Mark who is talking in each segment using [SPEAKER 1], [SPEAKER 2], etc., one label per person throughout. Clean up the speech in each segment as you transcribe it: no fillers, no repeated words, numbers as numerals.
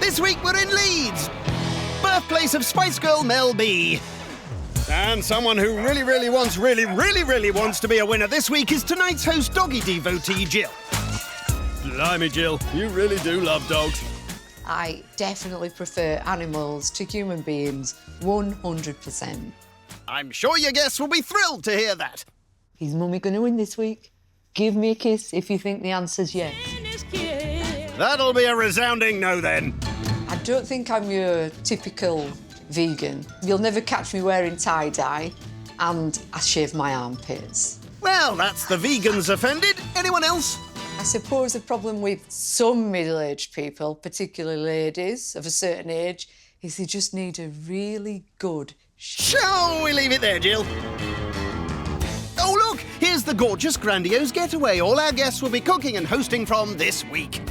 [SPEAKER 1] This week we're in Leeds, birthplace of Spice Girl Mel B. And someone who really wants to be a winner this week is tonight's host doggy devotee, Jill. Blimey, Jill, you really do love dogs.
[SPEAKER 2] I definitely prefer animals to human beings, 100%.
[SPEAKER 1] I'm sure your guests will be thrilled to hear that.
[SPEAKER 2] Is Mummy going to win this week? Give me a kiss if you think the answer's yes.
[SPEAKER 1] That'll be a resounding no, then.
[SPEAKER 2] I don't think I'm your typical vegan. You'll never catch me wearing tie-dye, and I shave my armpits.
[SPEAKER 1] Well, that's the vegans offended. Anyone else?
[SPEAKER 2] I suppose the problem with some middle-aged people, particularly ladies of a certain age, is they just need a really good
[SPEAKER 1] Shall we leave it there, Jill? Oh, look, here's the gorgeous, grandiose getaway all our guests will be cooking and hosting from this week.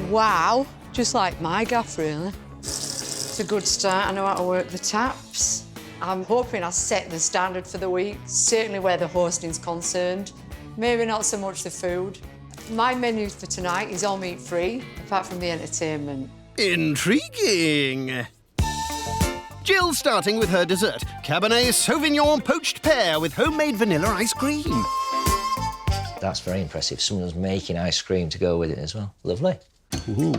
[SPEAKER 2] Wow, just like my gaff, really. It's a good start. I know how to work the taps. I'm hoping I set the standard for the week, certainly where the hosting's concerned. Maybe not so much the food. My menu for tonight is all meat-free, apart from the entertainment.
[SPEAKER 1] Intriguing. Jill starting with her dessert, Cabernet Sauvignon poached pear with homemade vanilla ice cream.
[SPEAKER 3] That's very impressive. Someone's making ice cream to go with it as well. Lovely. Ooh.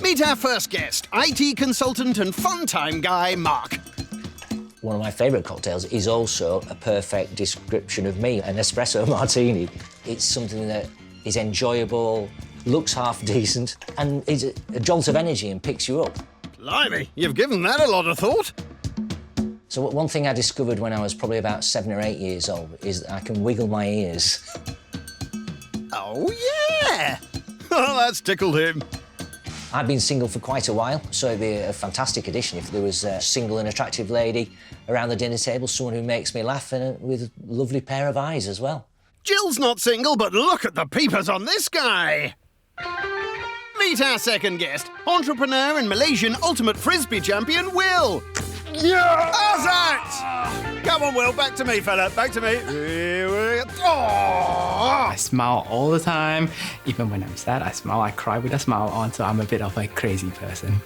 [SPEAKER 1] Meet our first guest, IT consultant and fun-time guy, Mark.
[SPEAKER 3] One of my favourite cocktails is also a perfect description of me, an espresso martini. It's something that is enjoyable, looks half decent, and is a jolt of energy and picks you up.
[SPEAKER 1] Blimey, you've given that a lot of thought.
[SPEAKER 3] So one thing I discovered when I was probably about 7 or 8 years old is that I can wiggle my ears.
[SPEAKER 1] Oh, yeah! Oh, that's tickled him.
[SPEAKER 3] I've been single for quite a while, so it'd be a fantastic addition if there was a single and attractive lady around the dinner table, someone who makes me laugh and with a lovely pair of eyes as well.
[SPEAKER 1] Jill's not single, but look at the peepers on this guy. Meet our second guest, entrepreneur and Malaysian ultimate frisbee champion, Will. Yeah! How's that? Come on, Will, back to me, fella, back to me.
[SPEAKER 4] I smile all the time. Even when I'm sad, I smile. I cry with a smile on, so I'm a bit of a crazy person.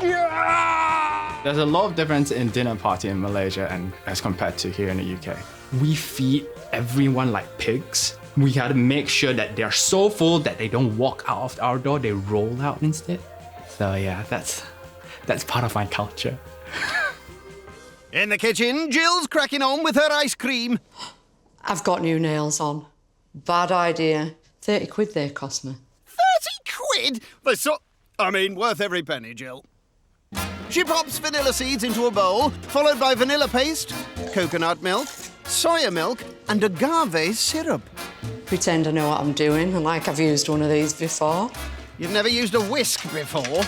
[SPEAKER 4] Yeah! There's a lot of difference in dinner party in Malaysia and as compared to here in the UK. We feed everyone like pigs. We gotta make sure that they're so full that they don't walk out of our door, they roll out instead. So yeah, that's part of my culture.
[SPEAKER 1] In the kitchen, Jill's cracking on with her ice cream.
[SPEAKER 2] I've got new nails on. Bad idea. 30 quid they cost me.
[SPEAKER 1] 30 quid? Worth every penny, Jill. She pops vanilla seeds into a bowl, followed by vanilla paste, coconut milk, soya milk, and agave syrup.
[SPEAKER 2] Pretend I know what I'm doing, and like I've used one of these before.
[SPEAKER 1] You've never used a whisk before.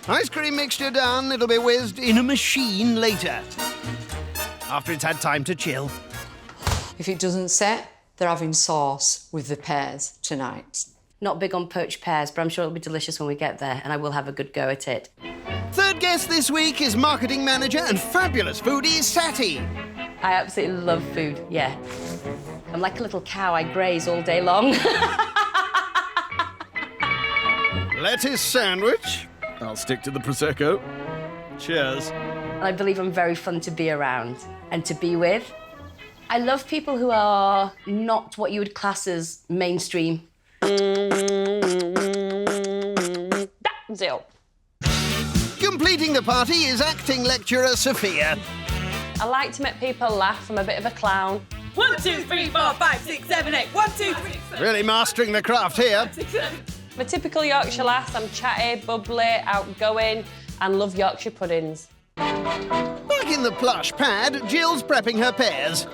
[SPEAKER 1] Ice cream mixture done, it'll be whizzed in a machine later, after it's had time to chill.
[SPEAKER 2] If it doesn't set, they're having sauce with the pears tonight.
[SPEAKER 5] Not big on poached pears, but I'm sure it'll be delicious when we get there, and I will have a good go at it.
[SPEAKER 1] Third guest this week is marketing manager and fabulous foodie, Sati.
[SPEAKER 5] I absolutely love food, yeah. I'm like a little cow, I graze all day long.
[SPEAKER 1] Lettuce sandwich. I'll stick to the Prosecco. Cheers.
[SPEAKER 5] I believe I'm very fun to be around and to be with. I love people who are not what you would class as mainstream. That's it.
[SPEAKER 1] Completing the party is acting lecturer Sophia.
[SPEAKER 6] I like to make people laugh. I'm a bit of a clown.
[SPEAKER 7] 1, 2, 3, 4, 5, 6, 7, 8. 1, 2, 3.
[SPEAKER 1] Really mastering the craft here.
[SPEAKER 6] I'm a typical Yorkshire lass. I'm chatty, bubbly, outgoing, and love Yorkshire puddings.
[SPEAKER 1] Back in the plush pad, Jill's prepping her pears.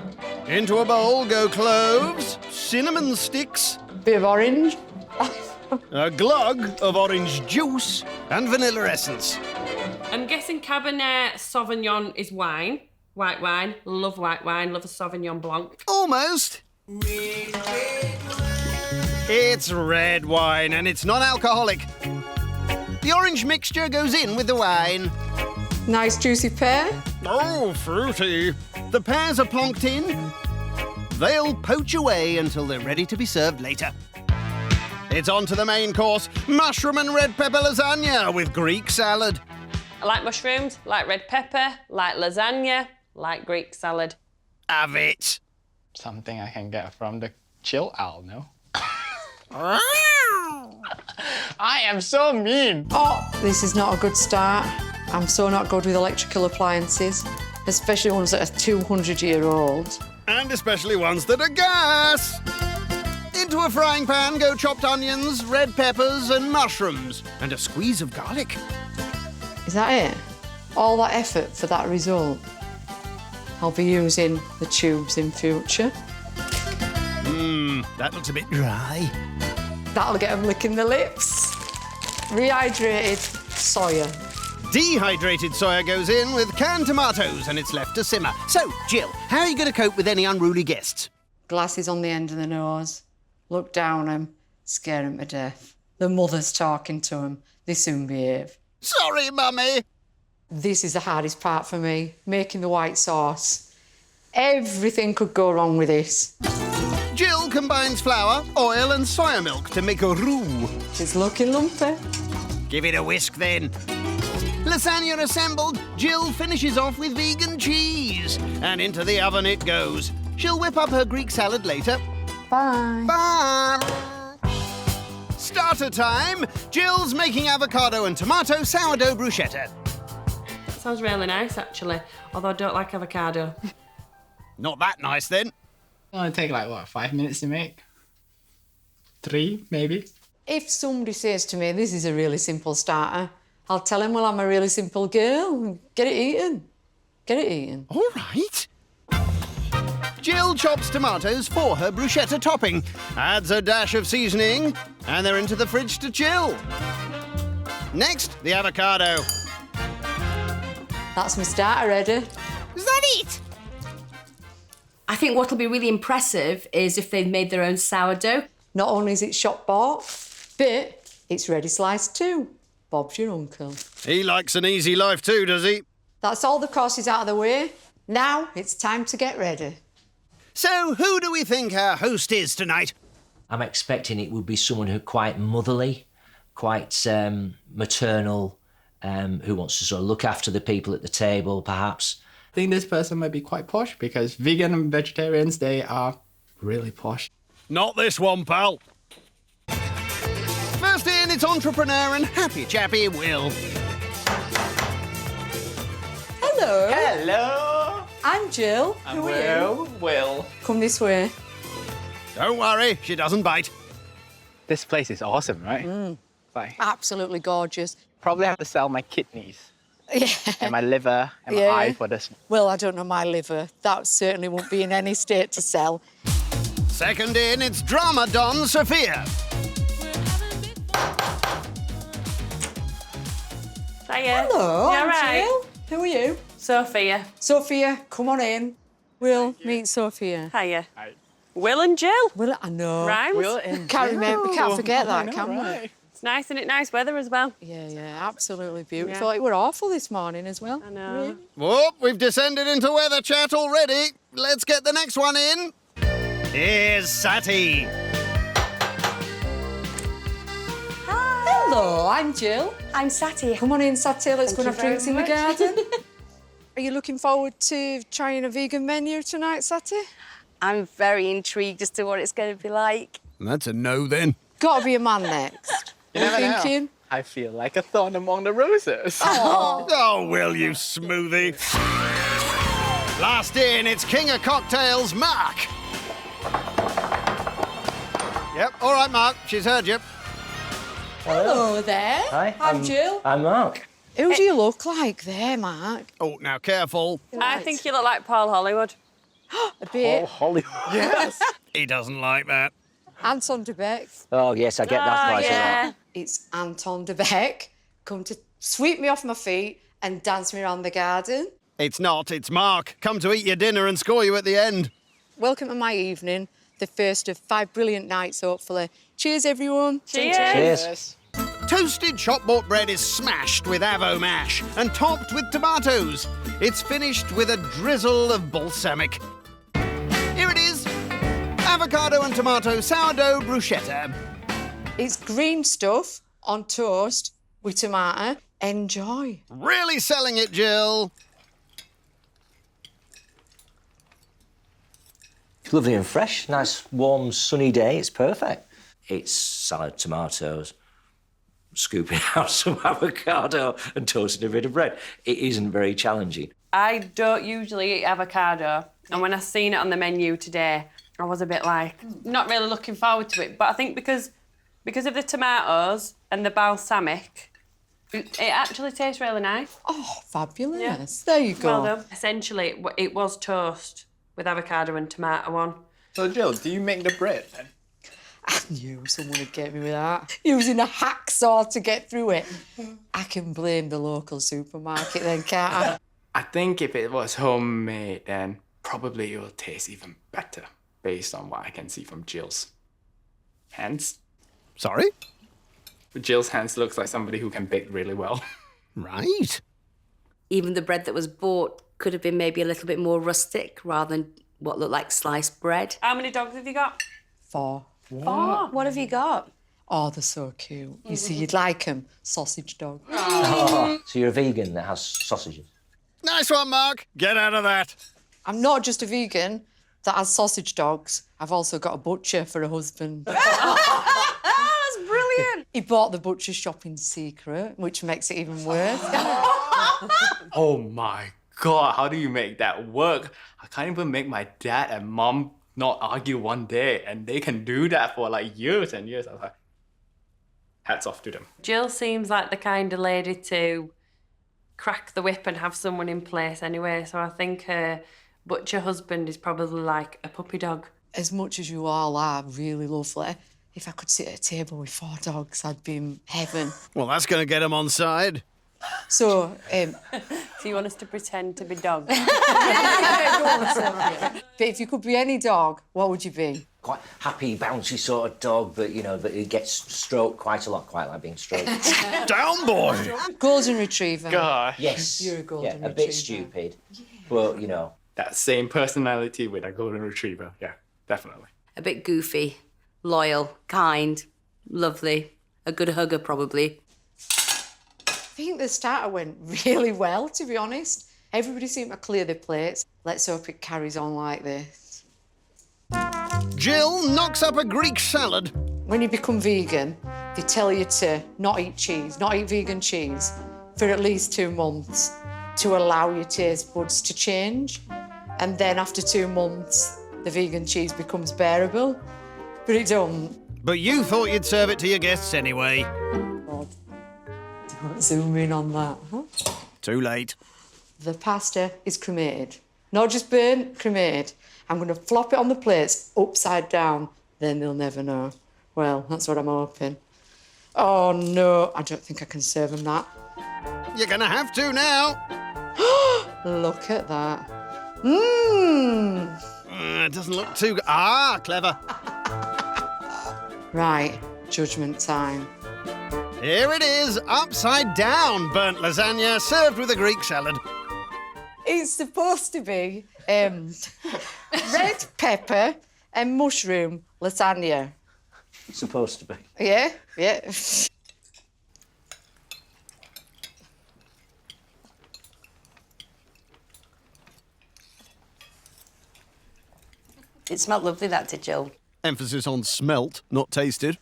[SPEAKER 1] Into a bowl go cloves, cinnamon sticks,
[SPEAKER 2] Bit of orange.
[SPEAKER 1] a glug of orange juice, and vanilla essence.
[SPEAKER 6] I'm guessing Cabernet Sauvignon is wine. White wine. Love white wine. Love a Sauvignon Blanc.
[SPEAKER 1] Almost. It's red wine, and it's non-alcoholic. The orange mixture goes in with the wine.
[SPEAKER 2] Nice juicy pear.
[SPEAKER 1] Oh, fruity. The pears are plonked in. They'll poach away until they're ready to be served later. It's on to the main course, mushroom and red pepper lasagna with Greek salad.
[SPEAKER 6] I like mushrooms, like red pepper, like lasagna, like Greek salad.
[SPEAKER 1] Have it.
[SPEAKER 4] Something I can get from the chill aisle, no? I am so mean.
[SPEAKER 2] Oh, this is not a good start. I'm so not good with electrical appliances, especially ones that are 200-year-old.
[SPEAKER 1] And especially ones that are gas. Into a frying pan go chopped onions, red peppers and mushrooms, and a squeeze of garlic.
[SPEAKER 2] Is that it? All that effort for that result? I'll be using the tubes in future.
[SPEAKER 1] That looks a bit dry.
[SPEAKER 2] That'll get them licking the lips. Rehydrated soya.
[SPEAKER 1] Dehydrated soya goes in with canned tomatoes and it's left to simmer. So, Jill, how are you going to cope with any unruly guests?
[SPEAKER 2] Glasses on the end of the nose. Look down them, scare them to death. The mother's talking to them. They soon behave.
[SPEAKER 1] Sorry, Mummy.
[SPEAKER 2] This is the hardest part for me, making the white sauce. Everything could go wrong with this.
[SPEAKER 1] Jill combines flour, oil and soya milk to make a roux.
[SPEAKER 2] It's looking lumpy.
[SPEAKER 1] Give it a whisk then. Lasagna assembled, Jill finishes off with vegan cheese. And into the oven it goes. She'll whip up her Greek salad later.
[SPEAKER 2] Bye.
[SPEAKER 1] Bye. Starter time. Jill's making avocado and tomato sourdough bruschetta.
[SPEAKER 6] That sounds really nice, actually, although I don't like avocado.
[SPEAKER 1] Not that nice then.
[SPEAKER 4] It's only take like, what, 5 minutes to make? 3, maybe?
[SPEAKER 2] If somebody says to me, this is a really simple starter, I'll tell him, well, I'm a really simple girl. Get it eaten. Get it eaten.
[SPEAKER 1] All right. Jill chops tomatoes for her bruschetta topping, adds a dash of seasoning, and they're into the fridge to chill. Next, the avocado.
[SPEAKER 2] That's my starter ready.
[SPEAKER 1] Is that it?
[SPEAKER 5] I think what'll be really impressive is if they've made their own sourdough.
[SPEAKER 2] Not only is it shop bought, but it's ready sliced too. Bob's your uncle.
[SPEAKER 1] He likes an easy life too, does he?
[SPEAKER 2] That's all the courses out of the way. Now it's time to get ready.
[SPEAKER 1] So, who do we think our host is tonight?
[SPEAKER 3] I'm expecting it would be someone who quite motherly, quite maternal, who wants to sort of look after the people at the table, perhaps.
[SPEAKER 4] I think this person might be quite posh because vegan and vegetarians, they are really posh.
[SPEAKER 1] Not this one, pal. First in, it's entrepreneur and happy chappy Will.
[SPEAKER 2] Hello.
[SPEAKER 4] Hello!
[SPEAKER 2] I'm Jill. Who are you?
[SPEAKER 4] Will.
[SPEAKER 2] Come this way.
[SPEAKER 1] Don't worry, she doesn't bite.
[SPEAKER 4] This place is awesome, right? Like,
[SPEAKER 2] Absolutely gorgeous.
[SPEAKER 4] probably have to sell my kidneys
[SPEAKER 2] Yeah.
[SPEAKER 4] and my liver and my
[SPEAKER 2] Yeah.
[SPEAKER 4] eye for this.
[SPEAKER 2] Well, I don't know my liver. That certainly won't be in any state to sell.
[SPEAKER 1] Second in, it's drama don Sophia.
[SPEAKER 6] Hiya.
[SPEAKER 2] Hello,
[SPEAKER 6] You
[SPEAKER 2] I'm
[SPEAKER 6] alright?
[SPEAKER 2] Jill. Who are you?
[SPEAKER 6] Sophia.
[SPEAKER 2] Sophia, come on in. We'll meet Sophia.
[SPEAKER 6] Hiya.
[SPEAKER 4] Hi.
[SPEAKER 6] Will and Jill.
[SPEAKER 2] Will, I know.
[SPEAKER 6] Rhymes.
[SPEAKER 2] Can't remember, can't forget that, can we?
[SPEAKER 6] It's nice, and it nice weather as well.
[SPEAKER 2] Yeah, absolutely beautiful.
[SPEAKER 6] Yeah.
[SPEAKER 2] It were awful this morning as well.
[SPEAKER 6] I know.
[SPEAKER 2] Really.
[SPEAKER 1] Whoop, we've descended into weather chat already. Let's get the next one in. Here's Sati.
[SPEAKER 2] Hello, I'm Jill.
[SPEAKER 5] I'm Sati.
[SPEAKER 2] Come on in, Sati. Let's go and have
[SPEAKER 5] you very
[SPEAKER 2] drinks in the
[SPEAKER 5] much.
[SPEAKER 2] garden. Are you looking forward to trying a vegan menu tonight, Sati?
[SPEAKER 5] I'm very intrigued as to what it's going to be like.
[SPEAKER 1] That's a no then.
[SPEAKER 2] Got to be a man next.
[SPEAKER 4] You
[SPEAKER 2] What are you
[SPEAKER 4] never know.
[SPEAKER 2] thinking?
[SPEAKER 4] I feel like a thorn among the roses.
[SPEAKER 1] Oh, Will, you smoothie. Last in, it's King of Cocktails, Mark. Yep, all right, Mark, she's heard you.
[SPEAKER 2] Hello there.
[SPEAKER 3] Hi,
[SPEAKER 2] I'm Jill.
[SPEAKER 3] I'm Mark.
[SPEAKER 2] Who do you look like there, Mark?
[SPEAKER 1] Oh, now careful.
[SPEAKER 6] I think you look like Paul Hollywood.
[SPEAKER 2] A bit.
[SPEAKER 3] Hollywood.
[SPEAKER 4] Yes.
[SPEAKER 1] He doesn't like that.
[SPEAKER 2] Anton de Beek.
[SPEAKER 3] Oh, yes, I get that quite a lot.
[SPEAKER 2] It's Anton de Beek. Come to sweep me off my feet and dance me around the garden.
[SPEAKER 1] It's not, it's Mark. Come to eat your dinner and score you at the end.
[SPEAKER 2] Welcome to my evening, the first of 5 brilliant nights, hopefully. Cheers, everyone.
[SPEAKER 6] Cheers.
[SPEAKER 3] Cheers.
[SPEAKER 1] Toasted shop-bought bread is smashed with avo mash and topped with tomatoes. It's finished with a drizzle of balsamic. Here it is. Avocado and tomato sourdough bruschetta.
[SPEAKER 2] It's green stuff on toast with tomato. Enjoy.
[SPEAKER 1] Really selling it, Jill.
[SPEAKER 3] It's lovely and fresh. Nice, warm, sunny day. It's perfect. It's salad, tomatoes, scooping out some avocado and toasting a bit of bread. It isn't very challenging.
[SPEAKER 6] I don't usually eat avocado, and when I seen it on the menu today, I was a bit like, not really looking forward to it. But I think because of the tomatoes and the balsamic, it actually tastes really nice.
[SPEAKER 2] Oh, fabulous. There you go.
[SPEAKER 6] Well done. Essentially, it was toast with avocado and tomato on.
[SPEAKER 4] So, Jill, do you make the bread then?
[SPEAKER 2] I knew someone would get me with that. Using a hacksaw to get through it. I can blame the local supermarket then, can't I?
[SPEAKER 4] I think if it was homemade, then probably it will taste even better, based on what I can see from Jill's hands.
[SPEAKER 1] Sorry?
[SPEAKER 4] Jill's hands looks like somebody who can bake really well.
[SPEAKER 1] Right.
[SPEAKER 5] Even the bread that was bought could have been maybe a little bit more rustic rather than what looked like sliced bread.
[SPEAKER 6] How many dogs have you got?
[SPEAKER 2] 4.
[SPEAKER 5] Oh, what have you got?
[SPEAKER 2] Oh, they're so cute. You see, you'd like them. Sausage dog.
[SPEAKER 3] Oh, so you're a vegan that has sausages?
[SPEAKER 1] Nice one, Mark. Get out of that.
[SPEAKER 2] I'm not just a vegan that has sausage dogs. I've also got a butcher for a husband.
[SPEAKER 5] That's brilliant.
[SPEAKER 2] He bought the butcher shop in secret, which makes it even worse.
[SPEAKER 4] Oh my God, how do you make that work? I can't even make my dad and mom not argue one day, and they can do that for like years and years. I was like, hats off to them.
[SPEAKER 6] Jill seems like the kind of lady to crack the whip and have someone in place anyway, so I think her butcher husband is probably like a puppy dog.
[SPEAKER 2] As much as you all are really lovely, if I could sit at a table with 4 dogs, I'd be in heaven.
[SPEAKER 1] Well, that's going to get them on side.
[SPEAKER 2] So,
[SPEAKER 6] So you want us to pretend to be dogs?
[SPEAKER 2] but if you could be any dog, what would you be?
[SPEAKER 3] Quite happy, bouncy sort of dog, but, you know, but it gets stroked quite a lot, quite like being stroked.
[SPEAKER 1] Down, boy.
[SPEAKER 2] Golden retriever.
[SPEAKER 4] Gosh.
[SPEAKER 3] Yes.
[SPEAKER 2] You're a golden
[SPEAKER 3] a bit
[SPEAKER 2] retriever.
[SPEAKER 3] stupid, but, you know.
[SPEAKER 4] That same personality with a golden retriever. Yeah, definitely.
[SPEAKER 5] A bit goofy, loyal, kind, lovely. A good hugger, probably.
[SPEAKER 2] I think the starter went really well, to be honest. Everybody seemed to clear their plates. Let's hope it carries on like this.
[SPEAKER 1] Jill knocks up a Greek salad.
[SPEAKER 2] When you become vegan, they tell you to not eat cheese, not eat vegan cheese, for at least 2 months to allow your taste buds to change. And then after 2 months, the vegan cheese becomes bearable. But it don't.
[SPEAKER 1] But you thought you'd serve it to your guests anyway.
[SPEAKER 2] God. Don't zoom in on that, huh?
[SPEAKER 1] Too late.
[SPEAKER 2] The pasta is cremated. Not just burnt, cremated. I'm going to flop it on the plates upside down. Then they'll never know. Well, that's what I'm hoping. Oh, no. I don't think I can serve them that.
[SPEAKER 1] You're going to have to now.
[SPEAKER 2] Look at that. Mmm.
[SPEAKER 1] It doesn't look too good. Ah, clever.
[SPEAKER 2] Right, judgment time.
[SPEAKER 1] Here it is, upside down burnt lasagna served with a Greek salad.
[SPEAKER 2] It's supposed to be red pepper and mushroom lasagna.
[SPEAKER 3] It's supposed to be.
[SPEAKER 2] Yeah, yeah.
[SPEAKER 5] It smelled lovely, that did, Jill.
[SPEAKER 1] Emphasis on smelt, not tasted.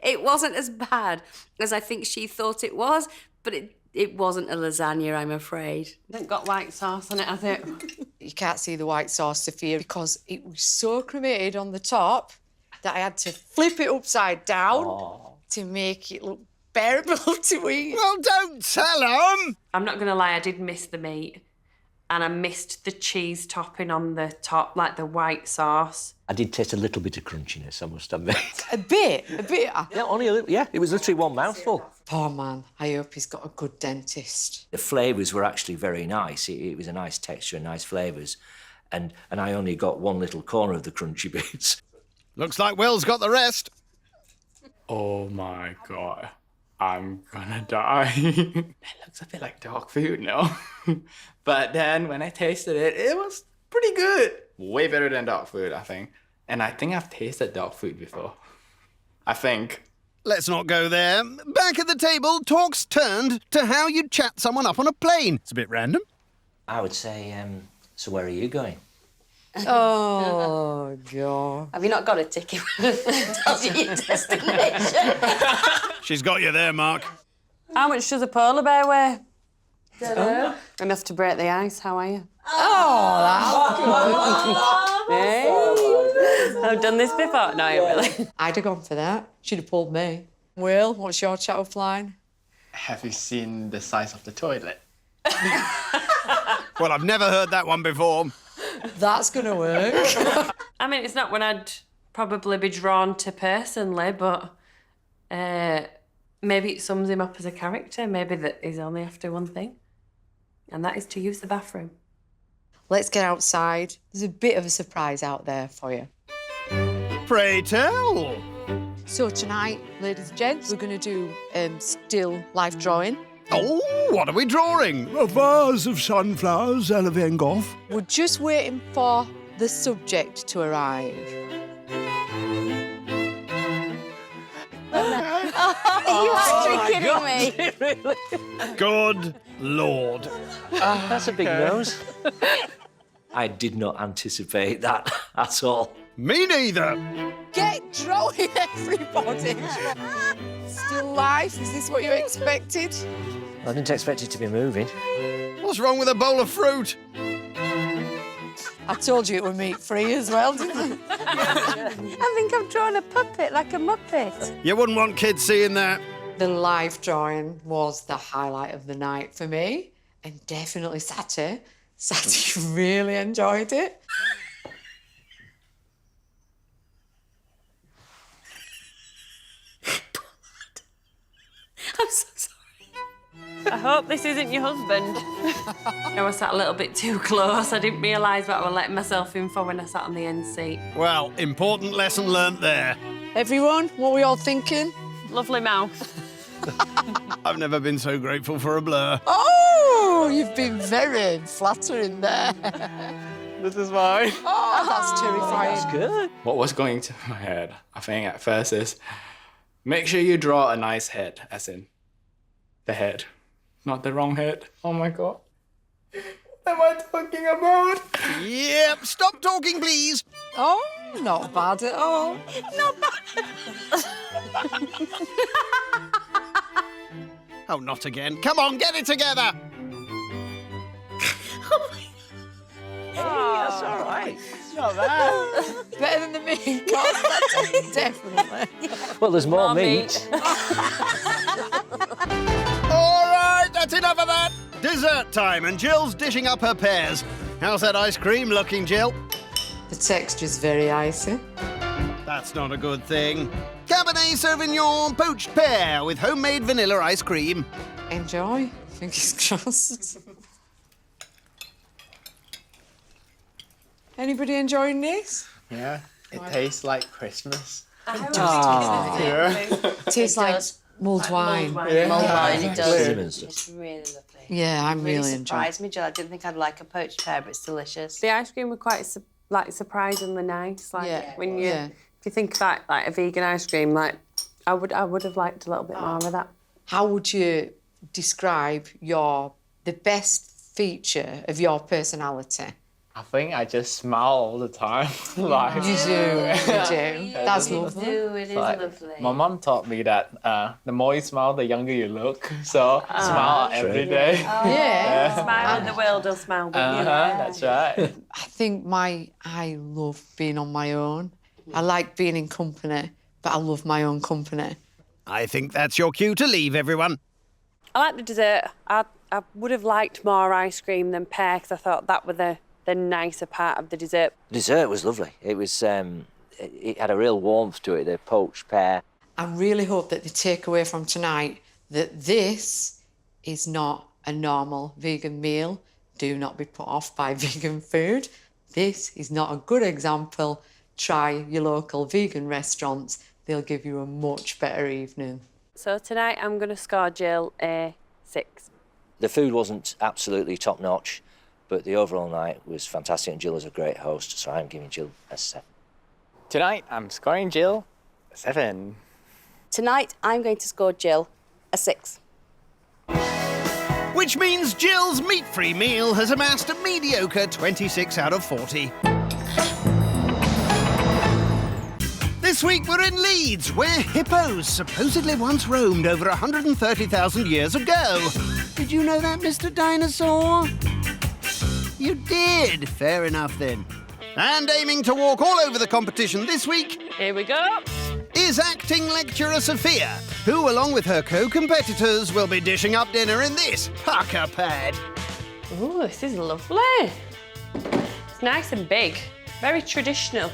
[SPEAKER 5] It wasn't as bad as I think she thought it was, but it wasn't a lasagna, I'm afraid.
[SPEAKER 6] It hasn't got white sauce on it, has it?
[SPEAKER 2] You can't see the white sauce, Sophia, because it was so cremated on the top that I had to flip it upside down to make it look bearable to eat.
[SPEAKER 1] Well, don't tell them.
[SPEAKER 6] I'm not going to lie, I did miss the meat. And I missed the cheese topping on the top, like the white sauce.
[SPEAKER 3] I did taste a little bit of crunchiness, I must admit.
[SPEAKER 2] A bit.
[SPEAKER 3] Yeah, only a little. Yeah, it was literally one mouthful.
[SPEAKER 2] Poor man. I hope he's got a good dentist.
[SPEAKER 3] The flavours were actually very nice. It was a nice texture and nice flavours. And I only got one little corner of the crunchy bits.
[SPEAKER 1] Looks like Will's got the rest.
[SPEAKER 4] Oh my God. I'm gonna die. It looks a bit like dog food, no? But then when I tasted it, it was pretty good. Way better than dog food, I think. And I think I've tasted dog food before. I think.
[SPEAKER 1] let's not go there. Back at the table, talk's turned to how you'd chat someone up on a plane. It's a bit random.
[SPEAKER 3] I would say, so where are you going?
[SPEAKER 2] Oh, God.
[SPEAKER 5] Have you not got a ticket? Tells you your destination.
[SPEAKER 1] She's got you there, Mark.
[SPEAKER 6] How much does a polar bear weigh? Dunno. Enough to break the ice. How are you?
[SPEAKER 2] Oh,
[SPEAKER 6] Hey. I've done this before. No, really.
[SPEAKER 2] I'd have gone for that. She'd have pulled me. Will, what's your chat-up line?
[SPEAKER 4] Have you seen the size of the toilet?
[SPEAKER 1] Well, I've never heard that one before.
[SPEAKER 2] That's going to work.
[SPEAKER 6] I mean, it's not one I'd probably be drawn to personally, but maybe it sums him up as a character. Maybe that he's only after one thing, and that is to use the bathroom.
[SPEAKER 2] Let's get outside. There's a bit of a surprise out there for you.
[SPEAKER 1] Pray tell.
[SPEAKER 2] So tonight, ladies and gents, we're going to do still life drawing.
[SPEAKER 1] Oh, what are we drawing? A vase of sunflowers, Ella Van Gogh.
[SPEAKER 2] We're just waiting for the subject to arrive.
[SPEAKER 5] Are you actually kidding me?
[SPEAKER 1] Good Lord.
[SPEAKER 3] That's a big nose. I did not anticipate that at all.
[SPEAKER 1] Me neither.
[SPEAKER 2] Get drawing, everybody. Still life? Is this what you expected?
[SPEAKER 3] I didn't expect it to be moving.
[SPEAKER 1] What's wrong with a bowl of fruit?
[SPEAKER 2] I told you it was meat-free as well, didn't I?
[SPEAKER 5] I think I've drawn a puppet, like a Muppet.
[SPEAKER 1] You wouldn't want kids seeing that.
[SPEAKER 2] The live drawing was the highlight of the night for me, and definitely Sati. Sati really enjoyed it.
[SPEAKER 6] I'm so sorry. I hope this isn't your husband. I was sat a little bit too close. I didn't realise what I was letting myself in for when I sat on the end seat.
[SPEAKER 1] Well, important lesson learnt there.
[SPEAKER 2] Everyone, what were we all thinking?
[SPEAKER 6] Lovely mouth.
[SPEAKER 1] I've never been so grateful for a blur.
[SPEAKER 2] Oh, you've been very flattering there.
[SPEAKER 4] This is mine.
[SPEAKER 2] Oh, that's terrifying.
[SPEAKER 3] Good.
[SPEAKER 4] What was going to my head, I think, at first is make sure you draw a nice head, as in the head, not the wrong head. Oh my God. What am I talking about?
[SPEAKER 1] Yep, stop talking, please.
[SPEAKER 2] Oh, not bad at all.
[SPEAKER 6] Not bad.
[SPEAKER 1] Oh, not again. Come on, get it together.
[SPEAKER 3] That's all right.
[SPEAKER 4] It's not bad.
[SPEAKER 2] Better than the meat course, definitely.
[SPEAKER 3] Well, there's more
[SPEAKER 6] More
[SPEAKER 3] meat.
[SPEAKER 1] All right, that's enough of that. Dessert time, and Jill's dishing up her pears. How's that ice cream looking, Jill?
[SPEAKER 2] The texture's very icy.
[SPEAKER 1] That's not a good thing. Cabernet Sauvignon poached pear with homemade vanilla ice cream.
[SPEAKER 2] Enjoy. Fingers crossed. Anybody enjoying this?
[SPEAKER 4] Yeah, it tastes like Christmas.
[SPEAKER 2] Tastes like mulled wine.
[SPEAKER 5] Mulled wine, it does.
[SPEAKER 3] Cinnamon stuff.
[SPEAKER 5] It's really lovely.
[SPEAKER 2] Yeah, I'm really enjoying
[SPEAKER 5] surprised me, Jill. I didn't think I'd like a poached pear, but it's delicious.
[SPEAKER 6] The ice cream were quite surprisingly nice. Like when you, if you think about like a vegan ice cream, like I would have liked a little bit more of that.
[SPEAKER 2] How would you describe the best feature of your personality?
[SPEAKER 4] I think I just smile all the time. Like,
[SPEAKER 2] You do. That's lovely.
[SPEAKER 5] It is
[SPEAKER 4] like,
[SPEAKER 5] lovely.
[SPEAKER 4] my mum taught me that the more you smile, the younger you look. So smile every day.
[SPEAKER 2] Yeah.
[SPEAKER 6] Smile and the world will smile with you.
[SPEAKER 4] That's right.
[SPEAKER 2] I think I love being on my own. I like being in company, but I love my own company.
[SPEAKER 1] I think that's your cue to leave, everyone.
[SPEAKER 6] I like the dessert. I would have liked more ice cream than pear because I thought that were the nicer part of the dessert.
[SPEAKER 3] Dessert was lovely. It was. It had a real warmth to it. The poached pear.
[SPEAKER 2] I really hope that they take away from tonight that this is not a normal vegan meal. Do not be put off by vegan food. This is not a good example. Try your local vegan restaurants. They'll give you a much better evening.
[SPEAKER 6] So tonight I'm going to score Jill a 6.
[SPEAKER 3] The food wasn't absolutely top notch, but the overall night was fantastic. And Jill is a great host, so I'm giving Jill a 7.
[SPEAKER 4] Tonight, I'm scoring Jill a 7.
[SPEAKER 5] Tonight, I'm going to score Jill a 6.
[SPEAKER 1] Which means Jill's meat-free meal has amassed a mediocre 26 out of 40. This week we're in Leeds, where hippos supposedly once roamed over 130,000 years ago. Did you know that, Mr. Dinosaur? You did. Fair enough, then. And aiming to walk all over the competition this week...
[SPEAKER 6] Here we go.
[SPEAKER 1] ...is acting lecturer Sophia, who, along with her co-competitors, will be dishing up dinner in this pucker pad.
[SPEAKER 6] Ooh, this is lovely. It's nice and big. Very traditional.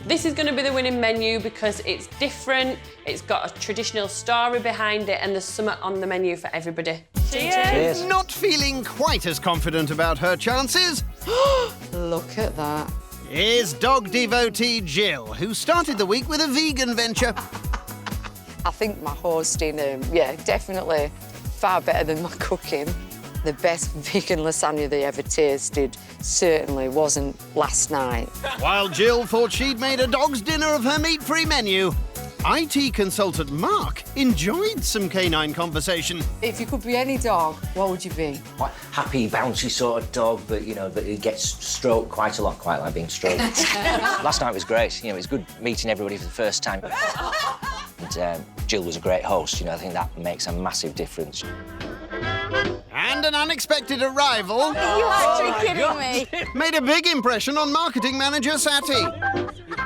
[SPEAKER 6] This is going to be the winning menu because it's different, it's got a traditional story behind it, and there's something on the menu for everybody. Cheers!
[SPEAKER 3] Cheers.
[SPEAKER 1] Not feeling quite as confident about her chances...
[SPEAKER 2] Look at that.
[SPEAKER 1] is dog devotee Jill, who started the week with a vegan venture.
[SPEAKER 2] I think my hosting, yeah, definitely far better than my cooking. The best vegan lasagna they ever tasted certainly wasn't last night.
[SPEAKER 1] While Jill thought she'd made a dog's dinner of her meat-free menu, IT consultant Mark enjoyed some canine conversation.
[SPEAKER 2] If you could be any dog, what would you be?
[SPEAKER 3] Quite happy, bouncy sort of dog, but, you know, but it gets stroked quite a lot, quite like being stroked. Last night was great. You know, it was good meeting everybody for the first time. And Jill was a great host, you know, I think that makes a massive difference.
[SPEAKER 1] And an unexpected arrival...
[SPEAKER 5] Are you actually kidding me?
[SPEAKER 1] ...made a big impression on marketing manager Sati.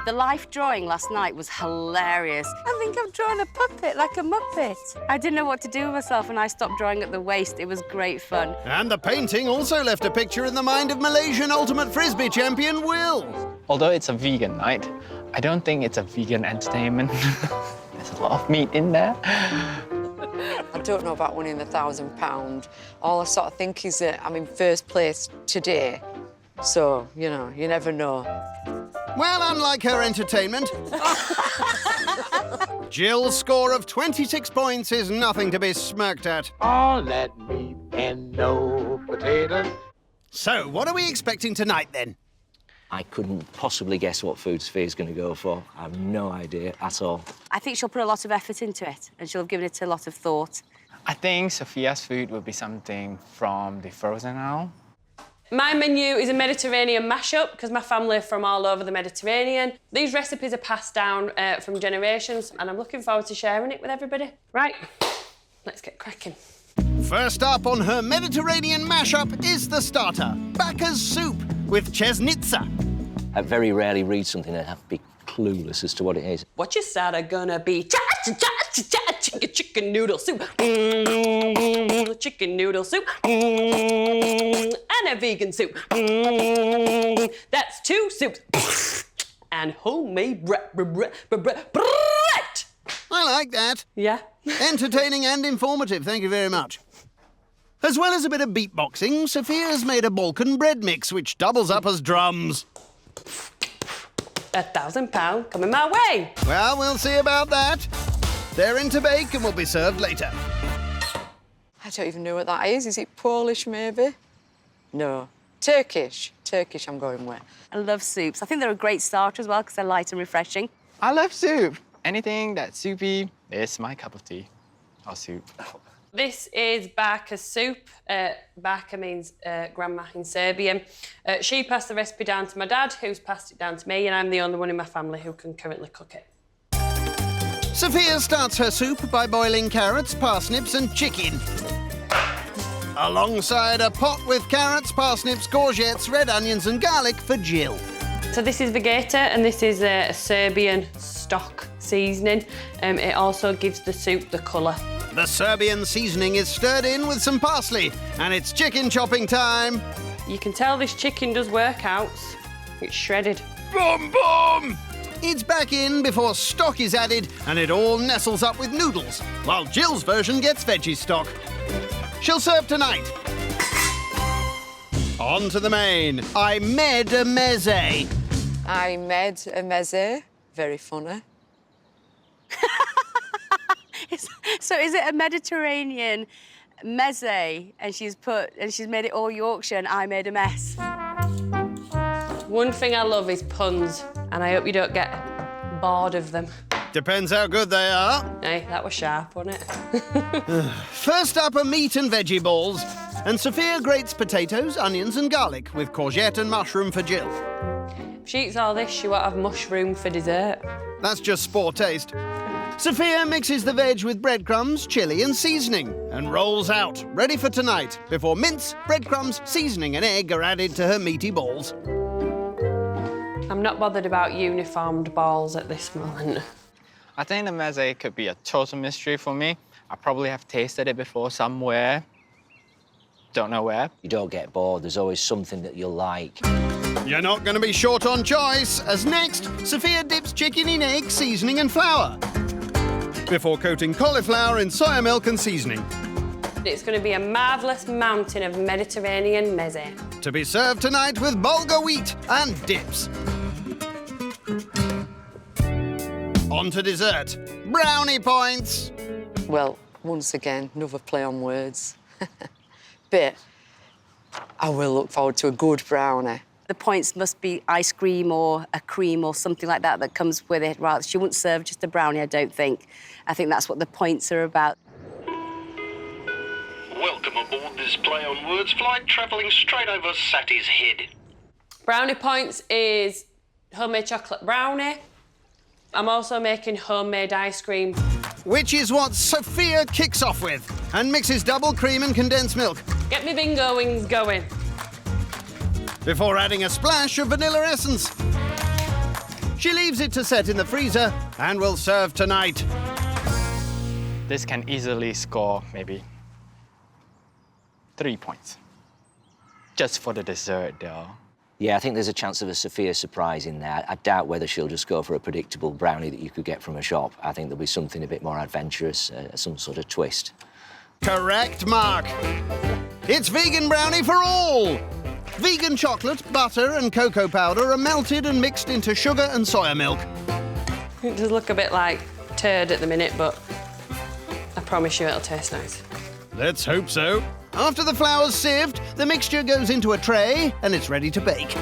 [SPEAKER 5] The life drawing last night was hilarious. I think I've drawn a puppet, like a Muppet. I didn't know what to do with myself and I stopped drawing at the waist. It was great fun.
[SPEAKER 1] And the painting also left a picture in the mind of Malaysian Ultimate Frisbee champion Will.
[SPEAKER 4] Although it's a vegan night, I don't think it's a vegan entertainment. There's a lot of meat in there.
[SPEAKER 2] I don't know about winning the £1,000. All I sort of think is that I'm in first place today. So, you know, you never know.
[SPEAKER 1] Well, unlike her entertainment, Jill's score of 26 points is nothing to be smirked at.
[SPEAKER 8] Oh, let me and no potatoes.
[SPEAKER 1] So, what are we expecting tonight, then?
[SPEAKER 3] I couldn't possibly guess what food Sophia's going to go for. I have no idea at all.
[SPEAKER 5] I think she'll put a lot of effort into it and she'll have given it a lot of thought.
[SPEAKER 4] I think Sophia's food would be something from the frozen aisle.
[SPEAKER 6] My menu is a Mediterranean mashup because my family are from all over the Mediterranean. These recipes are passed down from generations and I'm looking forward to sharing it with everybody. Right, let's get cracking.
[SPEAKER 1] First up on her Mediterranean mashup is the starter, Bacca's soup with chesnitsa.
[SPEAKER 3] I very rarely read something and have to be clueless as to what it is.
[SPEAKER 6] What's your starter gonna be? Chicken noodle soup. Chicken noodle soup. And a vegan soup. That's 2 soups. And homemade bread.
[SPEAKER 1] I like that.
[SPEAKER 6] Yeah.
[SPEAKER 1] Entertaining and informative, thank you very much. As well as a bit of beatboxing, Sophia's made a Balkan bread mix which doubles up as drums.
[SPEAKER 6] £1,000 coming my way.
[SPEAKER 1] Well, we'll see about that. They're in to bake and will be served later.
[SPEAKER 2] I don't even know what that is. Is it Polish, maybe? No. Turkish. Turkish I'm going with.
[SPEAKER 5] I love soups. I think they're a great starter as well because they're light and refreshing.
[SPEAKER 4] I love soup. Anything that's soupy is my cup of tea. Or soup.
[SPEAKER 6] This is Bacca's soup. Bacca means grandma in Serbian. She passed the recipe down to my dad, who's passed it down to me, and I'm the only one in my family who can currently cook it.
[SPEAKER 1] Sophia starts her soup by boiling carrots, parsnips and chicken. Alongside a pot with carrots, parsnips, courgettes, red onions and garlic for Jill.
[SPEAKER 6] So this is vegeta and this is a Serbian stock seasoning. It also gives the soup the colour.
[SPEAKER 1] The Serbian seasoning is stirred in with some parsley and it's chicken chopping time.
[SPEAKER 6] You can tell this chicken does workouts. It's shredded.
[SPEAKER 1] Boom, boom! It's back in before stock is added and it all nestles up with noodles, while Jill's version gets veggie stock. She'll serve tonight. On to the main. I made a meze.
[SPEAKER 2] I made a meze. Very funny.
[SPEAKER 5] So is it a Mediterranean meze and she's made it all Yorkshire and I made a mess?
[SPEAKER 6] One thing I love is puns, and I hope you don't get bored of them.
[SPEAKER 1] Depends how good they are.
[SPEAKER 6] Hey, that was sharp, wasn't it?
[SPEAKER 1] First up are meat and veggie balls. And Sophia grates potatoes, onions and garlic with courgette and mushroom for Jill.
[SPEAKER 6] If she eats all this, she won't have mushroom for dessert.
[SPEAKER 1] That's just spore taste. Sophia mixes the veg with breadcrumbs, chilli and seasoning and rolls out, ready for tonight, before mince, breadcrumbs, seasoning and egg are added to her meaty balls.
[SPEAKER 6] I'm not bothered about uniformed balls at this moment.
[SPEAKER 9] I think the meze could be a total mystery for me. I probably have tasted it before somewhere. Don't know where.
[SPEAKER 3] You don't get bored. There's always something that you'll like.
[SPEAKER 1] You're not going to be short on choice, as next, Sophia dips chicken in egg, seasoning and flour, before coating cauliflower in soya milk and seasoning.
[SPEAKER 6] It's going to be a marvellous mountain of Mediterranean meze.
[SPEAKER 1] To be served tonight with bulgur wheat and dips. On to dessert. Brownie points.
[SPEAKER 2] Well, once again, another play on words. But I will look forward to a good brownie.
[SPEAKER 5] The points must be ice cream or a cream or something like that that comes with it. Right, she wouldn't serve just a brownie, I don't think. I think that's what the points are about.
[SPEAKER 10] Welcome aboard this play on words flight travelling straight over Satty's head.
[SPEAKER 6] Brownie points is homemade chocolate brownie. I'm also making homemade ice cream.
[SPEAKER 1] Which is what Sophia kicks off with and mixes double cream and condensed milk.
[SPEAKER 6] Get me bingo wings going.
[SPEAKER 1] Before adding a splash of vanilla essence. She leaves it to set in the freezer and will serve tonight.
[SPEAKER 9] This can easily score maybe 3 points. Just for the dessert, though.
[SPEAKER 3] Yeah, I think there's a chance of a Sophia surprise in there. I doubt whether she'll just go for a predictable brownie that you could get from a shop. I think there'll be something a bit more adventurous, some sort of twist.
[SPEAKER 1] Correct, Mark. It's vegan brownie for all. Vegan chocolate, butter and cocoa powder are melted and mixed into sugar and soya milk.
[SPEAKER 6] It does look a bit like turd at the minute, but I promise you it'll taste nice.
[SPEAKER 1] Let's hope so. After the flour's sieved, the mixture goes into a tray and it's ready to bake.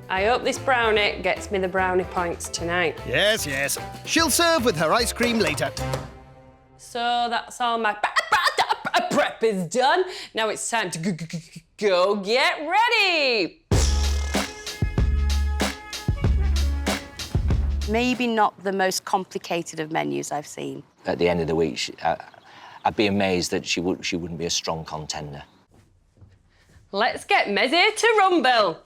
[SPEAKER 6] I hope this brownie gets me the brownie points tonight.
[SPEAKER 1] Yes, yes. She'll serve with her ice cream later.
[SPEAKER 6] So that's all my prep is done. Now it's time to go get ready.
[SPEAKER 5] Maybe not the most complicated of menus I've seen.
[SPEAKER 3] At the end of the week, I'd be amazed that she wouldn't be a strong contender.
[SPEAKER 6] Let's get messy to rumble.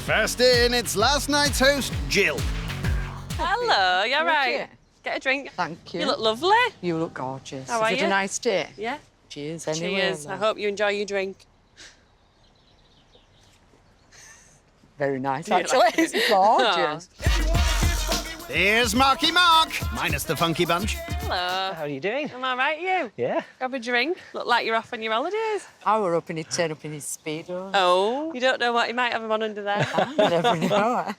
[SPEAKER 1] First in, it's last night's host, Jill.
[SPEAKER 6] Hello, you all
[SPEAKER 2] Thank
[SPEAKER 6] right?
[SPEAKER 2] you.
[SPEAKER 6] Get a drink.
[SPEAKER 2] Thank you.
[SPEAKER 6] You look lovely.
[SPEAKER 2] You look gorgeous.
[SPEAKER 6] How are
[SPEAKER 2] Is it
[SPEAKER 6] you?
[SPEAKER 2] a nice day?
[SPEAKER 6] Yeah.
[SPEAKER 2] Cheers, anyway.
[SPEAKER 6] Cheers. I hope you enjoy your drink.
[SPEAKER 2] Very nice,
[SPEAKER 6] Do you
[SPEAKER 2] actually.
[SPEAKER 6] like it?
[SPEAKER 2] It's gorgeous.
[SPEAKER 1] Here's Marky Mark, minus the funky bunch.
[SPEAKER 6] Hello.
[SPEAKER 3] How are you doing?
[SPEAKER 6] I'm all right, you?
[SPEAKER 3] Yeah.
[SPEAKER 6] Grab a drink. Look like you're off on your holidays.
[SPEAKER 2] I were up in his turn up in his speedo.
[SPEAKER 6] Oh. You don't know what you might have him on under there.
[SPEAKER 2] You never know.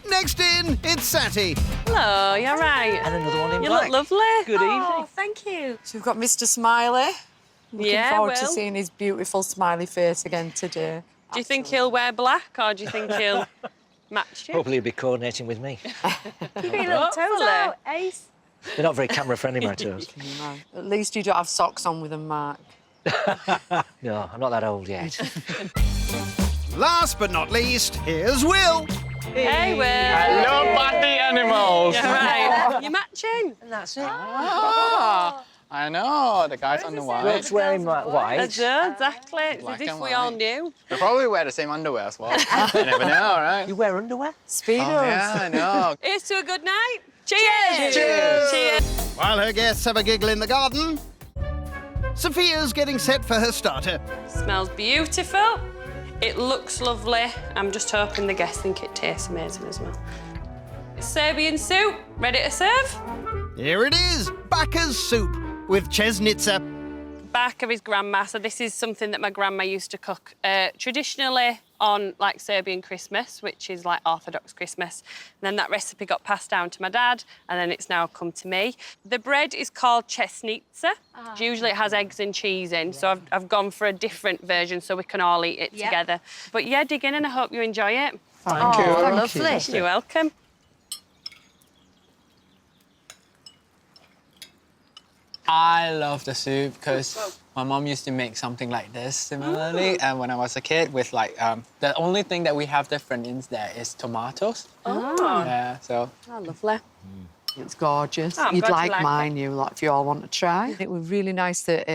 [SPEAKER 1] Next in, it's Satty.
[SPEAKER 6] Hello, you all right?
[SPEAKER 3] And another one in
[SPEAKER 6] You
[SPEAKER 3] black.
[SPEAKER 6] look lovely.
[SPEAKER 3] Good
[SPEAKER 6] Oh,
[SPEAKER 3] evening.
[SPEAKER 6] thank you.
[SPEAKER 2] So we've got Mr. Smiley. Looking
[SPEAKER 6] Yeah,
[SPEAKER 2] forward to
[SPEAKER 6] well.
[SPEAKER 2] seeing his beautiful smiley face again today.
[SPEAKER 6] Do you think he'll wear black or do you think he'll match you?
[SPEAKER 3] Hopefully he'll be coordinating with me.
[SPEAKER 5] You got your little toes out, Ace.
[SPEAKER 3] They're not very camera-friendly, my toes.
[SPEAKER 2] No. At least you don't have socks on with them, Mark.
[SPEAKER 3] No, I'm not that old yet.
[SPEAKER 1] Last but not least, here's Will.
[SPEAKER 6] Hey, Will.
[SPEAKER 9] Hello, party animals.
[SPEAKER 6] Yeah, right. You're matching.
[SPEAKER 3] And that's it.
[SPEAKER 9] I know, the guys on the white.
[SPEAKER 3] Will's wearing my white.
[SPEAKER 6] That's it, exactly. It's
[SPEAKER 9] Black
[SPEAKER 6] as if
[SPEAKER 9] and
[SPEAKER 6] we all
[SPEAKER 9] white.
[SPEAKER 6] knew.
[SPEAKER 9] They probably wear the same underwear as well. You never know, right?
[SPEAKER 3] You wear underwear?
[SPEAKER 2] Speedos.
[SPEAKER 9] Oh, yeah, I know.
[SPEAKER 6] Here's to a good night. Cheers.
[SPEAKER 1] Cheers.
[SPEAKER 6] Cheers.
[SPEAKER 1] While her guests have a giggle in the garden, Sophia's getting set for her starter.
[SPEAKER 6] Smells beautiful. It looks lovely. I'm just hoping the guests think it tastes amazing as well. Serbian soup, ready to serve?
[SPEAKER 1] Here it is, Bacca's soup with Chesnitsa.
[SPEAKER 6] Back of his grandma. So this is something that my grandma used to cook traditionally on like Serbian Christmas, which is like Orthodox Christmas. And then that recipe got passed down to my dad, and then it's now come to me. The bread is called chesnitsa. Usually it has eggs and cheese in, so I've gone for a different version so we can all eat it together. But yeah, dig in and I hope you enjoy it.
[SPEAKER 9] Thank you.
[SPEAKER 5] Lovely.
[SPEAKER 6] You're welcome.
[SPEAKER 9] I love the soup because my mom used to make something like this similarly, and when I was a kid, with like the only thing that we have different in there is tomatoes.
[SPEAKER 5] Oh.
[SPEAKER 9] Yeah, so.
[SPEAKER 5] Oh, lovely.
[SPEAKER 2] It's gorgeous.
[SPEAKER 6] Oh, I'm
[SPEAKER 2] You'd
[SPEAKER 6] glad
[SPEAKER 2] like
[SPEAKER 6] you like
[SPEAKER 2] mine, you lot, if you all want to try. It was really nice that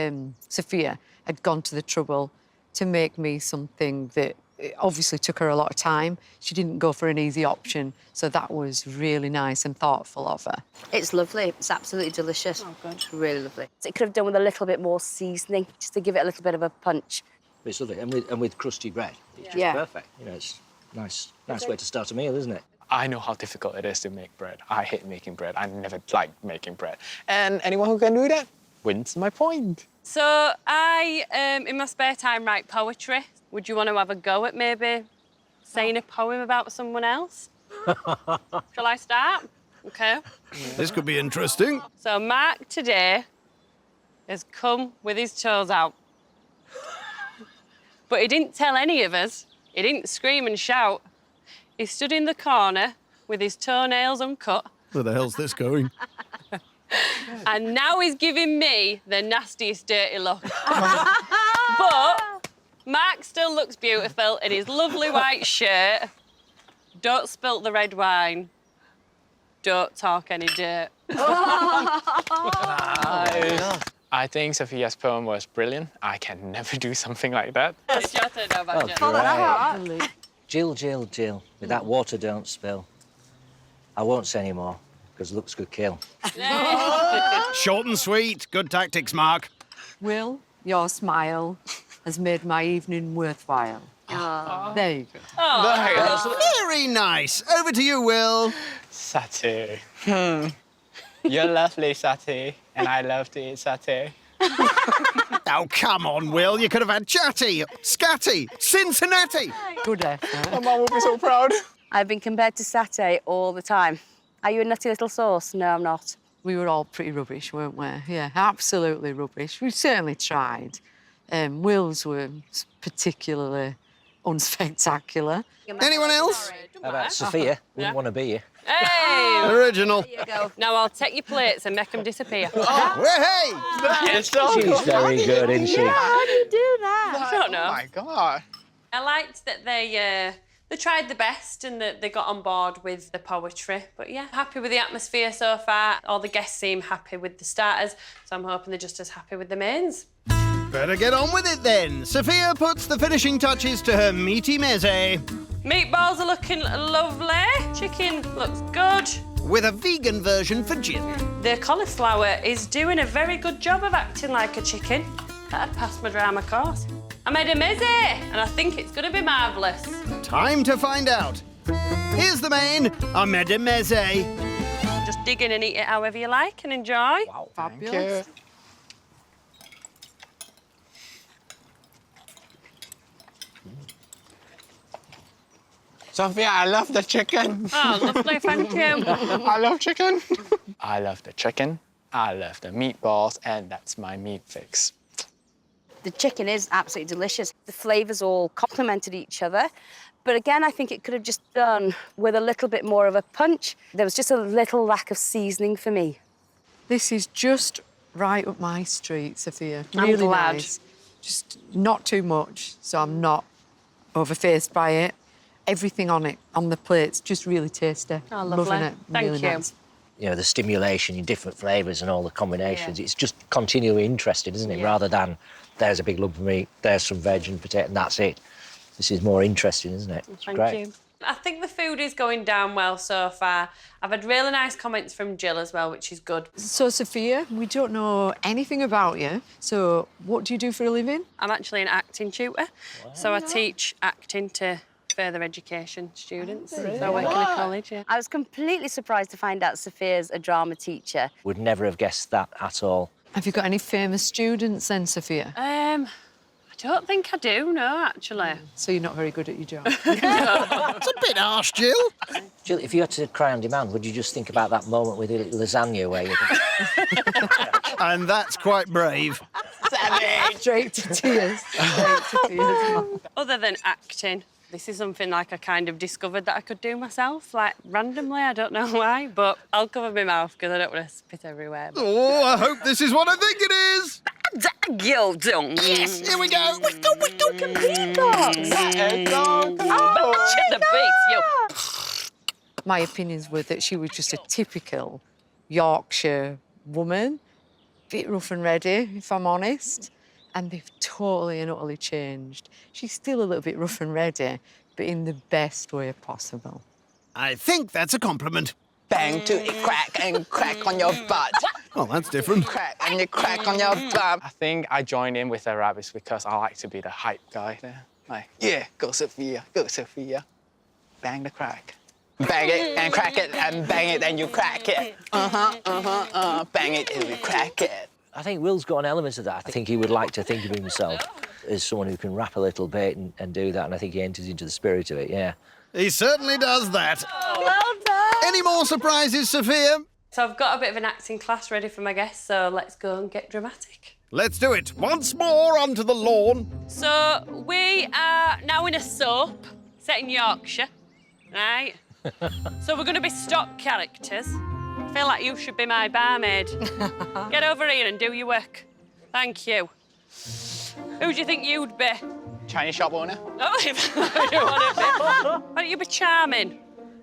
[SPEAKER 2] Sophia had gone to the trouble to make me something that it obviously took her a lot of time. She didn't go for an easy option, so that was really nice and thoughtful of her.
[SPEAKER 5] It's lovely. It's absolutely delicious.
[SPEAKER 6] Oh, good.
[SPEAKER 5] Really lovely. It could have done with a little bit more seasoning, just to give it a little bit of a punch.
[SPEAKER 3] It's lovely, and with crusty bread, it's just
[SPEAKER 5] Yeah.
[SPEAKER 3] perfect. You know, it's nice way to start a meal, isn't it?
[SPEAKER 9] I know how difficult it is to make bread. I hate making bread. I never liked making bread. And anyone who can do that wins my point.
[SPEAKER 6] So I, in my spare time, write poetry. Would you want to have a go at maybe saying a poem about someone else? Shall I start? OK.
[SPEAKER 1] This could be interesting.
[SPEAKER 6] So Mark today has come with his toes out. But he didn't tell any of us. He didn't scream and shout. He stood in the corner with his toenails uncut.
[SPEAKER 1] Where the hell's this going?
[SPEAKER 6] And now he's giving me the nastiest dirty look. But Mark still looks beautiful in his lovely white shirt. Don't spilt the red wine. Don't talk any dirt.
[SPEAKER 9] I think Sophia's poem was brilliant. I can never do something like that.
[SPEAKER 6] It's your turn now, Badger.
[SPEAKER 3] Great. Jill, Jill, Jill, with that water don't spill. I won't say any more, because looks could kill.
[SPEAKER 1] Short and sweet. Good tactics, Mark.
[SPEAKER 2] Will, your smile has made my evening worthwhile. There you go.
[SPEAKER 1] Very nice. Over to you, Will.
[SPEAKER 9] Satay. You're lovely, satay, and I love to eat satay.
[SPEAKER 1] Oh, come on, Will. You could have had Chatty, Scatty, Cincinnati.
[SPEAKER 2] Good effort.
[SPEAKER 9] My mum will be so proud.
[SPEAKER 5] I've been compared to satay all the time. Are you a nutty little sauce? No, I'm not.
[SPEAKER 2] We were all pretty rubbish, weren't we? Yeah, absolutely rubbish. We certainly tried. Will's were particularly unspectacular.
[SPEAKER 1] Anyone else?
[SPEAKER 3] How about Sophia? Wouldn't want to be you.
[SPEAKER 6] Hey!
[SPEAKER 1] Original.
[SPEAKER 5] Here you go.
[SPEAKER 6] Now I'll take your plates and make them disappear.
[SPEAKER 1] Hey!
[SPEAKER 9] Yes, so
[SPEAKER 3] She's very good, isn't she?
[SPEAKER 5] How do you do that?
[SPEAKER 6] I don't know.
[SPEAKER 9] Oh my God.
[SPEAKER 6] I liked that they tried the best and that they got on board with the poetry. But yeah, happy with the atmosphere so far. All the guests seem happy with the starters, so I'm hoping they're just as happy with the mains.
[SPEAKER 1] Better get on with it then. Sophia puts the finishing touches to her meaty meze.
[SPEAKER 6] Meatballs are looking lovely. Chicken looks good.
[SPEAKER 1] With a vegan version for Jill.
[SPEAKER 6] The cauliflower is doing a very good job of acting like a chicken. That'd pass my drama course. I made a meze, and I think it's going to be marvellous.
[SPEAKER 1] Time to find out. Here's the main, a meze.
[SPEAKER 6] Just dig in and eat it however you like and enjoy.
[SPEAKER 3] Wow,
[SPEAKER 2] Fabulous.
[SPEAKER 9] Sophia, I love the chicken.
[SPEAKER 6] Oh, lovely, thank you.
[SPEAKER 9] I love chicken. I love the chicken. I love the meatballs, and that's my meat fix.
[SPEAKER 5] The chicken is absolutely delicious. The flavours all complemented each other. But again, I think it could have just done with a little bit more of a punch. There was just a little lack of seasoning for me.
[SPEAKER 2] This is just right up my street, Sophia.
[SPEAKER 6] I'm
[SPEAKER 2] Really
[SPEAKER 6] glad.
[SPEAKER 2] nice. Just not too much, so I'm not overfaced by it. Everything on it, on the plate's just really tasty.
[SPEAKER 6] Oh, lovely.
[SPEAKER 2] Loving it.
[SPEAKER 6] Thank
[SPEAKER 2] really
[SPEAKER 6] you.
[SPEAKER 2] Nice.
[SPEAKER 3] You know, the stimulation in different flavours and all the combinations, it's just continually interesting, isn't it?
[SPEAKER 6] Yeah.
[SPEAKER 3] Rather than there's a big lump of meat, there's some veg and potato, and that's it. This is more interesting, isn't it? It's
[SPEAKER 6] Thank
[SPEAKER 3] great.
[SPEAKER 6] you. I think the food is going down well so far. I've had really nice comments from Jill as well, which is good.
[SPEAKER 2] So, Sophia, we don't know anything about you. So, what do you do for a living?
[SPEAKER 6] I'm actually an acting tutor, so I teach acting to further education students. So I work in a college, yeah.
[SPEAKER 5] I was completely surprised to find out Sophia's a drama teacher.
[SPEAKER 3] Would never have guessed that at all.
[SPEAKER 2] Have you got any famous students then, Sophia?
[SPEAKER 6] I don't think I do, no, actually.
[SPEAKER 2] So you're not very good at your job.
[SPEAKER 1] It's a bit harsh, Jill.
[SPEAKER 3] Jill, if you had to cry on demand, would you just think about that moment with the lasagna where you...
[SPEAKER 1] And that's quite brave.
[SPEAKER 2] Straight to tears. Straight to tears.
[SPEAKER 6] Other than acting, This is something like I kind of discovered that I could do myself, like randomly. I don't know why, but I'll cover my mouth because I don't want to spit everywhere. But...
[SPEAKER 1] Oh, I hope this is what I think it is.
[SPEAKER 6] Yes,
[SPEAKER 1] here we go.
[SPEAKER 6] The beats, yo.
[SPEAKER 2] My opinions were that she was just a typical Yorkshire woman. Bit rough and ready, if I'm honest. And they've totally and utterly changed. She's still a little bit rough and ready, but in the best way possible.
[SPEAKER 1] I think that's a compliment.
[SPEAKER 9] Bang to it, crack and crack on your butt.
[SPEAKER 1] Oh, that's different.
[SPEAKER 9] Crack and you crack on your butt. I think I joined in with the rabbits because I like to be the hype guy there. Like, yeah, go Sophia, go Sophia. Bang the crack. Bang it and crack it and bang it and you crack it. Bang it and you crack it.
[SPEAKER 3] I think Will's got an element of that. I think he would like to think of himself as someone who can rap a little bit and do that, and I think he enters into the spirit of it, yeah.
[SPEAKER 1] He certainly does that.
[SPEAKER 6] Oh, well done.
[SPEAKER 1] Any more surprises, Sophia?
[SPEAKER 6] So I've got a bit of an acting class ready for my guests, so let's go and get dramatic.
[SPEAKER 1] Let's do it. Once more onto the lawn.
[SPEAKER 6] So we are now in a soap set in Yorkshire, right? So we're going to be stock characters. I feel like you should be my barmaid. Get over here and do your work. Thank you. Who do you think you'd be?
[SPEAKER 9] Chinese shop owner.
[SPEAKER 6] Oh, if you want to be. Why don't you be charming?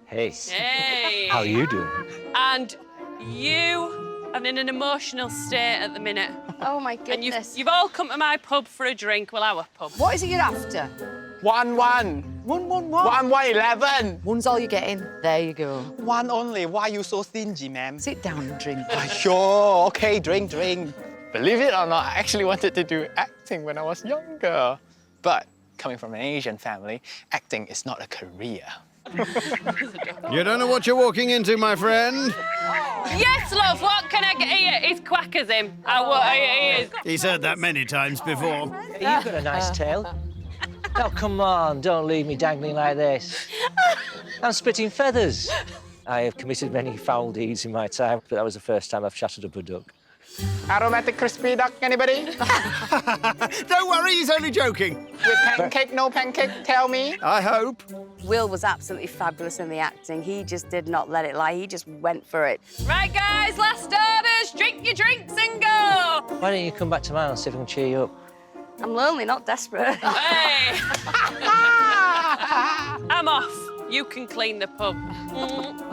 [SPEAKER 3] Hey.
[SPEAKER 6] Hey.
[SPEAKER 3] How are you doing?
[SPEAKER 6] And you are in an emotional state at the minute.
[SPEAKER 5] Oh, my
[SPEAKER 6] And
[SPEAKER 5] goodness.
[SPEAKER 6] you've all come to my pub for a drink. Well, our pub.
[SPEAKER 2] What is it you're after?
[SPEAKER 9] 1-1.
[SPEAKER 2] 1-1 what?
[SPEAKER 9] 1-1 11.
[SPEAKER 2] One's all you're getting. There you go.
[SPEAKER 9] One only. Why are you so stingy, ma'am?
[SPEAKER 2] Sit down and drink.
[SPEAKER 9] Sure. Okay, drink. Believe it or not, I actually wanted to do acting when I was younger. But coming from an Asian family, acting is not a career.
[SPEAKER 1] You don't know what you're walking into, my friend.
[SPEAKER 6] Yes, love, what can I get here? He's quack as him. He is.
[SPEAKER 1] He's heard that many times before.
[SPEAKER 3] You've got a nice tail. Oh, come on, don't leave me dangling like this. I'm spitting feathers. I have committed many foul deeds in my time, but that was the first time I've chatted up a duck.
[SPEAKER 9] Aromatic crispy duck, anybody?
[SPEAKER 1] Don't worry, he's only joking.
[SPEAKER 9] With pancake, no pancake, tell me.
[SPEAKER 1] I hope.
[SPEAKER 5] Will was absolutely fabulous in the acting. He just did not let it lie. He just went for it.
[SPEAKER 6] Right, guys, last orders. Drink your drinks and go.
[SPEAKER 3] Why don't you come back to mine and see if I can cheer you up?
[SPEAKER 5] I'm lonely, not desperate.
[SPEAKER 6] Hey. I'm off. You can clean the pub.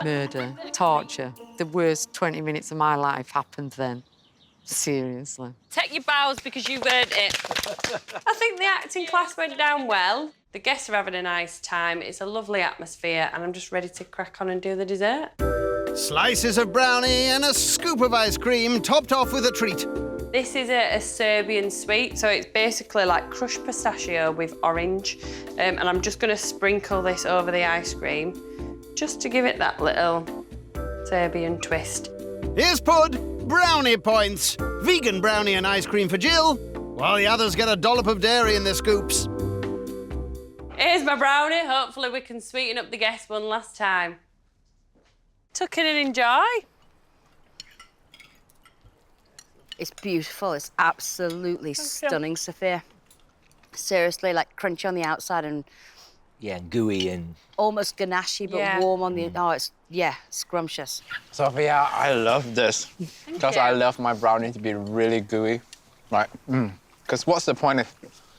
[SPEAKER 2] Murder, torture. The worst 20 minutes of my life happened then. Seriously.
[SPEAKER 6] Take your bows because you've earned it. I think the acting class went down well. The guests are having a nice time. It's a lovely atmosphere, and I'm just ready to crack on and do the dessert.
[SPEAKER 1] Slices of brownie and a scoop of ice cream, topped off with a treat.
[SPEAKER 6] This is a Serbian sweet, so it's basically like crushed pistachio with orange. And I'm just going to sprinkle this over the ice cream, just to give it that little Serbian twist.
[SPEAKER 1] Here's Pud, brownie points. Vegan brownie and ice cream for Jill, while the others get a dollop of dairy in their scoops.
[SPEAKER 6] Here's my brownie. Hopefully we can sweeten up the guests one last time. Tuck in and enjoy.
[SPEAKER 5] It's beautiful. It's absolutely stunning, Sophia. Seriously, like crunchy on the outside and
[SPEAKER 3] Yeah, and gooey and...
[SPEAKER 5] almost ganache, but warm on the... Oh, it's, yeah, scrumptious.
[SPEAKER 9] Sophia, I love this. Because I love my brownie to be really gooey. Like, Because what's the point if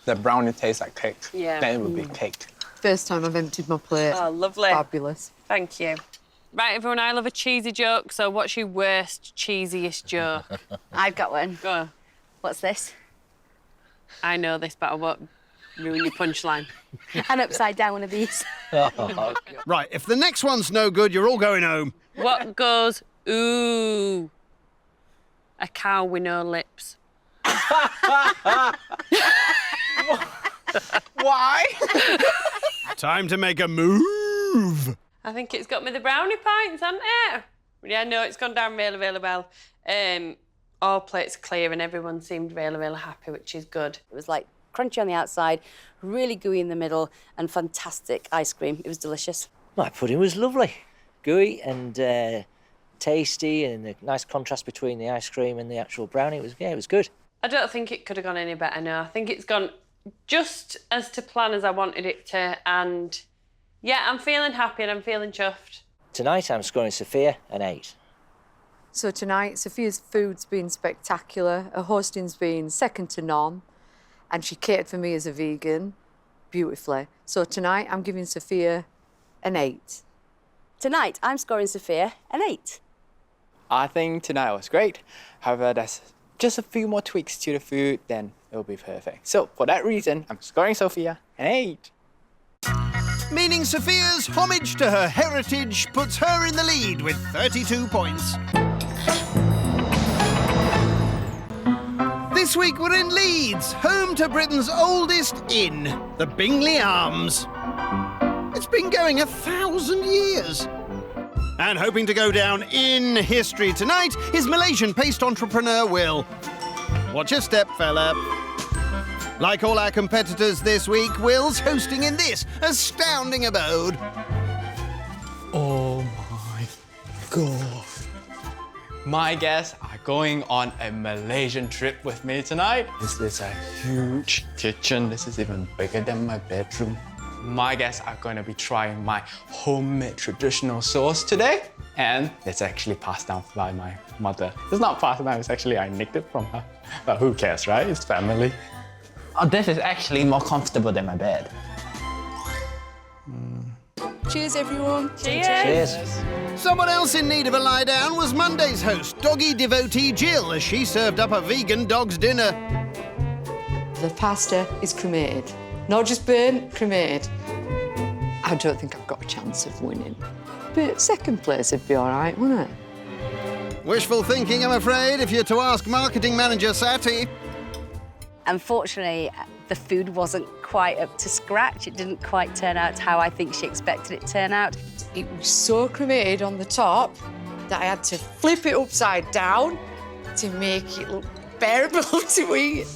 [SPEAKER 9] the brownie tastes like cake?
[SPEAKER 6] Yeah.
[SPEAKER 9] Then it would be cake.
[SPEAKER 2] First time I've emptied my plate.
[SPEAKER 6] Oh, lovely.
[SPEAKER 2] Fabulous.
[SPEAKER 6] Thank you. Right, everyone, I love a cheesy joke, so what's your worst, cheesiest joke?
[SPEAKER 5] I've got one.
[SPEAKER 6] Go.
[SPEAKER 5] What's this?
[SPEAKER 6] I know this, but I won't ruin your punchline.
[SPEAKER 5] An upside down one of these.
[SPEAKER 1] Right, if the next one's no good, you're all going home.
[SPEAKER 6] What goes, ooh? A cow with no lips.
[SPEAKER 9] Why?
[SPEAKER 1] Time to make a move.
[SPEAKER 6] I think it's got me the brownie points, hasn't it? Yeah, no, it's gone down really, really well. All plates clear and everyone seemed really, really happy, which is good.
[SPEAKER 5] It was like crunchy on the outside, really gooey in the middle, and fantastic ice cream. It was delicious.
[SPEAKER 3] My pudding was lovely. Gooey and tasty, and a nice contrast between the ice cream and the actual brownie. It was good.
[SPEAKER 6] I don't think it could have gone any better, no. I think it's gone just as to plan as I wanted it to, and yeah, I'm feeling happy and I'm feeling chuffed.
[SPEAKER 3] Tonight I'm scoring Sophia an 8.
[SPEAKER 2] So tonight, Sophia's food's been spectacular. Her hosting's been second to none. And she catered for me as a vegan beautifully. So tonight, I'm giving Sophia an 8.
[SPEAKER 5] Tonight, I'm scoring Sophia an 8.
[SPEAKER 9] I think tonight was great. However, there's just a few more tweaks to the food, then it'll be perfect. So for that reason, I'm scoring Sophia an 8.
[SPEAKER 1] Meaning Sophia's homage to her heritage puts her in the lead with 32 points. This week we're in Leeds, home to Britain's oldest inn, the Bingley Arms. It's been going 1,000 years. And hoping to go down in history tonight is Malaysian paste entrepreneur Will. Watch your step, fella. Like all our competitors this week, Will's hosting in this astounding abode.
[SPEAKER 9] Oh my God. My guests are going on a Malaysian trip with me tonight. This is a huge kitchen. This is even bigger than my bedroom. My guests are going to be trying my homemade traditional sauce today. And it's actually passed down by my mother. It's not passed down, it's actually I nicked it from her. But who cares, right? It's family. Oh, this is actually more comfortable than my bed.
[SPEAKER 2] Cheers, everyone.
[SPEAKER 6] Cheers.
[SPEAKER 1] Someone else in need of a lie down was Monday's host, doggy devotee Jill, as she served up a vegan dog's dinner.
[SPEAKER 2] The pasta is cremated. Not just burnt, cremated. I don't think I've got a chance of winning. But second place would be all right, wouldn't it?
[SPEAKER 1] Wishful thinking, I'm afraid, if you're to ask marketing manager Sati.
[SPEAKER 5] Unfortunately, the food wasn't quite up to scratch. It didn't quite turn out how I think she expected it to turn out.
[SPEAKER 2] It was so cremated on the top that I had to flip it upside down to make it look bearable to eat.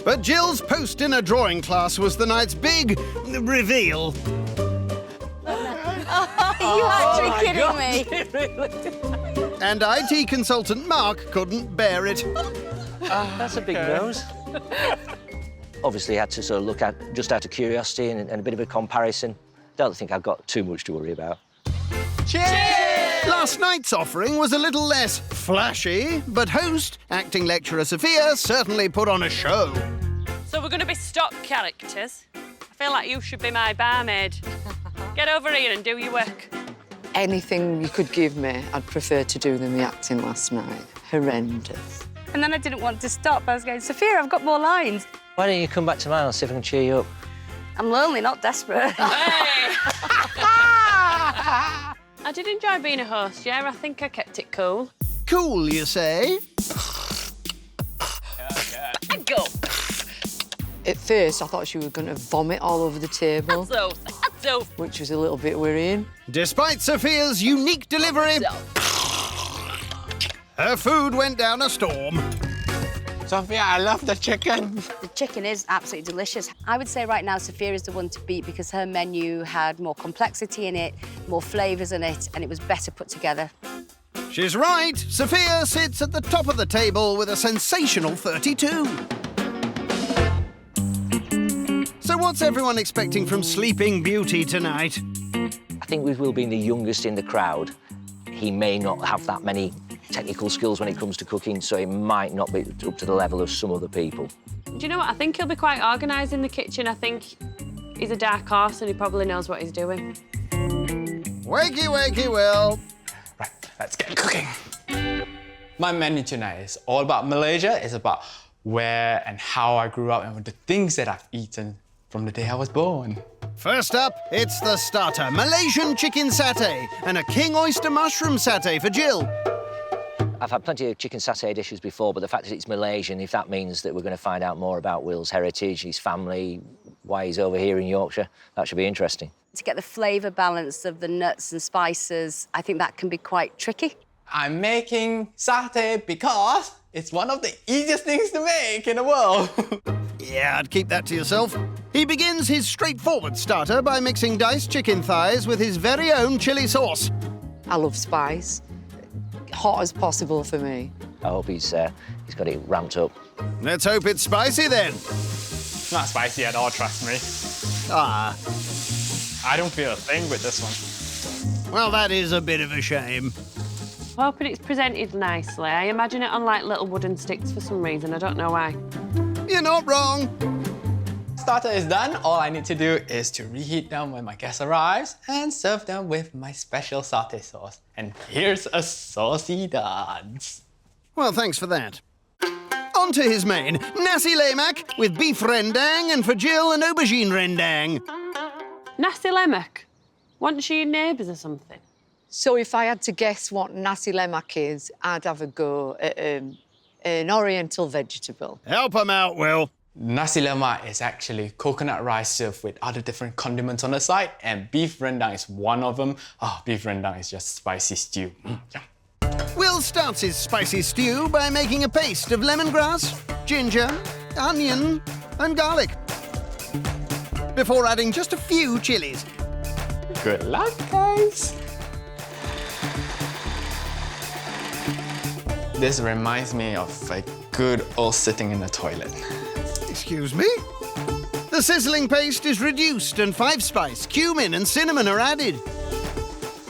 [SPEAKER 1] But Jill's post-dinner drawing class was the night's big reveal.
[SPEAKER 5] Are you actually kidding me?
[SPEAKER 1] And IT consultant Mark couldn't bear it.
[SPEAKER 3] That's a big nose. Obviously, had to sort of look at, just out of curiosity and a bit of a comparison. Don't think I've got too much to worry about.
[SPEAKER 1] Cheers! Last night's offering was a little less flashy, but host, acting lecturer Sophia, certainly put on a show.
[SPEAKER 6] So we're going to be stock characters. I feel like you should be my barmaid. Get over here and do your work.
[SPEAKER 2] Anything you could give me, I'd prefer to do than the acting last night. Horrendous.
[SPEAKER 5] And then I didn't want to stop. I was going, Sophia, I've got more lines.
[SPEAKER 3] Why don't you come back to mine? I'll see if I can cheer you up.
[SPEAKER 5] I'm lonely, not desperate.
[SPEAKER 6] Hey! I did enjoy being a host, yeah. I think I kept it cool.
[SPEAKER 1] Cool, you say?
[SPEAKER 6] Go.
[SPEAKER 2] At first, I thought she was going to vomit all over the table,
[SPEAKER 6] So.
[SPEAKER 2] which was a little bit worrying.
[SPEAKER 1] Despite Sophia's unique delivery, her food went down a storm.
[SPEAKER 9] Sophia, I love the chicken.
[SPEAKER 5] The chicken is absolutely delicious. I would say right now Sophia is the one to beat because her menu had more complexity in it, more flavours in it, and it was better put together.
[SPEAKER 1] She's right. Sophia sits at the top of the table with a sensational 32. So what's everyone expecting from Sleeping Beauty tonight?
[SPEAKER 3] I think with Will being the youngest in the crowd, he may not have that many technical skills when it comes to cooking, so it might not be up to the level of some other people.
[SPEAKER 6] Do you know what? I think he'll be quite organised in the kitchen. I think he's a dark horse and he probably knows what he's doing.
[SPEAKER 1] Wakey, wakey, Will.
[SPEAKER 9] Right, let's get cooking. My menu tonight is all about Malaysia. It's about where and how I grew up and the things that I've eaten from the day I was born.
[SPEAKER 1] First up, it's the starter, Malaysian chicken satay and a king oyster mushroom satay for Jill.
[SPEAKER 3] I've had plenty of chicken satay dishes before, but the fact that it's Malaysian, if that means that we're going to find out more about Will's heritage, his family, why he's over here in Yorkshire, that should be interesting.
[SPEAKER 5] To get the flavour balance of the nuts and spices, I think that can be quite tricky.
[SPEAKER 9] I'm making satay because it's one of the easiest things to make in the world.
[SPEAKER 1] Yeah, I'd keep that to yourself. He begins his straightforward starter by mixing diced chicken thighs with his very own chilli sauce.
[SPEAKER 2] I love spice. Hot as possible for me.
[SPEAKER 3] I hope he's got it ramped up.
[SPEAKER 1] Let's hope it's spicy then.
[SPEAKER 9] It's not spicy at all, trust me.
[SPEAKER 1] Ah,
[SPEAKER 9] I don't feel a thing with this one.
[SPEAKER 1] well, that is a bit of a shame.
[SPEAKER 6] Hoping it's presented nicely. I imagine it on like little wooden sticks for some reason. I don't know why.
[SPEAKER 1] You're not wrong.
[SPEAKER 9] Starter is done. All I need to do is to reheat them when my guest arrives and serve them with my special satay sauce. And here's a saucy dance.
[SPEAKER 1] Well, thanks for that. On to his main, nasi lemak with beef rendang, and for Jill, an aubergine rendang.
[SPEAKER 6] Nasi lemak. Wasn't she your neighbours or something?
[SPEAKER 2] So if I had to guess what nasi lemak is, I'd have a go at an oriental vegetable.
[SPEAKER 1] Help him out, Will.
[SPEAKER 9] Nasi lemak is actually coconut rice served with other different condiments on the side, and beef rendang is one of them. Beef rendang is just spicy stew. Yeah.
[SPEAKER 1] Will starts his spicy stew by making a paste of lemongrass, ginger, onion, and garlic, before adding just a few chilies.
[SPEAKER 9] Good luck, guys. This reminds me of a good old sitting in the toilet.
[SPEAKER 1] Excuse me? The sizzling paste is reduced and 5-spice, cumin and cinnamon are added.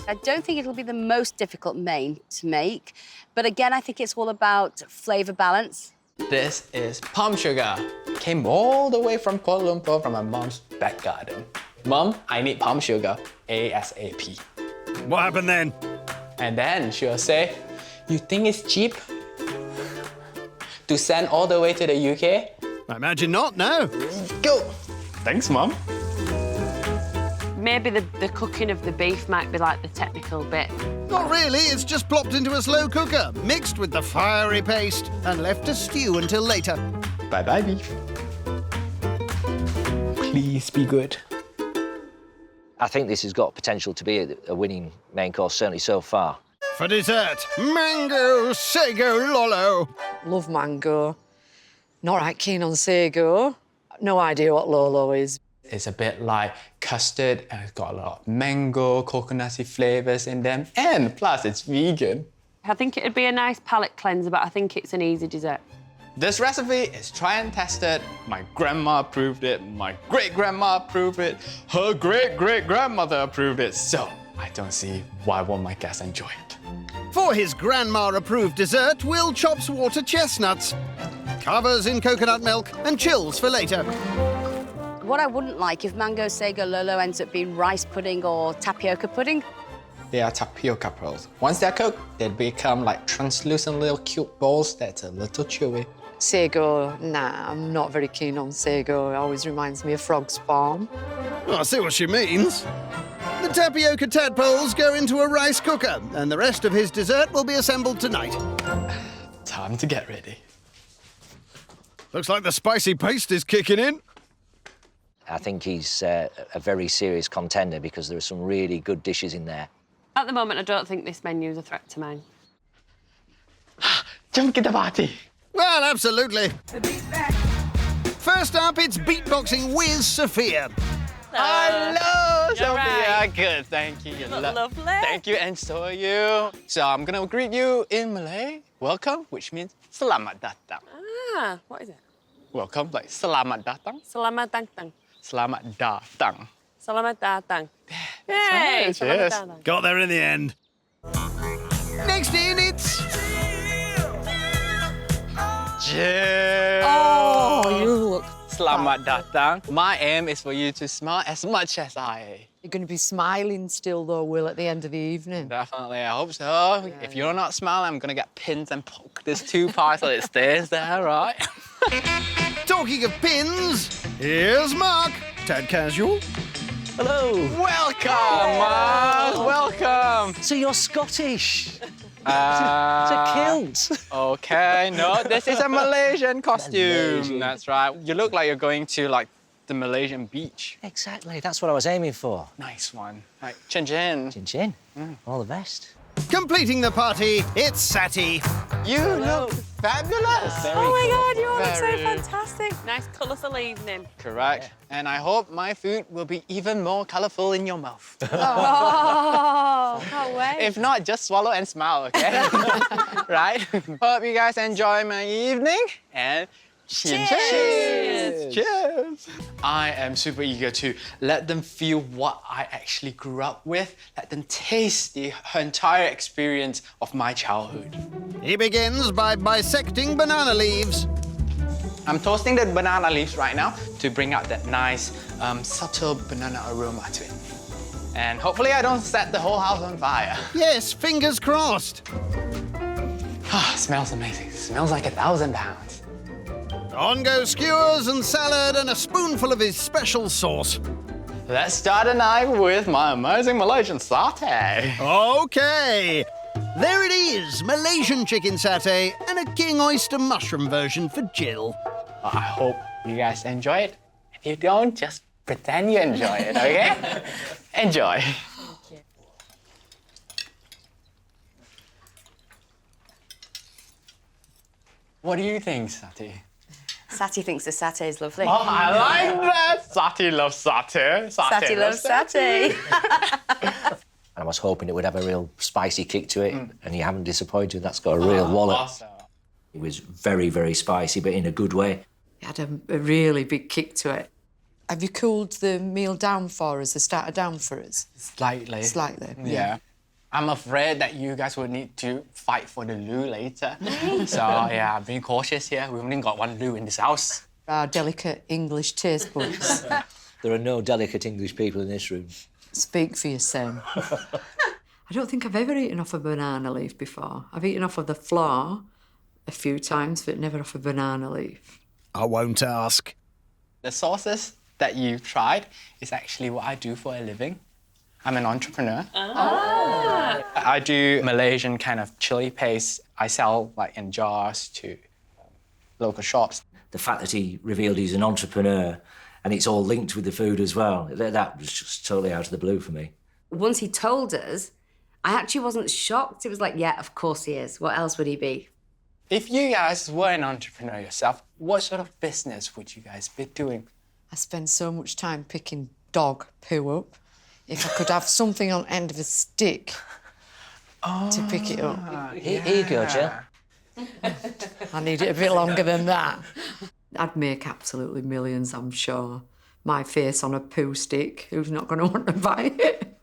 [SPEAKER 5] I don't think it'll be the most difficult main to make, but again, I think it's all about flavour balance.
[SPEAKER 9] This is palm sugar. Came all the way from Kuala Lumpur from my mom's back garden. Mom, I need palm sugar ASAP.
[SPEAKER 1] What happened then?
[SPEAKER 9] And then she'll say, you think it's cheap to send all the way to the UK?
[SPEAKER 1] I imagine not, no.
[SPEAKER 9] Go! Thanks, Mom.
[SPEAKER 6] Maybe the cooking of the beef might be like the technical bit.
[SPEAKER 1] Not really, it's just plopped into a slow cooker, mixed with the fiery paste, and left to stew until later.
[SPEAKER 9] Bye-bye, beef. Please be good.
[SPEAKER 3] I think this has got potential to be a winning main course, certainly so far.
[SPEAKER 1] For dessert, mango sago lolo.
[SPEAKER 2] Love mango. Not right keen on sago. No idea what lolo is.
[SPEAKER 9] It's a bit like custard, and it's got a lot of mango, coconutty flavours in them, and plus it's vegan.
[SPEAKER 6] I think it'd be a nice palate cleanser, but I think it's an easy dessert.
[SPEAKER 9] This recipe is tried and tested. My grandma approved it, my great-grandma approved it, her great-great-grandmother approved it, so I don't see why won't my guests enjoy it.
[SPEAKER 1] For his grandma-approved dessert, Will chops water chestnuts, covers in coconut milk, and chills for later.
[SPEAKER 5] What I wouldn't like if mango sago lolo ends up being rice pudding or tapioca pudding.
[SPEAKER 9] They are tapioca pearls. Once they're cooked, they become like translucent little cute balls that's a little chewy.
[SPEAKER 2] Sago, nah, I'm not very keen on sago. It always reminds me of frog spawn.
[SPEAKER 1] Oh, I see what she means. The tapioca tadpoles go into a rice cooker, and the rest of his dessert will be assembled tonight.
[SPEAKER 9] Time to get ready.
[SPEAKER 1] Looks like the spicy paste is kicking in.
[SPEAKER 3] I think he's a very serious contender because there are some really good dishes in there.
[SPEAKER 6] At the moment, I don't think this menu's a threat to mine.
[SPEAKER 9] Jump get the party.
[SPEAKER 1] Well, absolutely. First up, it's beatboxing with Sophia.
[SPEAKER 9] Hello,
[SPEAKER 6] You're
[SPEAKER 9] Sophia.
[SPEAKER 6] right.
[SPEAKER 9] Good, thank you. You look
[SPEAKER 6] lovely.
[SPEAKER 9] Thank you, and so are you. So I'm gonna greet you in Malay. Welcome, which means selamat datang.
[SPEAKER 6] Ah, what is it?
[SPEAKER 9] Welcome, like selamat datang.
[SPEAKER 6] Selamat datang.
[SPEAKER 9] Selamat datang.
[SPEAKER 6] Selamat datang.
[SPEAKER 9] right.
[SPEAKER 6] Yay!
[SPEAKER 9] Cheers.
[SPEAKER 6] Selamat datang.
[SPEAKER 1] Got there in the end. Next in, it's...
[SPEAKER 9] Jill.
[SPEAKER 2] Oh, you look...
[SPEAKER 9] Selamat datang. My aim is for you to smile as much as I.
[SPEAKER 2] You're going to be smiling still, though, Will, at the end of the evening.
[SPEAKER 9] Definitely, I hope so. If you're not smiling, I'm gonna get pins and poke this too far so it stays there, right?
[SPEAKER 1] Talking of pins, here's Mark. Tad casual.
[SPEAKER 3] Hello.
[SPEAKER 9] Welcome, Miles. Welcome.
[SPEAKER 3] So you're Scottish. It's
[SPEAKER 9] Uh,
[SPEAKER 3] a kilt.
[SPEAKER 9] Okay, no, this is a Malaysian costume.
[SPEAKER 3] Malaysian.
[SPEAKER 9] That's right. You look like you're going to like the Malaysian beach.
[SPEAKER 3] Exactly, that's what I was aiming for.
[SPEAKER 9] Nice one. Right, chin chin.
[SPEAKER 3] Chin chin. All the best.
[SPEAKER 1] Completing the party, it's Sati.
[SPEAKER 9] You look fabulous.
[SPEAKER 6] Oh my God, you all look so
[SPEAKER 9] Very.
[SPEAKER 6] fantastic. Nice, colourful evening.
[SPEAKER 9] Correct. And I hope my food will be even more colourful in your mouth.
[SPEAKER 6] Oh, can't wait.
[SPEAKER 9] If not, just swallow and smile, okay? Right? Hope you guys enjoy my evening and cheers.
[SPEAKER 6] Cheers.
[SPEAKER 9] Cheers. I am super eager to let them feel what I actually grew up with, let them taste the entire experience of my childhood.
[SPEAKER 1] He begins by bisecting banana leaves.
[SPEAKER 9] I'm toasting the banana leaves right now to bring out that nice, subtle banana aroma to it. And hopefully I don't set the whole house on fire.
[SPEAKER 1] Yes, fingers crossed.
[SPEAKER 9] Smells amazing. Smells like 1,000 pounds.
[SPEAKER 1] On go skewers and salad and a spoonful of his special sauce.
[SPEAKER 9] Let's start the night with my amazing Malaysian satay.
[SPEAKER 1] Okay. There it is, Malaysian chicken satay and a king oyster mushroom version for Jill.
[SPEAKER 9] I hope you guys enjoy it. If you don't, just pretend you enjoy it, okay? Enjoy. What do you think, Sati?
[SPEAKER 5] Sati thinks the satay is lovely.
[SPEAKER 9] Oh, I like that. Sati loves satay.
[SPEAKER 5] Sati loves satay.
[SPEAKER 3] And I was hoping it would have a real spicy kick to it, and you haven't disappointed. That's got a real wallet.
[SPEAKER 9] Awesome.
[SPEAKER 3] It was very, very spicy, but in a good way.
[SPEAKER 2] It had a really big kick to it. Have you cooled the meal down for us, the starter down for us?
[SPEAKER 9] Slightly.
[SPEAKER 2] Slightly,
[SPEAKER 9] Yeah. I'm afraid that you guys will need to fight for the loo later. So, yeah, I'm being cautious here. We've only got one loo in this house.
[SPEAKER 2] Our delicate English taste buds.
[SPEAKER 3] There are no delicate English people in this room.
[SPEAKER 2] Speak for yourself. I don't think I've ever eaten off a banana leaf before. I've eaten off of the floor a few times, but never off a banana leaf.
[SPEAKER 1] I won't ask.
[SPEAKER 9] The sauces that you've tried is actually what I do for a living. I'm an entrepreneur. I do Malaysian kind of chili paste. I sell like in jars to local shops.
[SPEAKER 3] The fact that he revealed he's an entrepreneur and it's all linked with the food as well, that was just totally out of the blue for me.
[SPEAKER 5] Once he told us, I actually wasn't shocked. It was like, yeah, of course he is. What else would he be?
[SPEAKER 9] If you guys were an entrepreneur yourself, what sort of business would you guys be doing?
[SPEAKER 2] I spend so much time picking dog poo up. If I could have something on the end of a stick to pick it up.
[SPEAKER 3] Here you go, Jill.
[SPEAKER 2] I need it a bit longer than that. I'd make absolutely millions, I'm sure. My face on a poo stick, who's not going to want to buy it?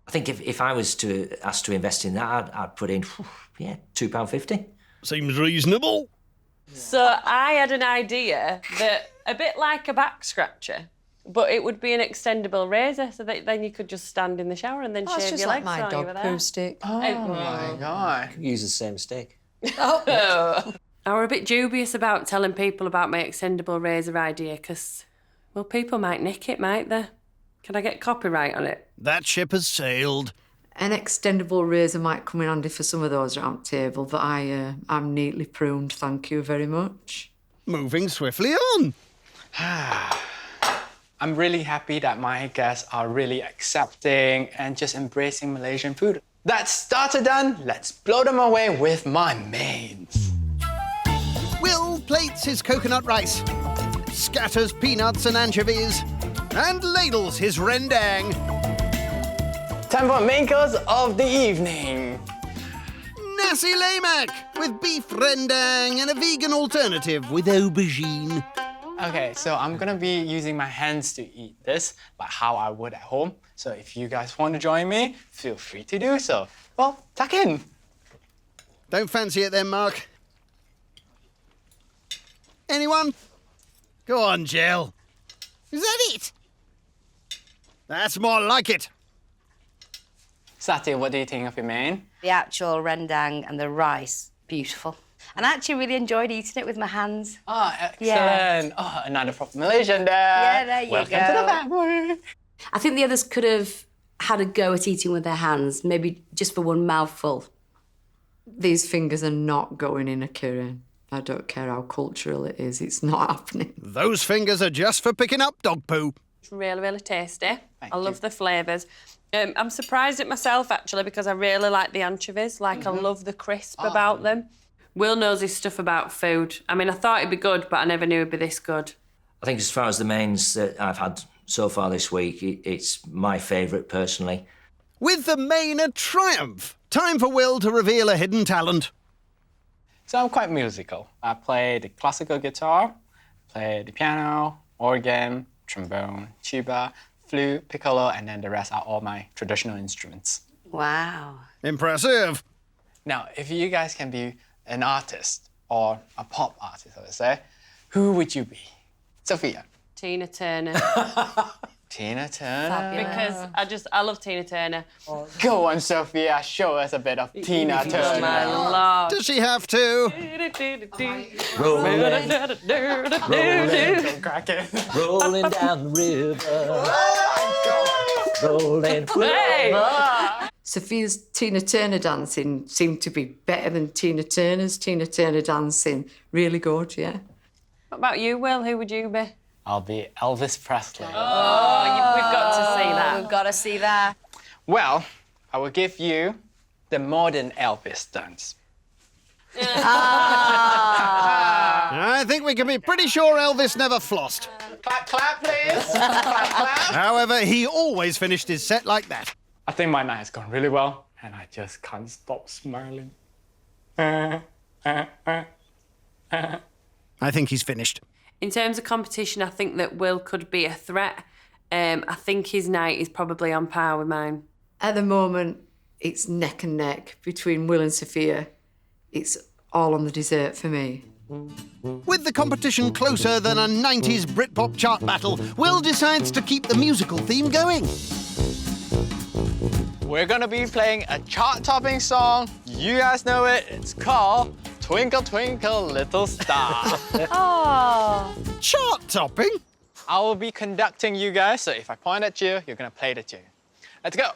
[SPEAKER 3] I think if I was asked to invest in that, I'd put in, £2.50.
[SPEAKER 1] Seems reasonable.
[SPEAKER 6] So I had an idea that a bit like a back scratcher, but it would be an extendable razor, so that then you could just stand in the shower and then
[SPEAKER 2] Oh, it's
[SPEAKER 6] shave
[SPEAKER 2] just
[SPEAKER 6] your
[SPEAKER 2] like
[SPEAKER 6] legs
[SPEAKER 2] my
[SPEAKER 6] while you were
[SPEAKER 2] dog
[SPEAKER 6] there.
[SPEAKER 2] poo stick.
[SPEAKER 9] Oh my God.
[SPEAKER 3] Use the same stick.
[SPEAKER 6] I were a bit dubious about telling people about my extendable razor idea because, well, people might nick it, might they? Can I get copyright on it?
[SPEAKER 1] That ship has sailed.
[SPEAKER 2] An extendable razor might come in handy for some of those around the table, but I'm neatly pruned, thank you very much.
[SPEAKER 1] Moving swiftly on.
[SPEAKER 9] I'm really happy that my guests are really accepting and just embracing Malaysian food. That's starter done. Let's blow them away with my mains.
[SPEAKER 1] Will plates his coconut rice, scatters peanuts and anchovies, and ladles his rendang.
[SPEAKER 9] Time for main course of the evening.
[SPEAKER 1] Nasi lemak with beef rendang and a vegan alternative with aubergine.
[SPEAKER 9] Okay, so I'm gonna be using my hands to eat this, like how I would at home. So if you guys want to join me, feel free to do so. Well, tuck in.
[SPEAKER 1] Don't fancy it then, Mark. Anyone? Go on, Jill. Is that it? That's more like it.
[SPEAKER 9] Sati, what do you think of your main?
[SPEAKER 5] The actual rendang and the rice, beautiful. And I actually really enjoyed eating it with my hands.
[SPEAKER 9] Oh, excellent.
[SPEAKER 5] Yeah.
[SPEAKER 9] Oh, another proper Malaysian there.
[SPEAKER 5] Yeah, there you
[SPEAKER 9] Welcome
[SPEAKER 5] go.
[SPEAKER 9] to the family.
[SPEAKER 5] I think the others could have had a go at eating with their hands, maybe just for one mouthful.
[SPEAKER 2] These fingers are not going in a curry. I don't care how cultural it is, it's not happening.
[SPEAKER 1] Those fingers are just for picking up dog poo.
[SPEAKER 6] It's really, really tasty.
[SPEAKER 9] Thank
[SPEAKER 6] I
[SPEAKER 9] you.
[SPEAKER 6] love the flavours. I'm surprised at myself, actually, because I really like the anchovies. Like, I love the crisp about them. Will knows his stuff about food. I mean, I thought it'd be good, but I never knew it'd be this good.
[SPEAKER 3] I think as far as the mains that I've had so far this week, it's my favourite personally.
[SPEAKER 1] With the main a triumph, time for Will to reveal a hidden talent.
[SPEAKER 9] So I'm quite musical. I play the classical guitar, play the piano, organ, trombone, tuba, flute, piccolo, and then the rest are all my traditional instruments.
[SPEAKER 5] Wow.
[SPEAKER 1] Impressive.
[SPEAKER 9] Now, if you guys can be an artist or a pop artist, I would say, who would you be? Sophia.
[SPEAKER 6] Tina Turner.
[SPEAKER 9] Tina Turner.
[SPEAKER 6] Because I love Tina Turner.
[SPEAKER 9] Go on, Sophia, show us a bit of Tina Turner.
[SPEAKER 6] My lord.
[SPEAKER 1] Does she have to?
[SPEAKER 3] Rolling down the river. Rolling.
[SPEAKER 6] Hey!
[SPEAKER 2] Sophia's Tina Turner dancing seemed to be better than Tina Turner's Tina Turner dancing. Really good, yeah.
[SPEAKER 6] What about you, Will? Who would you be?
[SPEAKER 9] I'll be Elvis Presley.
[SPEAKER 6] We've got to see that.
[SPEAKER 5] We've got to see that.
[SPEAKER 9] Well, I will give you the modern Elvis dance.
[SPEAKER 1] I think we can be pretty sure Elvis never flossed.
[SPEAKER 9] Clap, clap, please. Clap, clap.
[SPEAKER 1] However, he always finished his set like that.
[SPEAKER 9] I think my night has gone really well, and I just can't stop smiling.
[SPEAKER 1] I think he's finished.
[SPEAKER 6] In terms of competition, I think that Will could be a threat. I think his night is probably on par with mine.
[SPEAKER 2] At the moment, it's neck and neck between Will and Sophia. It's all on the dessert for me.
[SPEAKER 1] With the competition closer than a 90s Britpop chart battle, Will decides to keep the musical theme going.
[SPEAKER 9] We're gonna be playing a chart-topping song. You guys know it. It's called Twinkle, Twinkle, Little Star.
[SPEAKER 5] Oh.
[SPEAKER 1] Chart-topping?
[SPEAKER 9] I will be conducting you guys, so if I point at you, you're gonna play the tune. Let's go.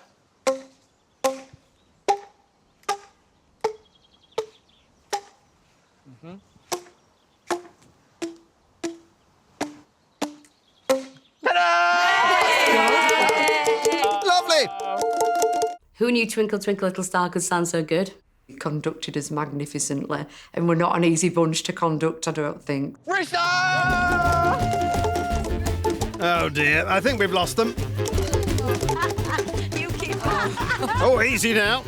[SPEAKER 1] Lovely.
[SPEAKER 5] Who knew Twinkle, Twinkle, Little Star could sound so good?
[SPEAKER 2] He conducted us magnificently, and we're not an easy bunch to conduct, I don't think.
[SPEAKER 1] Oh dear, I think we've lost them.
[SPEAKER 5] You keep
[SPEAKER 1] Oh, easy now.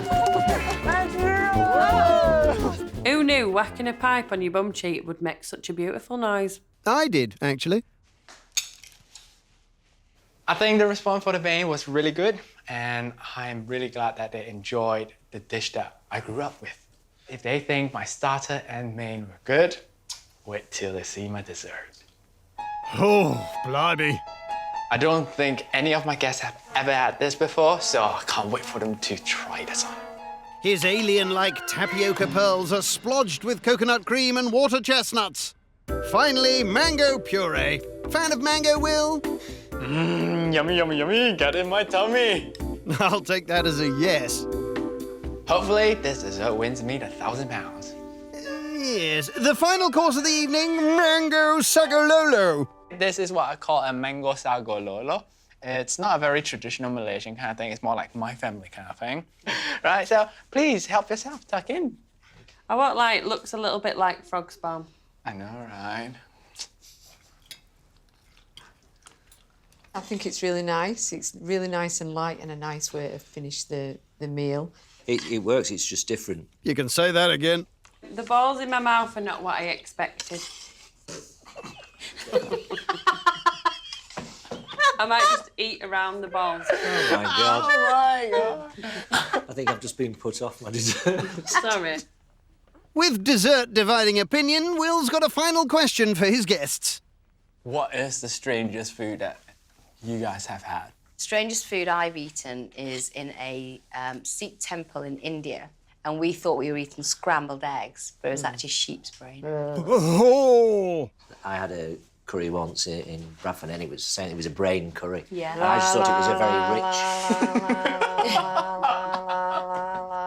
[SPEAKER 6] Who knew whacking a pipe on your bum cheek would make such a beautiful noise?
[SPEAKER 1] I did, actually.
[SPEAKER 9] I think the response for the band was really good, and I'm really glad that they enjoyed the dish that I grew up with. If they think my starter and main were good, wait till they see my dessert.
[SPEAKER 1] Oh, blimey.
[SPEAKER 9] I don't think any of my guests have ever had this before, so I can't wait for them to try this on.
[SPEAKER 1] His alien-like tapioca pearls are splodged with coconut cream and water chestnuts. Finally, mango puree. Fan of mango, Will?
[SPEAKER 9] Yummy, yummy, yummy. Get in my tummy.
[SPEAKER 1] I'll take that as a yes.
[SPEAKER 9] Hopefully, this dessert wins me the 1,000 pounds.
[SPEAKER 1] Yes. The final course of the evening, mango sagololo.
[SPEAKER 9] This is what I call a mango sagololo. It's not a very traditional Malaysian kind of thing. It's more like my family kind of thing. Right, so please help yourself, tuck in.
[SPEAKER 6] I want looks a little bit like frog spawn.
[SPEAKER 9] I know, right?
[SPEAKER 2] I think it's really nice. It's really nice and light and a nice way to finish the meal.
[SPEAKER 3] It works, it's just different.
[SPEAKER 1] You can say that again.
[SPEAKER 6] The balls in my mouth are not what I expected. I might just eat around the balls.
[SPEAKER 3] Oh my God.
[SPEAKER 9] Oh my God.
[SPEAKER 3] I think I've just been put off my dessert.
[SPEAKER 6] Sorry.
[SPEAKER 1] With dessert dividing opinion, Will's got a final question for his guests.
[SPEAKER 9] What is the strangest food that you guys have had?
[SPEAKER 5] Strangest food I've eaten is in a Sikh temple in India, and we thought we were eating scrambled eggs, but it was actually sheep's brain.
[SPEAKER 1] Oh!
[SPEAKER 3] I had a curry once in Bradford, and it was saying it was a brain curry.
[SPEAKER 5] Yeah.
[SPEAKER 3] And I just thought it was a very rich.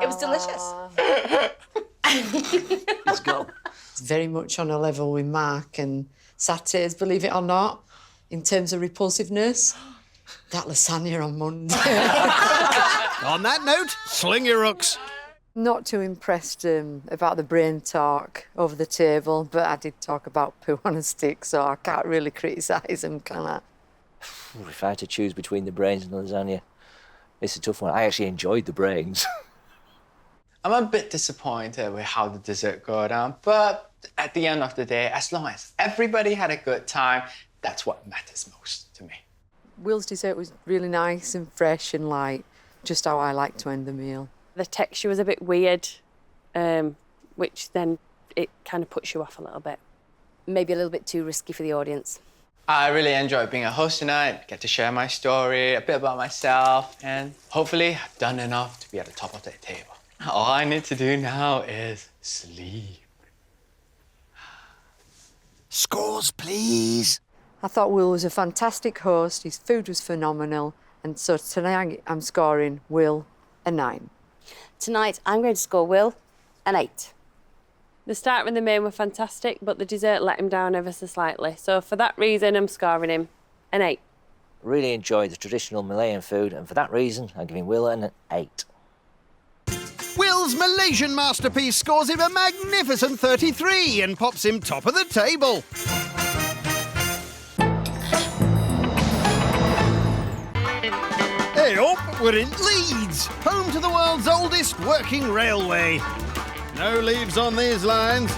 [SPEAKER 5] It was delicious.
[SPEAKER 3] It's gone.
[SPEAKER 2] It's very much on a level with Mark and Saturday's, believe it or not, in terms of repulsiveness. That lasagna on Monday.
[SPEAKER 1] On that note, sling your hooks.
[SPEAKER 2] Not too impressed about the brain talk over the table, but I did talk about poo on a stick, so I can't really criticise them, can I?
[SPEAKER 3] If I had to choose between the brains and the lasagna, it's a tough one. I actually enjoyed the brains.
[SPEAKER 9] I'm a bit disappointed with how the dessert go down, but at the end of the day, as long as everybody had a good time, that's what matters most to me.
[SPEAKER 2] Will's dessert was really nice and fresh and light, just how I like to end the meal.
[SPEAKER 6] The texture was a bit weird, which then it kind of puts you off a little bit.
[SPEAKER 5] Maybe a little bit too risky for the audience.
[SPEAKER 9] I really enjoyed being a host tonight, get to share my story, a bit about myself, and hopefully I've done enough to be at the top of the table. All I need to do now is sleep.
[SPEAKER 1] Scores, please.
[SPEAKER 2] I thought Will was a fantastic host, his food was phenomenal, and so tonight I'm scoring Will a 9.
[SPEAKER 5] Tonight, I'm going to score Will an 8.
[SPEAKER 6] The starter and the main were fantastic, but the dessert let him down ever so slightly. So for that reason, I'm scoring him an 8.
[SPEAKER 3] Really enjoyed the traditional Malayan food, and for that reason, I'm giving Will an 8.
[SPEAKER 1] Will's Malaysian masterpiece scores him a magnificent 33 and pops him top of the table. Hey up, we're in Leeds, home to the world's oldest working railway. No leaves on these lines.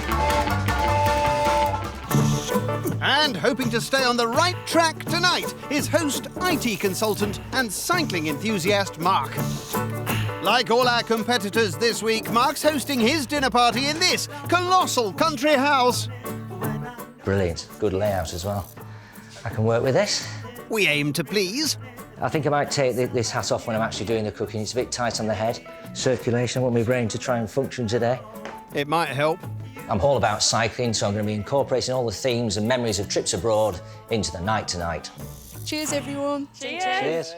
[SPEAKER 1] And hoping to stay on the right track tonight is host, IT consultant and cycling enthusiast Mark. Like all our competitors this week, Mark's hosting his dinner party in this colossal country house.
[SPEAKER 3] Brilliant. Good layout as well. I can work with this.
[SPEAKER 1] We aim to please.
[SPEAKER 3] I think I might take this hat off when I'm actually doing the cooking. It's a bit tight on the head. Circulation, I want my brain to try and function today.
[SPEAKER 1] It might help.
[SPEAKER 3] I'm all about cycling, so I'm going to be incorporating all the themes and memories of trips abroad into the night tonight.
[SPEAKER 2] Cheers, everyone.
[SPEAKER 3] Cheers.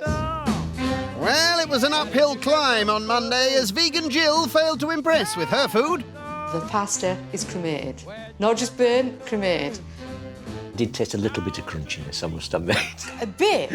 [SPEAKER 1] Well, it was an uphill climb on Monday as vegan Jill failed to impress with her food.
[SPEAKER 2] The pasta is cremated. Not just burnt, cremated.
[SPEAKER 3] It did taste a little bit of crunchiness, I must admit.
[SPEAKER 2] A bit.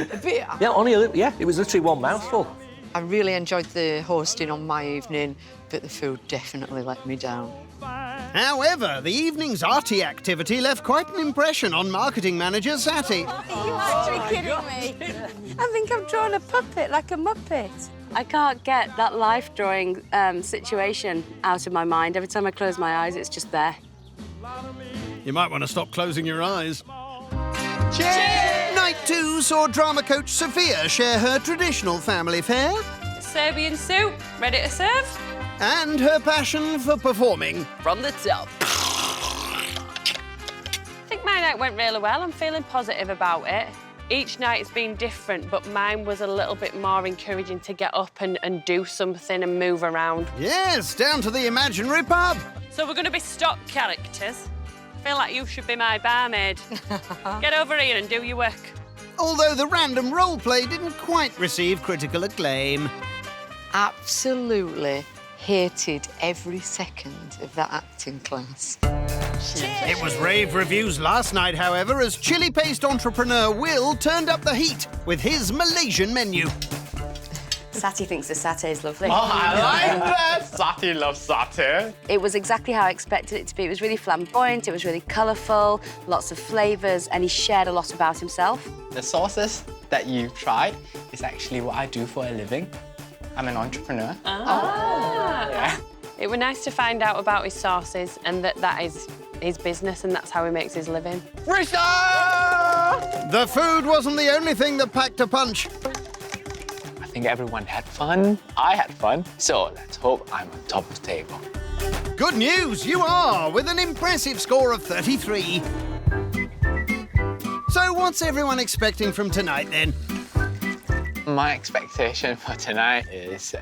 [SPEAKER 3] Yeah, only a little. Yeah, it was literally one mouthful.
[SPEAKER 2] I really enjoyed the hosting on my evening, but the food definitely let me down.
[SPEAKER 1] However, the evening's arty activity left quite an impression on marketing manager Sati.
[SPEAKER 5] Are you actually kidding me? I think I've drawn a puppet, like a Muppet. I can't get that life drawing situation out of my mind. Every time I close my eyes, it's just there.
[SPEAKER 1] You might want to stop closing your eyes.
[SPEAKER 5] Cheers!
[SPEAKER 1] Night 2 saw drama coach Sophia share her traditional family fare.
[SPEAKER 6] Serbian soup, ready to serve.
[SPEAKER 1] And her passion for performing.
[SPEAKER 7] From the top.
[SPEAKER 6] I think my night went really well. I'm feeling positive about it. Each night's been different, but mine was a little bit more encouraging to get up and do something and move around.
[SPEAKER 1] Yes, down to the imaginary pub.
[SPEAKER 6] So we're going to be stock characters. I feel like you should be my barmaid. Get over here and do your work.
[SPEAKER 1] Although the random role play didn't quite receive critical acclaim.
[SPEAKER 2] Absolutely hated every second of that acting class.
[SPEAKER 1] It was rave reviews last night, however, as chili-paste entrepreneur Will turned up the heat with his Malaysian menu.
[SPEAKER 5] Sati thinks the satay is lovely.
[SPEAKER 9] Oh, I like that! Sati loves satay.
[SPEAKER 5] It was exactly how I expected it to be. It was really flamboyant, it was really colourful, lots of flavours, and he shared a lot about himself.
[SPEAKER 9] The sauces that you've tried is actually what I do for a living. I'm an entrepreneur.
[SPEAKER 6] Yeah. It was nice to find out about his sauces and that is his business and that's how he makes his living.
[SPEAKER 1] The food wasn't the only thing that packed a punch.
[SPEAKER 9] I think everyone had fun. I had fun. So let's hope I'm on top of the table.
[SPEAKER 1] Good news, you are, with an impressive score of 33. So what's everyone expecting from tonight, then?
[SPEAKER 9] My expectation for tonight is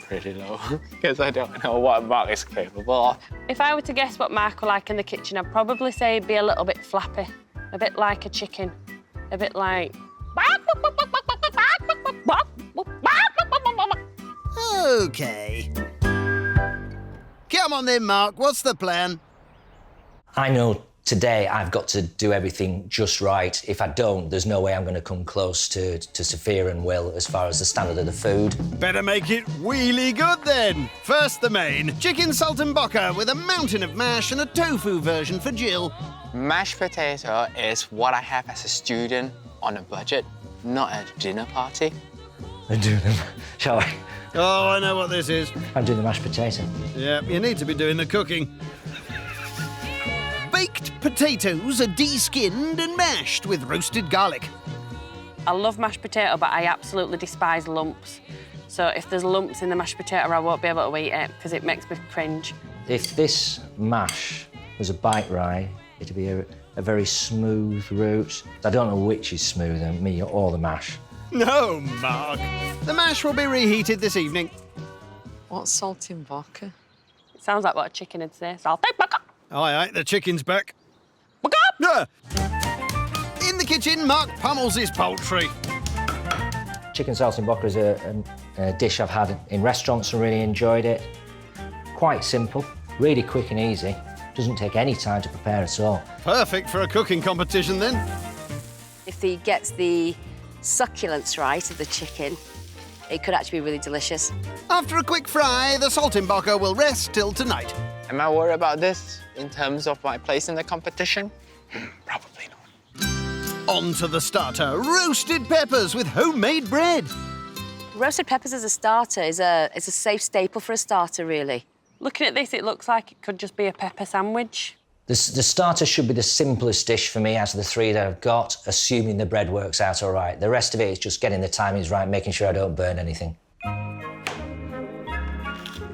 [SPEAKER 9] pretty low because I don't know what Mark is capable of.
[SPEAKER 6] If I were to guess what Mark will like in the kitchen, I'd probably say he'd be a little bit flappy, a bit like a chicken, a bit like...
[SPEAKER 1] OK. Come on then, Mark, what's the plan?
[SPEAKER 3] I know Today, I've got to do everything just right. If I don't, there's no way I'm going to come close to Sophia and Will as far as the standard of the food.
[SPEAKER 1] Better make it really good then. First, the main. Chicken saltimbocca with a mountain of mash and a tofu version for Jill.
[SPEAKER 9] Mashed potato is what I have as a student on a budget, not a dinner party.
[SPEAKER 3] I'm doing them, shall I?
[SPEAKER 1] Oh, I know what this is.
[SPEAKER 3] I'm doing the mashed potato.
[SPEAKER 1] Yeah, you need to be doing the cooking. Baked potatoes are de-skinned and mashed with roasted garlic.
[SPEAKER 6] I love mashed potato, but I absolutely despise lumps. So if there's lumps in the mashed potato, I won't be able to eat it because it makes me cringe.
[SPEAKER 3] If this mash was a bike ride, it'd be a very smooth route. I don't know which is smoother, me or the mash.
[SPEAKER 1] No, Mark. The mash will be reheated this evening.
[SPEAKER 2] What's saltimbocca?
[SPEAKER 6] It sounds like what a chicken would say. Saltimbocca.
[SPEAKER 1] Aye, the chicken's back. Yeah. In the kitchen, Mark pummels his poultry.
[SPEAKER 3] Chicken saltimbocca is a dish I've had in restaurants and really enjoyed it. Quite simple, really quick and easy. Doesn't take any time to prepare at all.
[SPEAKER 1] Perfect for a cooking competition, then.
[SPEAKER 5] If he gets the succulence right of the chicken, it could actually be really delicious.
[SPEAKER 1] After a quick fry, the saltimbocca will rest till tonight.
[SPEAKER 9] Am I worried about this in terms of my place in the competition? Probably not.
[SPEAKER 1] On to the starter, roasted peppers with homemade bread.
[SPEAKER 5] Roasted peppers as a starter is a safe staple for a starter, really.
[SPEAKER 6] Looking at this, it looks like it could just be a pepper sandwich.
[SPEAKER 3] The starter should be the simplest dish for me out of the three that I've got, assuming the bread works out all right. The rest of it is just getting the timings right, making sure I don't burn anything.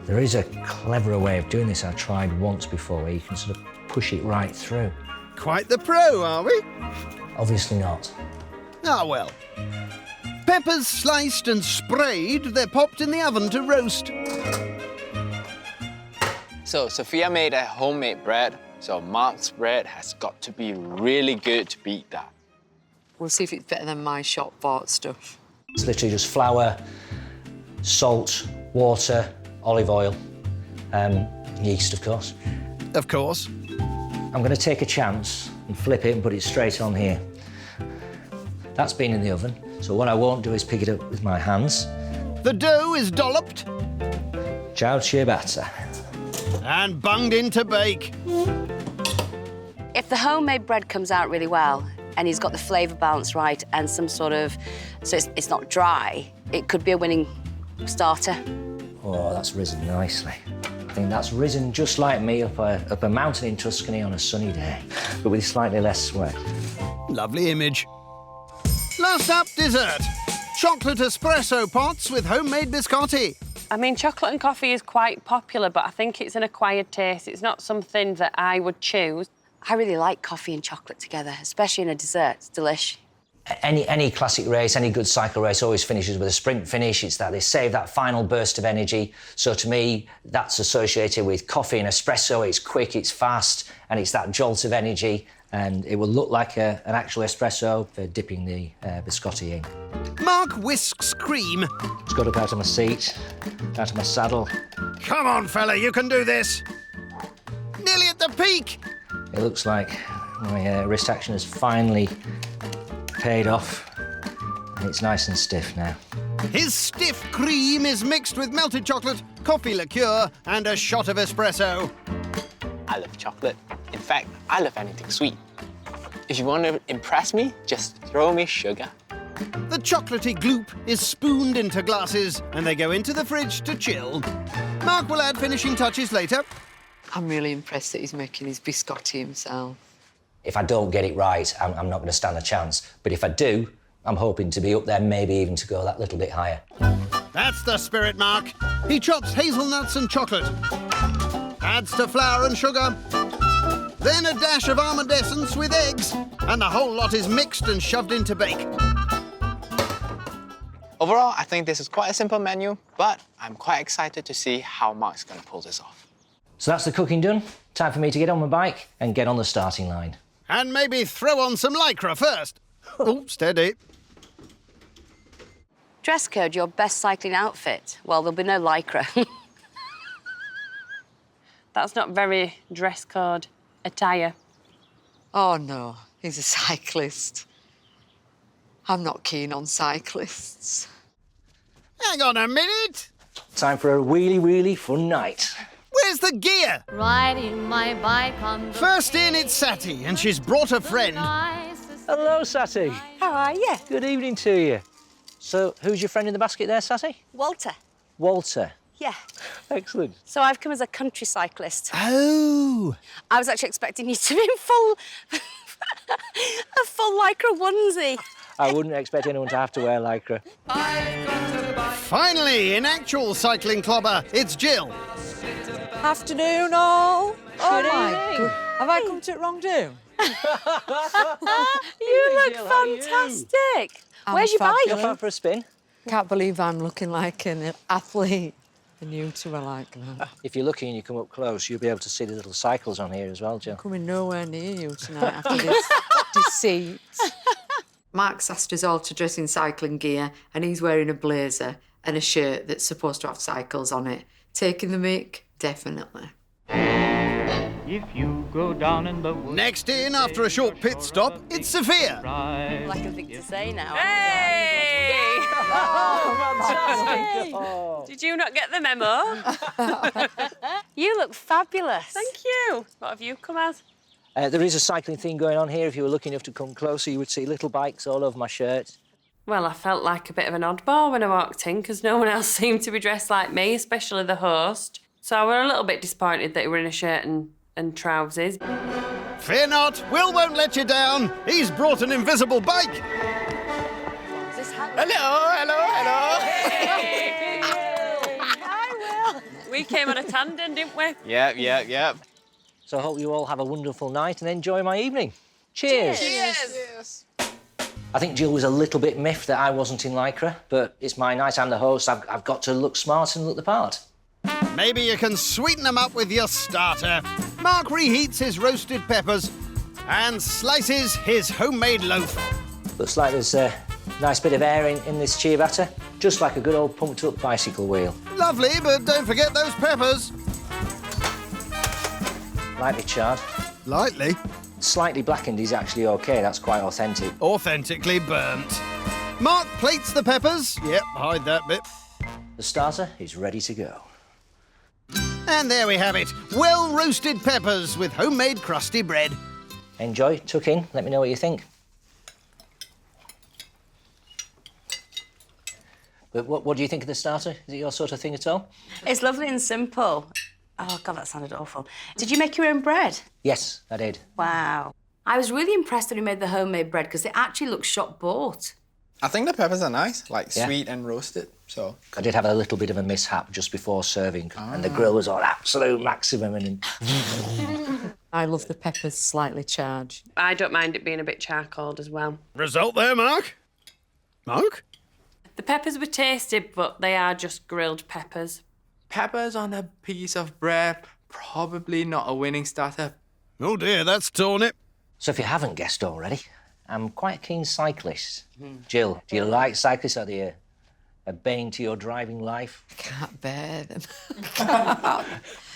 [SPEAKER 3] There is a cleverer way of doing this I tried once before, where you can sort of push it right through.
[SPEAKER 1] Quite the pro, are we?
[SPEAKER 3] Obviously not.
[SPEAKER 1] Ah, well. Peppers sliced and sprayed, they're popped in the oven to roast.
[SPEAKER 9] So Sophia made a homemade bread, so Mark's bread has got to be really good to beat that.
[SPEAKER 2] We'll see if it's better than my shop-bought stuff.
[SPEAKER 3] It's literally just flour, salt, water, olive oil, yeast, of course.
[SPEAKER 1] Of course.
[SPEAKER 3] I'm going to take a chance and flip it and put it straight on here. That's been in the oven, so what I won't do is pick it up with my hands.
[SPEAKER 1] The dough is dolloped.
[SPEAKER 3] Ciao ciabatta.
[SPEAKER 1] And bunged in to bake.
[SPEAKER 5] If the homemade bread comes out really well and he's got the flavour balance right and some sort of... so it's not dry, it could be a winning starter.
[SPEAKER 3] Oh, that's risen nicely. I think that's risen just like me up a mountain in Tuscany on a sunny day, but with slightly less sweat.
[SPEAKER 1] Lovely image. Last up, dessert. Chocolate espresso pots with homemade biscotti.
[SPEAKER 6] I mean, chocolate and coffee is quite popular, but I think it's an acquired taste. It's not something that I would choose.
[SPEAKER 5] I really like coffee and chocolate together, especially in a dessert. It's delish.
[SPEAKER 3] Any classic race, any good cycle race always finishes with a sprint finish. It's that they save that final burst of energy. So to me, that's associated with coffee and espresso. It's quick, it's fast, and it's that jolt of energy. And it will look like an actual espresso for dipping the biscotti in.
[SPEAKER 1] Mark whisks cream.
[SPEAKER 3] Just got up out of my seat, out of my saddle.
[SPEAKER 1] Come on, fella, you can do this. Nearly at the peak.
[SPEAKER 3] It looks like my wrist action has finally paid off, and it's nice and stiff now.
[SPEAKER 1] His stiff cream is mixed with melted chocolate, coffee liqueur, and a shot of espresso.
[SPEAKER 9] I love chocolate. In fact, I love anything sweet. If you want to impress me, just throw me sugar.
[SPEAKER 1] The chocolatey gloop is spooned into glasses, and they go into the fridge to chill. Mark will add finishing touches later.
[SPEAKER 2] I'm really impressed that he's making his biscotti himself.
[SPEAKER 3] If I don't get it right, I'm not going to stand a chance. But if I do, I'm hoping to be up there, maybe even to go that little bit higher.
[SPEAKER 1] That's the spirit, Mark. He chops hazelnuts and chocolate, adds to flour and sugar, then a dash of almond essence with eggs, and the whole lot is mixed and shoved into bake.
[SPEAKER 9] Overall, I think this is quite a simple menu, but I'm quite excited to see how Mark's going to pull this off.
[SPEAKER 3] So that's the cooking done. Time for me to get on my bike and get on the starting line.
[SPEAKER 1] And maybe throw on some lycra first. Oh, steady.
[SPEAKER 5] Dress code, your best cycling outfit. Well, there'll be no lycra.
[SPEAKER 6] That's not very dress code attire.
[SPEAKER 2] Oh, no, he's a cyclist. I'm not keen on cyclists.
[SPEAKER 1] Hang on a minute.
[SPEAKER 3] Time for a really, really fun night.
[SPEAKER 1] Where's the gear?
[SPEAKER 11] Riding my bike on the
[SPEAKER 1] First in, it's Sati, and she's brought a friend.
[SPEAKER 3] Hello, Sati.
[SPEAKER 5] How are you?
[SPEAKER 3] Good evening to you. So, who's your friend in the basket there, Sati?
[SPEAKER 5] Walter.
[SPEAKER 3] Walter.
[SPEAKER 5] Yeah.
[SPEAKER 3] Excellent.
[SPEAKER 5] So I've come as a country cyclist.
[SPEAKER 1] Oh.
[SPEAKER 5] I was actually expecting you to be in a full lycra onesie.
[SPEAKER 3] I wouldn't expect anyone to have to wear lycra.
[SPEAKER 1] Finally, in actual cycling clobber, it's Jill.
[SPEAKER 12] Afternoon, all.
[SPEAKER 2] Oh, my God. Have I come to it wrong, do?
[SPEAKER 5] You look fantastic. Where's your bike?
[SPEAKER 3] You're out for a spin?
[SPEAKER 2] Can't believe I'm looking like an athlete. And you two are like that.
[SPEAKER 3] If you're lucky and you come up close, you'll be able to see the little cycles on here as well, Jill.
[SPEAKER 2] Coming nowhere near you tonight after this deceit. Mark's asked us all to dress in cycling gear, and he's wearing a blazer and a shirt that's supposed to have cycles on it. Taking the mick? Definitely.
[SPEAKER 13] If you go down in the woods.
[SPEAKER 1] Next in, after a short pit stop, it's Sophia.
[SPEAKER 5] Like a thing to say now.
[SPEAKER 6] Hey!
[SPEAKER 3] Oh.
[SPEAKER 6] Did you not get the memo?
[SPEAKER 5] You look fabulous.
[SPEAKER 6] Thank you. What have you come as?
[SPEAKER 3] There is a cycling thing going on here. If you were lucky enough to come closer, you would see little bikes all over my shirt.
[SPEAKER 6] Well, I felt like a bit of an oddball when I walked in because no one else seemed to be dressed like me, especially the host. So I were a little bit disappointed that you were in a shirt and trousers.
[SPEAKER 1] Fear not, Will won't let you down. He's brought an invisible bike.
[SPEAKER 9] Hello.
[SPEAKER 6] Hey!
[SPEAKER 5] Hi, Will.
[SPEAKER 6] We came on a tandem, didn't we?
[SPEAKER 9] Yep.
[SPEAKER 3] So I hope you all have a wonderful night and enjoy my evening. Cheers.
[SPEAKER 9] Cheers.
[SPEAKER 3] I think Jill was a little bit miffed that I wasn't in lycra, but it's my night. I'm the host. I've got to look smart and look the part.
[SPEAKER 1] Maybe you can sweeten them up with your starter. Mark reheats his roasted peppers and slices his homemade loaf.
[SPEAKER 3] Looks like there's a nice bit of air in this ciabatta, just like a good old pumped-up bicycle wheel.
[SPEAKER 1] Lovely, but don't forget those peppers.
[SPEAKER 3] Lightly charred.
[SPEAKER 1] Lightly?
[SPEAKER 3] Slightly blackened is actually OK. That's quite authentic.
[SPEAKER 1] Authentically burnt. Mark plates the peppers. Yep, hide that bit.
[SPEAKER 3] The starter is ready to go.
[SPEAKER 1] And there we have it. Well-roasted peppers with homemade crusty bread.
[SPEAKER 3] Enjoy, tuck in, let me know what you think. But what do you think of the starter? Is it your sort of thing at all?
[SPEAKER 5] It's lovely and simple. Oh, God, that sounded awful. Did you make your own bread?
[SPEAKER 3] Yes, I did.
[SPEAKER 5] Wow. I was really impressed when you made the homemade bread because it actually looks shop bought.
[SPEAKER 9] I think the peppers are nice, like
[SPEAKER 3] Yeah.
[SPEAKER 9] sweet and roasted. So
[SPEAKER 3] I did have a little bit of a mishap just before serving, and the grill was on absolute maximum. And
[SPEAKER 2] I love the peppers slightly charged.
[SPEAKER 6] I don't mind it being a bit charcoaled as well.
[SPEAKER 1] Result there, Mark? Mark?
[SPEAKER 6] The peppers were tasty, but they are just grilled peppers.
[SPEAKER 4] Peppers on a piece of bread, probably not a winning starter.
[SPEAKER 1] Oh dear, that's torn it.
[SPEAKER 3] So if you haven't guessed already, I'm quite a keen cyclist. Jill, do you like cyclists? Are they a bane to your driving life?
[SPEAKER 2] I can't bear them.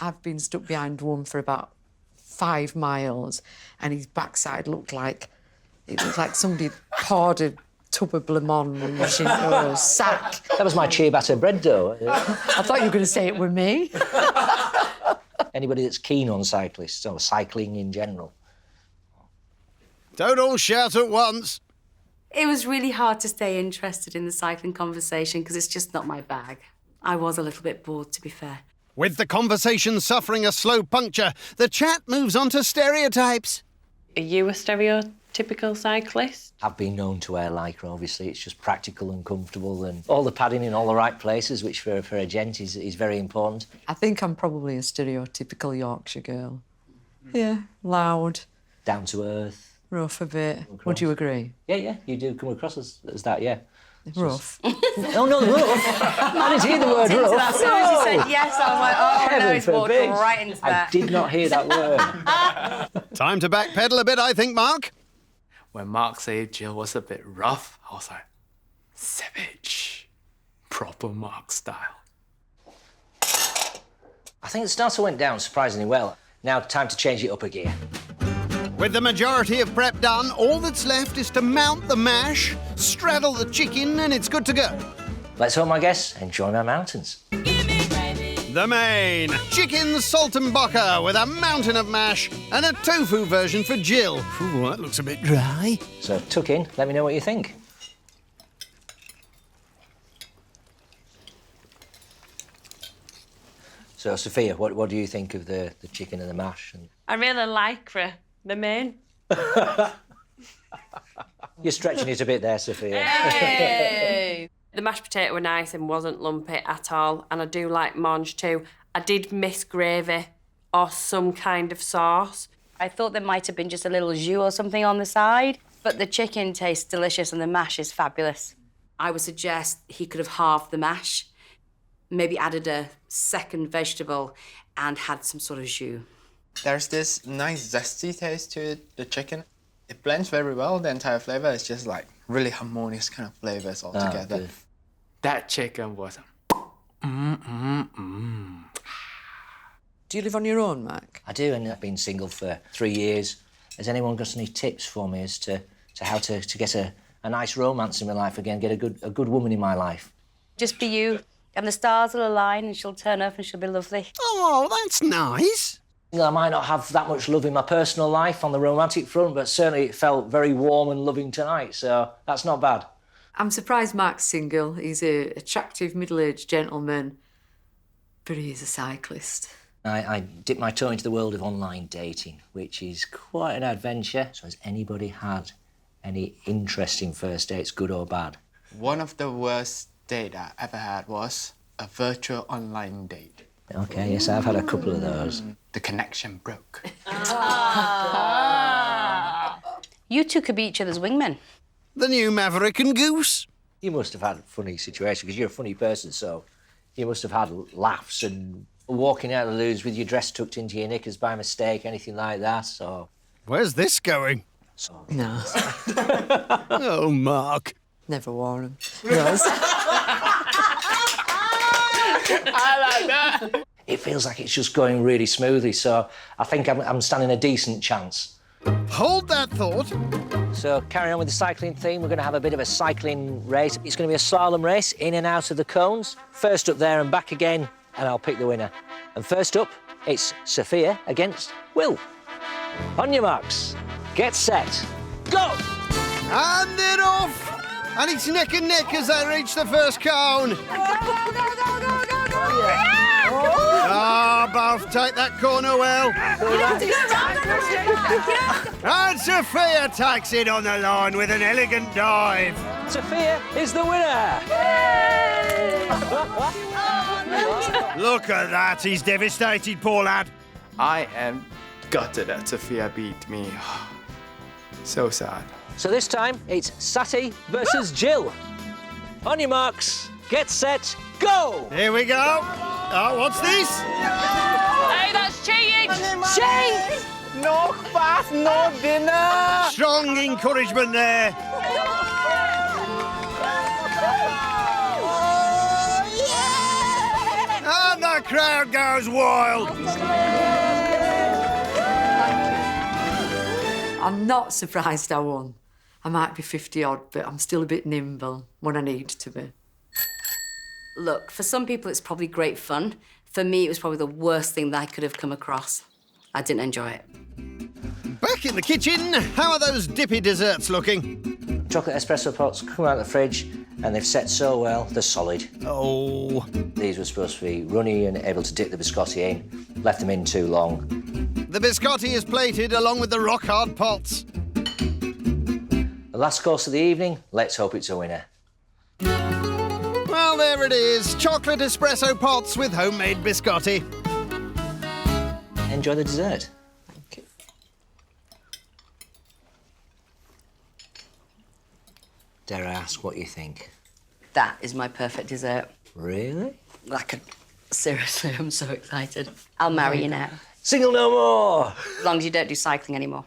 [SPEAKER 2] I've been stuck behind one for about 5 miles, and his backside looked like somebody poured a tub of Blamont into a sack.
[SPEAKER 3] That was my ciabatta bread dough.
[SPEAKER 2] I thought you were going to say it were me.
[SPEAKER 3] Anybody that's keen on cyclists or cycling in general.
[SPEAKER 1] Don't all shout at once.
[SPEAKER 5] It was really hard to stay interested in the cycling conversation because it's just not my bag. I was a little bit bored, to be fair.
[SPEAKER 1] With the conversation suffering a slow puncture, the chat moves on to stereotypes.
[SPEAKER 6] Are you a stereotypical cyclist?
[SPEAKER 3] I've been known to wear lycra, obviously. It's just practical and comfortable and all the padding in all the right places, which for a gent is very important.
[SPEAKER 2] I think I'm probably a stereotypical Yorkshire girl. Yeah, loud.
[SPEAKER 3] Down to earth.
[SPEAKER 2] Rough a bit. Would you agree?
[SPEAKER 3] Yeah, you do come across as that, yeah.
[SPEAKER 2] Rough.
[SPEAKER 3] Oh, no, rough. I didn't hear the word rough.
[SPEAKER 5] As soon as you said yes, I was like, oh,
[SPEAKER 3] Heaven
[SPEAKER 5] no, it's walked
[SPEAKER 3] forbid.
[SPEAKER 5] right into that.
[SPEAKER 3] I did not hear that word.
[SPEAKER 1] Time to backpedal a bit, I think, Mark.
[SPEAKER 4] When Mark said Jill was a bit rough, I was like, savage. Proper Mark style.
[SPEAKER 3] I think the starter went down surprisingly well. Now time to change it up a gear.
[SPEAKER 1] With the majority of prep done, all that's left is to mount the mash, straddle the chicken, and it's good to go.
[SPEAKER 3] Let's hope my guests enjoy my mountains.
[SPEAKER 1] The main, chicken saltimbocca with a mountain of mash and a tofu version for Jill. Ooh, that looks a bit dry.
[SPEAKER 3] So tuck in, let me know what you think. So, Sophia, what do you think of the chicken and the mash?
[SPEAKER 6] I really like the main.
[SPEAKER 3] You're stretching it a bit there, Sophia.
[SPEAKER 6] Hey! The mashed potato were nice and wasn't lumpy at all, and I do like mange too. I did miss gravy or some kind of sauce.
[SPEAKER 5] I thought there might have been just a little jus or something on the side, but the chicken tastes delicious and the mash is fabulous.
[SPEAKER 14] I would suggest he could have halved the mash, maybe added a second vegetable and had some sort of jus.
[SPEAKER 9] There's this nice zesty taste to the chicken. It blends very well, the entire flavour. It's just like really harmonious kind of flavours all together.
[SPEAKER 3] Good.
[SPEAKER 4] That chicken was...
[SPEAKER 12] Do you live on your own, Mike?
[SPEAKER 3] I do, and I've been single for 3 years. Has anyone got any tips for me as to how to get a nice romance in my life again, get a good woman in my life?
[SPEAKER 5] Just be you, and the stars will align and she'll turn up and she'll be lovely.
[SPEAKER 1] Oh, that's nice.
[SPEAKER 3] I might not have that much love in my personal life on the romantic front, but certainly it felt very warm and loving tonight, so that's not bad.
[SPEAKER 2] I'm surprised Mark's single. He's an attractive middle-aged gentleman, but he is a cyclist.
[SPEAKER 3] I dipped my toe into the world of online dating, which is quite an adventure. So has anybody had any interesting first dates, good or bad?
[SPEAKER 9] One of the worst dates I ever had was a virtual online date.
[SPEAKER 3] OK, yes, I've had a couple of those.
[SPEAKER 9] The connection broke.
[SPEAKER 5] You two could be each other's wingmen.
[SPEAKER 1] The new Maverick and Goose.
[SPEAKER 3] You must have had a funny situation, because you're a funny person, so you must have had laughs and walking out of the loos with your dress tucked into your knickers by mistake, anything like that, so...
[SPEAKER 1] Where's this going?
[SPEAKER 3] So...
[SPEAKER 2] No.
[SPEAKER 1] Oh, Mark.
[SPEAKER 2] Never wore them.
[SPEAKER 9] I like that.
[SPEAKER 3] It feels like it's just going really smoothly, so I think I'm standing a decent chance.
[SPEAKER 1] Hold that thought.
[SPEAKER 3] So, carry on with the cycling theme. We're going to have a bit of a cycling race. It's going to be a slalom race, in and out of the cones. First up there and back again, and I'll pick the winner. And first up, it's Sophia against Will. On your marks, get set, go!
[SPEAKER 1] And they're off! And it's neck and neck as they reach the first cone. Ah, both take that corner well. And Sophia takes it on the line with an elegant dive.
[SPEAKER 3] Sophia is the winner!
[SPEAKER 1] Look at that, he's devastated, poor lad.
[SPEAKER 4] I am gutted that Sophia beat me. So sad.
[SPEAKER 3] So this time, it's Sati versus Jill. On your marks, get set, go!
[SPEAKER 1] Here we go. Oh, what's this?
[SPEAKER 6] Hey, that's cheating!
[SPEAKER 3] Cheat!
[SPEAKER 9] No fast, no dinner.
[SPEAKER 1] Strong encouragement there. And the crowd goes wild.
[SPEAKER 2] I'm not surprised I won. I might be 50-odd, but I'm still a bit nimble when I need to be.
[SPEAKER 14] Look, for some people it's probably great fun. For me, it was probably the worst thing that I could have come across. I didn't enjoy it.
[SPEAKER 1] Back in the kitchen, how are those dippy desserts looking?
[SPEAKER 3] Chocolate espresso pots come out of the fridge, and they've set so well, they're solid.
[SPEAKER 1] Oh.
[SPEAKER 3] These were supposed to be runny and able to dip the biscotti in. Left them in too long.
[SPEAKER 1] The biscotti is plated along with the rock-hard pots.
[SPEAKER 3] The last course of the evening, let's hope it's a winner.
[SPEAKER 1] Well, there it is. Chocolate espresso pots with homemade biscotti.
[SPEAKER 3] Enjoy the dessert.
[SPEAKER 2] Thank you.
[SPEAKER 3] Dare I ask what you think?
[SPEAKER 14] That is my perfect dessert.
[SPEAKER 3] Really?
[SPEAKER 14] Seriously, I'm so excited. I'll marry you now.
[SPEAKER 3] Single no more!
[SPEAKER 5] As long as you don't do cycling anymore.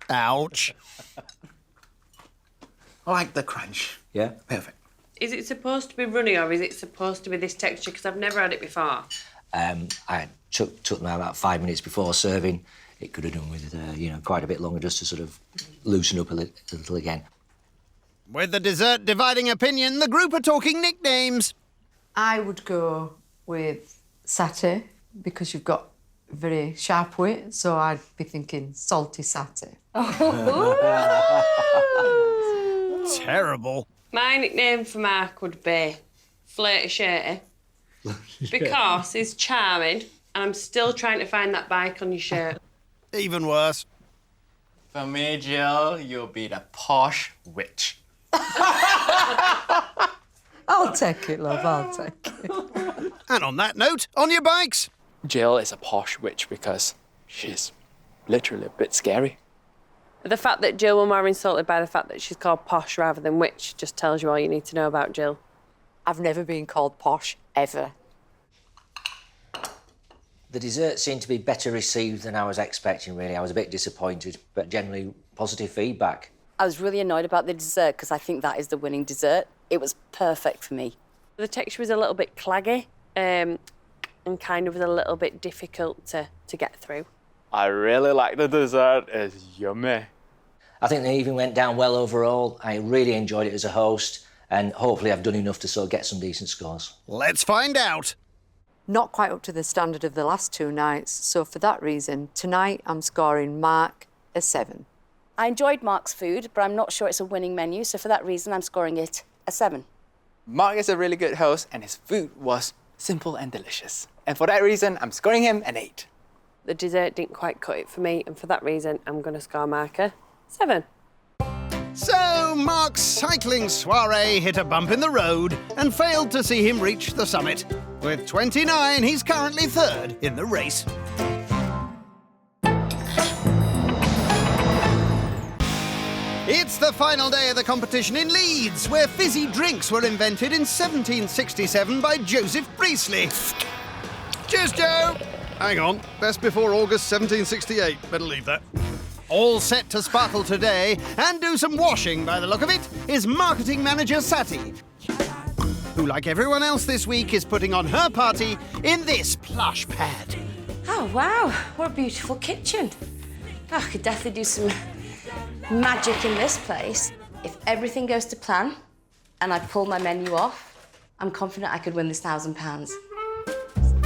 [SPEAKER 1] Ouch.
[SPEAKER 9] I like the crunch.
[SPEAKER 3] Yeah?
[SPEAKER 9] Perfect.
[SPEAKER 6] Is it supposed to be runny or is it supposed to be this texture? Because I've never had it before.
[SPEAKER 3] I took them out about 5 minutes before serving. It could have done with, quite a bit longer just to sort of loosen up a little again.
[SPEAKER 1] With the dessert dividing opinion, the group are talking nicknames.
[SPEAKER 2] I would go with satay because you've got very sharp wit, so I'd be thinking salty satay.
[SPEAKER 1] Terrible.
[SPEAKER 6] My nickname for Mark would be Flirty Shirty because he's charming and I'm still trying to find that bike on your shirt.
[SPEAKER 1] Even worse.
[SPEAKER 9] For me, Jill, you'll be the posh witch.
[SPEAKER 2] I'll take it, love, I'll take it.
[SPEAKER 1] And on that note, on your bikes.
[SPEAKER 9] Jill is a posh witch because she's literally a bit scary.
[SPEAKER 6] The fact that Jill were more insulted by the fact that she's called posh rather than witch just tells you all you need to know about Jill.
[SPEAKER 2] I've never been called posh, ever.
[SPEAKER 3] The dessert seemed to be better received than I was expecting, really. I was a bit disappointed, but generally positive feedback.
[SPEAKER 14] I was really annoyed about the dessert because I think that is the winning dessert. It was perfect for me.
[SPEAKER 6] The texture was a little bit claggy and kind of was a little bit difficult to get through.
[SPEAKER 9] I really like the dessert. It's yummy.
[SPEAKER 3] I think they even went down well overall. I really enjoyed it as a host, and hopefully I've done enough to sort of get some decent scores.
[SPEAKER 1] Let's find out.
[SPEAKER 2] Not quite up to the standard of the last 2 nights, so for that reason, tonight I'm scoring Mark a 7.
[SPEAKER 14] I enjoyed Mark's food, but I'm not sure it's a winning menu, so for that reason, I'm scoring it a 7.
[SPEAKER 9] Mark is a really good host, and his food was simple and delicious. And for that reason, I'm scoring him an 8.
[SPEAKER 6] The dessert didn't quite cut it for me, and for that reason, I'm going to score Mark a 7.
[SPEAKER 1] So, Mark's cycling soiree hit a bump in the road and failed to see him reach the summit. With 29, he's currently 3rd in the race. It's the final day of the competition in Leeds, where fizzy drinks were invented in 1767 by Joseph Priestley. Cheers, Joe! Hang on, best before August 1768. Better leave that. All set to sparkle today and do some washing by the look of it is marketing manager Sati, who, like everyone else this week, is putting on her party in this plush pad.
[SPEAKER 5] Oh, wow. What a beautiful kitchen. Oh, I could definitely do some magic in this place. If everything goes to plan and I pull my menu off, I'm confident I could win this £1,000.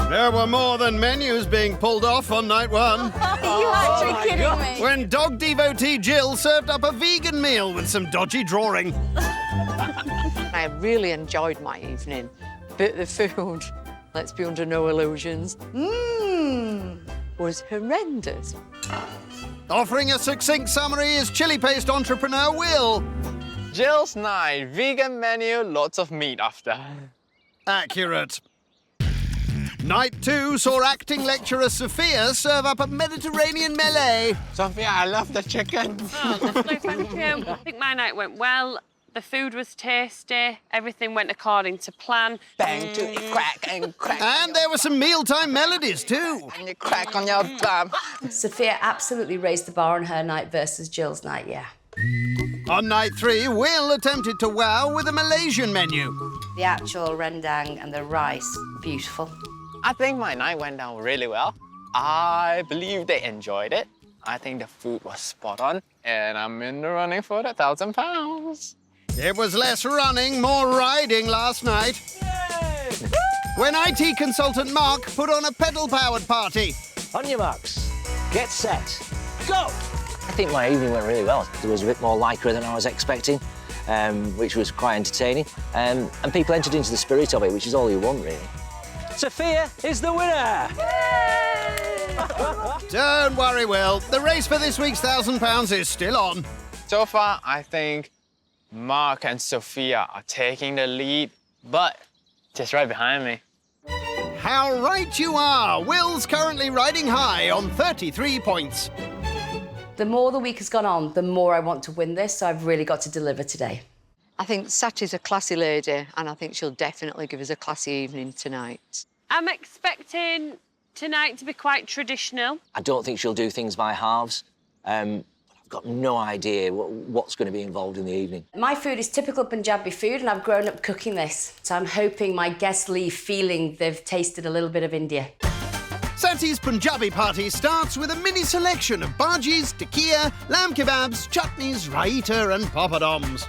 [SPEAKER 1] There were more than menus being pulled off on night 1.
[SPEAKER 5] Are you actually kidding me?
[SPEAKER 1] When dog devotee Jill served up a vegan meal with some dodgy drawing.
[SPEAKER 2] I really enjoyed my evening, but the food, let's be under no illusions, was horrendous.
[SPEAKER 1] Offering a succinct summary is chili paste entrepreneur Will.
[SPEAKER 9] Jill's night, vegan menu, lots of meat after.
[SPEAKER 1] Accurate. Night 2 saw acting lecturer Sophia serve up a Mediterranean melee.
[SPEAKER 9] Sophia, I love the chicken.
[SPEAKER 6] Oh, lovely, thank you. I think my night went well. The food was tasty. Everything went according to plan.
[SPEAKER 9] Bang to the crack and crack.
[SPEAKER 1] And there were some mealtime melodies too.
[SPEAKER 9] And you crack on your bum.
[SPEAKER 5] Sophia absolutely raised the bar on her night versus Jill's night, yeah.
[SPEAKER 1] On night 3, Will attempted to wow with a Malaysian menu.
[SPEAKER 5] The actual rendang and the rice, beautiful.
[SPEAKER 9] I think my night went down really well. I believe they enjoyed it. I think the food was spot on, and I'm in the running for the £1,000.
[SPEAKER 1] It was less running, more riding last night. Yay! When IT consultant Mark put on a pedal-powered party.
[SPEAKER 3] On your marks, get set, go! I think my evening went really well. There was a bit more lycra than I was expecting, which was quite entertaining. And people entered into the spirit of it, which is all you want, really. Sophia is the winner!
[SPEAKER 1] Don't worry, Will. The race for this week's £1,000 is still on.
[SPEAKER 9] So far, I think Mark and Sophia are taking the lead, but just right behind me.
[SPEAKER 1] How right you are! Will's currently riding high on 33 points.
[SPEAKER 5] The more the week has gone on, the more I want to win this, so I've really got to deliver today.
[SPEAKER 2] I think Sati's a classy lady, and I think she'll definitely give us a classy evening tonight.
[SPEAKER 6] I'm expecting tonight to be quite traditional.
[SPEAKER 3] I don't think she'll do things by halves. I've got no idea what's going to be involved in the evening.
[SPEAKER 14] My food is typical Punjabi food, and I've grown up cooking this. So I'm hoping my guests leave feeling they've tasted a little bit of India.
[SPEAKER 1] Sati's Punjabi party starts with a mini selection of bhajis, tikkia, lamb kebabs, chutneys, raita and papadoms.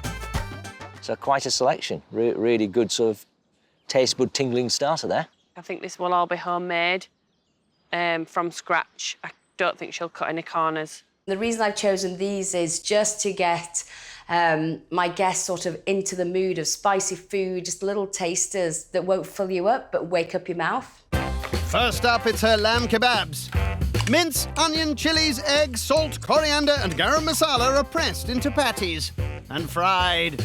[SPEAKER 3] So quite a selection. Really good sort of taste bud tingling starter there.
[SPEAKER 6] I think this will all be homemade from scratch. I don't think she'll cut any corners.
[SPEAKER 14] The reason I've chosen these is just to get my guests sort of into the mood of spicy food, just little tasters that won't fill you up but wake up your mouth.
[SPEAKER 1] First up, it's her lamb kebabs. Mince, onion, chilies, egg, salt, coriander and garam masala are pressed into patties and fried.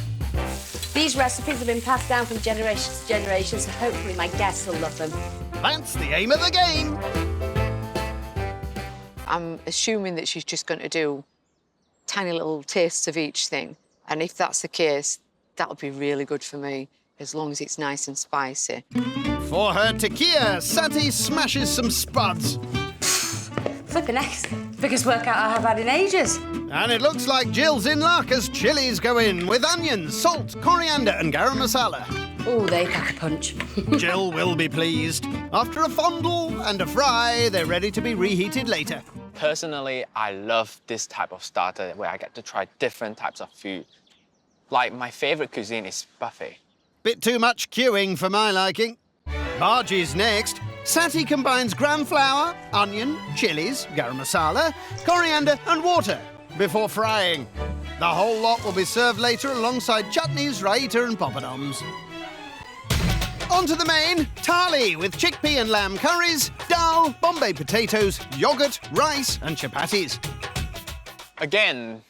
[SPEAKER 14] These recipes have been passed down from generation to generation, so hopefully my guests will love them.
[SPEAKER 1] That's the aim of the game.
[SPEAKER 2] I'm assuming that she's just going to do tiny little tastes of each thing. And if that's the case, that'll be really good for me, as long as it's nice and spicy.
[SPEAKER 1] For her tikkia, Sati smashes some spuds.
[SPEAKER 14] Flippin' heck, biggest workout I have had in ages.
[SPEAKER 1] And it looks like Jill's in luck as chilies go in with onions, salt, coriander and garam masala.
[SPEAKER 14] Oh, they pack a punch.
[SPEAKER 1] Jill will be pleased. After a fondle and a fry, they're ready to be reheated later.
[SPEAKER 9] Personally, I love this type of starter where I get to try different types of food. Like, my favorite cuisine is buffet.
[SPEAKER 1] Bit too much queuing for my liking. Bhaji's next. Sati combines gram flour, onion, chilies, garam masala, coriander and water before frying. The whole lot will be served later alongside chutneys, raita and papadoms. On to the main, thali with chickpea and lamb curries, dal, Bombay potatoes, yoghurt, rice and chapatis.
[SPEAKER 9] Again,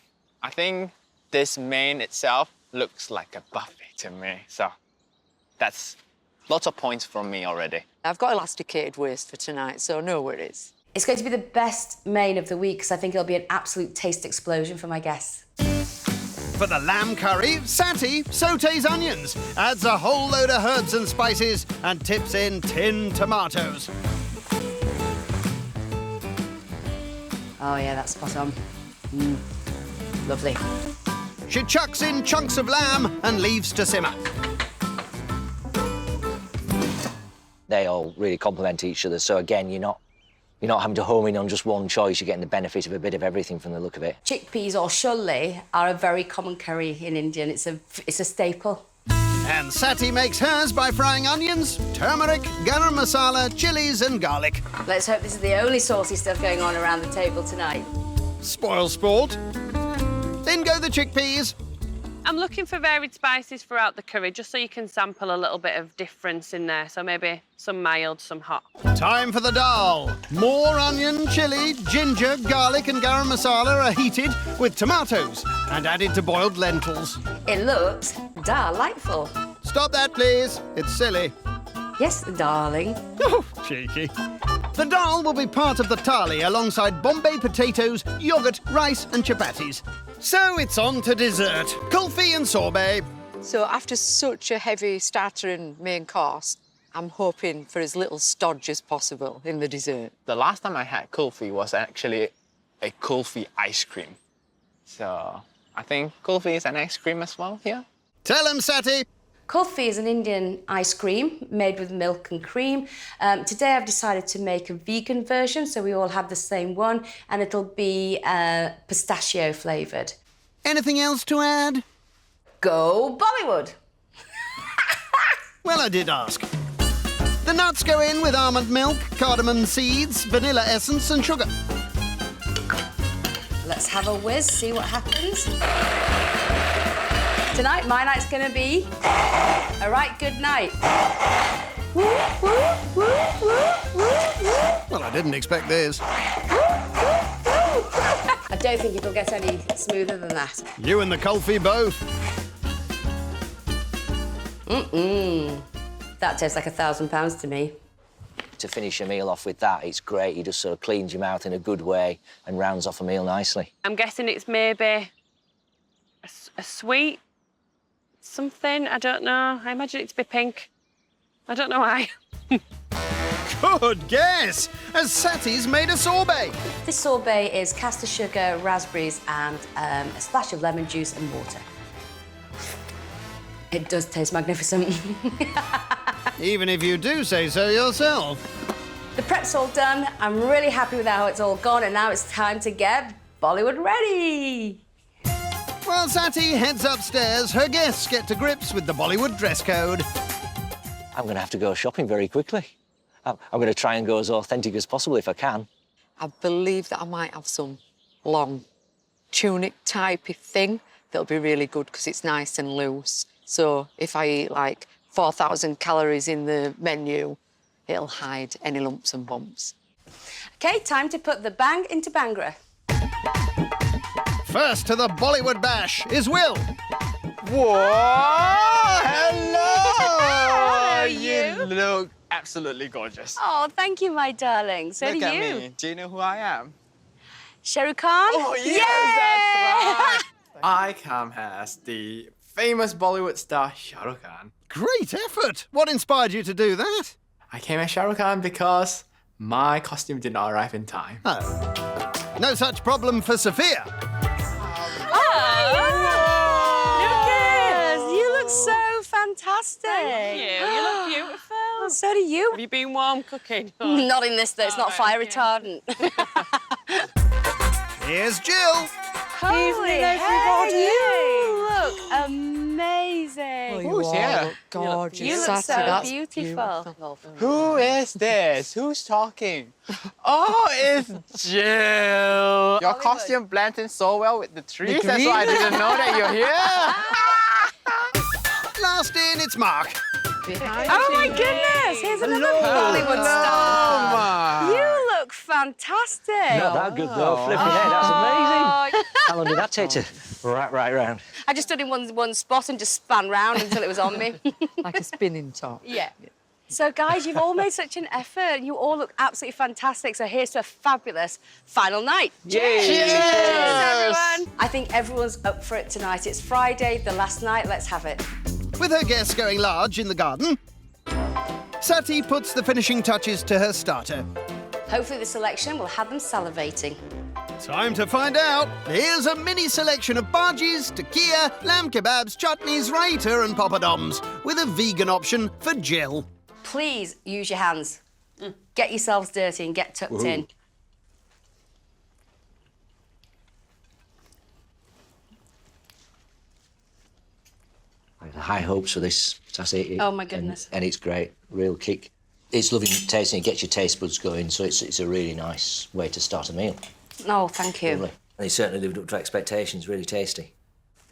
[SPEAKER 9] I think this main itself looks like a buffet to me, so that's lots of points from me already.
[SPEAKER 2] I've got elasticated waist for tonight, so no worries.
[SPEAKER 14] It's going to be the best main of the week, because I think it'll be an absolute taste explosion for my guests.
[SPEAKER 1] For the lamb curry, Sati sautés onions, adds a whole load of herbs and spices and tips in tinned tomatoes.
[SPEAKER 14] Oh yeah, that's spot on. Lovely.
[SPEAKER 1] She chucks in chunks of lamb and leaves to simmer.
[SPEAKER 3] They all really complement each other, so again, you're not having to home in on just one choice. You're getting the benefit of a bit of everything from the look of it.
[SPEAKER 14] Chickpeas or cholle are a very common curry in India, and it's a staple.
[SPEAKER 1] And Sati makes hers by frying onions, turmeric, garam masala, chilies and garlic.
[SPEAKER 14] Let's hope this is the only saucy stuff going on around the table tonight.
[SPEAKER 1] Spoil sport. In go the chickpeas.
[SPEAKER 6] I'm looking for varied spices throughout the curry, just so you can sample a little bit of difference in there. So maybe some mild, some hot.
[SPEAKER 1] Time for the dal. More onion, chilli, ginger, garlic and garam masala are heated with tomatoes and added to boiled lentils.
[SPEAKER 14] It looks delightful.
[SPEAKER 1] Stop that, please. It's silly.
[SPEAKER 14] Yes, darling.
[SPEAKER 1] Oh, cheeky. The dal will be part of the thali alongside Bombay potatoes, yoghurt, rice and chapatis. So it's on to dessert, kulfi and sorbet.
[SPEAKER 2] So after such a heavy starter and main course, I'm hoping for as little stodge as possible in the dessert.
[SPEAKER 9] The last time I had kulfi was actually a kulfi ice cream. So I think kulfi is an ice cream as well here.
[SPEAKER 1] Tell him, Sati.
[SPEAKER 14] Kulfi is an Indian ice cream made with milk and cream. Today I've decided to make a vegan version, so we all have the same one, and it'll be pistachio flavoured.
[SPEAKER 1] Anything else to add?
[SPEAKER 14] Go Bollywood!
[SPEAKER 1] Well, I did ask. The nuts go in with almond milk, cardamom seeds, vanilla essence and sugar.
[SPEAKER 14] Let's have a whiz, see what happens. Tonight, my night's gonna be a right good night.
[SPEAKER 1] Well, I didn't expect this.
[SPEAKER 14] I don't think it'll get any smoother than that.
[SPEAKER 1] You and the kulfi both.
[SPEAKER 14] That tastes like £1,000 to me.
[SPEAKER 3] To finish a meal off with that, it's great. It just sort of cleans your mouth in a good way and rounds off a meal nicely.
[SPEAKER 6] I'm guessing it's maybe a sweet something. I don't know. I imagine it to be pink. I don't know why.
[SPEAKER 1] Good guess, as Sati's made a sorbet.
[SPEAKER 14] This sorbet is caster sugar, raspberries, and a splash of lemon juice and water. It does taste magnificent.
[SPEAKER 1] Even if you do say so yourself.
[SPEAKER 14] The prep's all done. I'm really happy with how it's all gone, and now it's time to get Bollywood ready.
[SPEAKER 1] While Sati heads upstairs, her guests get to grips with the Bollywood dress code.
[SPEAKER 3] I'm going to have to go shopping very quickly. I'm going to try and go as authentic as possible if I can.
[SPEAKER 2] I believe that I might have some long tunic type of thing that'll be really good because it's nice and loose. So if I eat like 4,000 calories in the menu, it'll hide any lumps and bumps.
[SPEAKER 14] OK, time to put the bang into Bhangra.
[SPEAKER 1] First to the Bollywood bash is Will.
[SPEAKER 9] Whoa! Hello!
[SPEAKER 14] You
[SPEAKER 9] look absolutely gorgeous.
[SPEAKER 14] Oh, thank you, my darling. So
[SPEAKER 9] look
[SPEAKER 14] do
[SPEAKER 9] at
[SPEAKER 14] you.
[SPEAKER 9] me. Do you know who I am?
[SPEAKER 14] Shah Rukh Khan?
[SPEAKER 9] Oh, yes, that's right.
[SPEAKER 4] I come as the famous Bollywood star Shah Rukh Khan.
[SPEAKER 1] Great effort. What inspired you to do that?
[SPEAKER 4] I came as Shah Rukh Khan because my costume did not arrive in time.
[SPEAKER 1] Oh. No such problem for Sophia.
[SPEAKER 14] You look so fantastic.
[SPEAKER 6] Thank you. You look beautiful.
[SPEAKER 14] Oh, so do you.
[SPEAKER 6] Have you been warm cooking?
[SPEAKER 14] Not in this, though. It's not fire retardant.
[SPEAKER 1] Here's Jill.
[SPEAKER 14] Holy everybody. You look amazing.
[SPEAKER 9] Who's here?
[SPEAKER 2] Gorgeous.
[SPEAKER 14] You look
[SPEAKER 2] Sati,
[SPEAKER 14] so
[SPEAKER 2] that's
[SPEAKER 14] beautiful.
[SPEAKER 9] Who is this? Who's talking? Oh, it's Jill. Your costume blends in so well with the trees. That's why I didn't know that you're here.
[SPEAKER 1] Last in, it's Mark.
[SPEAKER 14] Oh, my goodness. Here's another Bollywood star.
[SPEAKER 9] Mark.
[SPEAKER 14] You look fantastic.
[SPEAKER 3] Not that good, though. Flipping head, that's amazing. How long did that take to wrap right round?
[SPEAKER 14] I just stood in one spot and just span round until it was on me.
[SPEAKER 2] like a spinning top.
[SPEAKER 14] Yeah. So, guys, you've all made such an effort. You all look absolutely fantastic. So here's to a fabulous final night.
[SPEAKER 9] Cheers!
[SPEAKER 14] Cheers, everyone. I think everyone's up for it tonight. It's Friday, the last night. Let's have it.
[SPEAKER 1] With her guests going large in the garden, Sati puts the finishing touches to her starter.
[SPEAKER 14] Hopefully the selection will have them salivating.
[SPEAKER 1] Time to find out. Here's a mini selection of bhajis, tikkia, lamb kebabs, chutneys, raita and poppadoms, with a vegan option for Jill.
[SPEAKER 14] Please use your hands. Get yourselves dirty and get tucked in.
[SPEAKER 3] I had high hopes for this.
[SPEAKER 14] Oh, my goodness.
[SPEAKER 3] And it's great. Real kick. It's lovely tasting. It gets your taste buds going, so it's a really nice way to start a meal.
[SPEAKER 14] Oh, thank you.
[SPEAKER 3] Lovely. And it certainly lived up to expectations. Really tasty.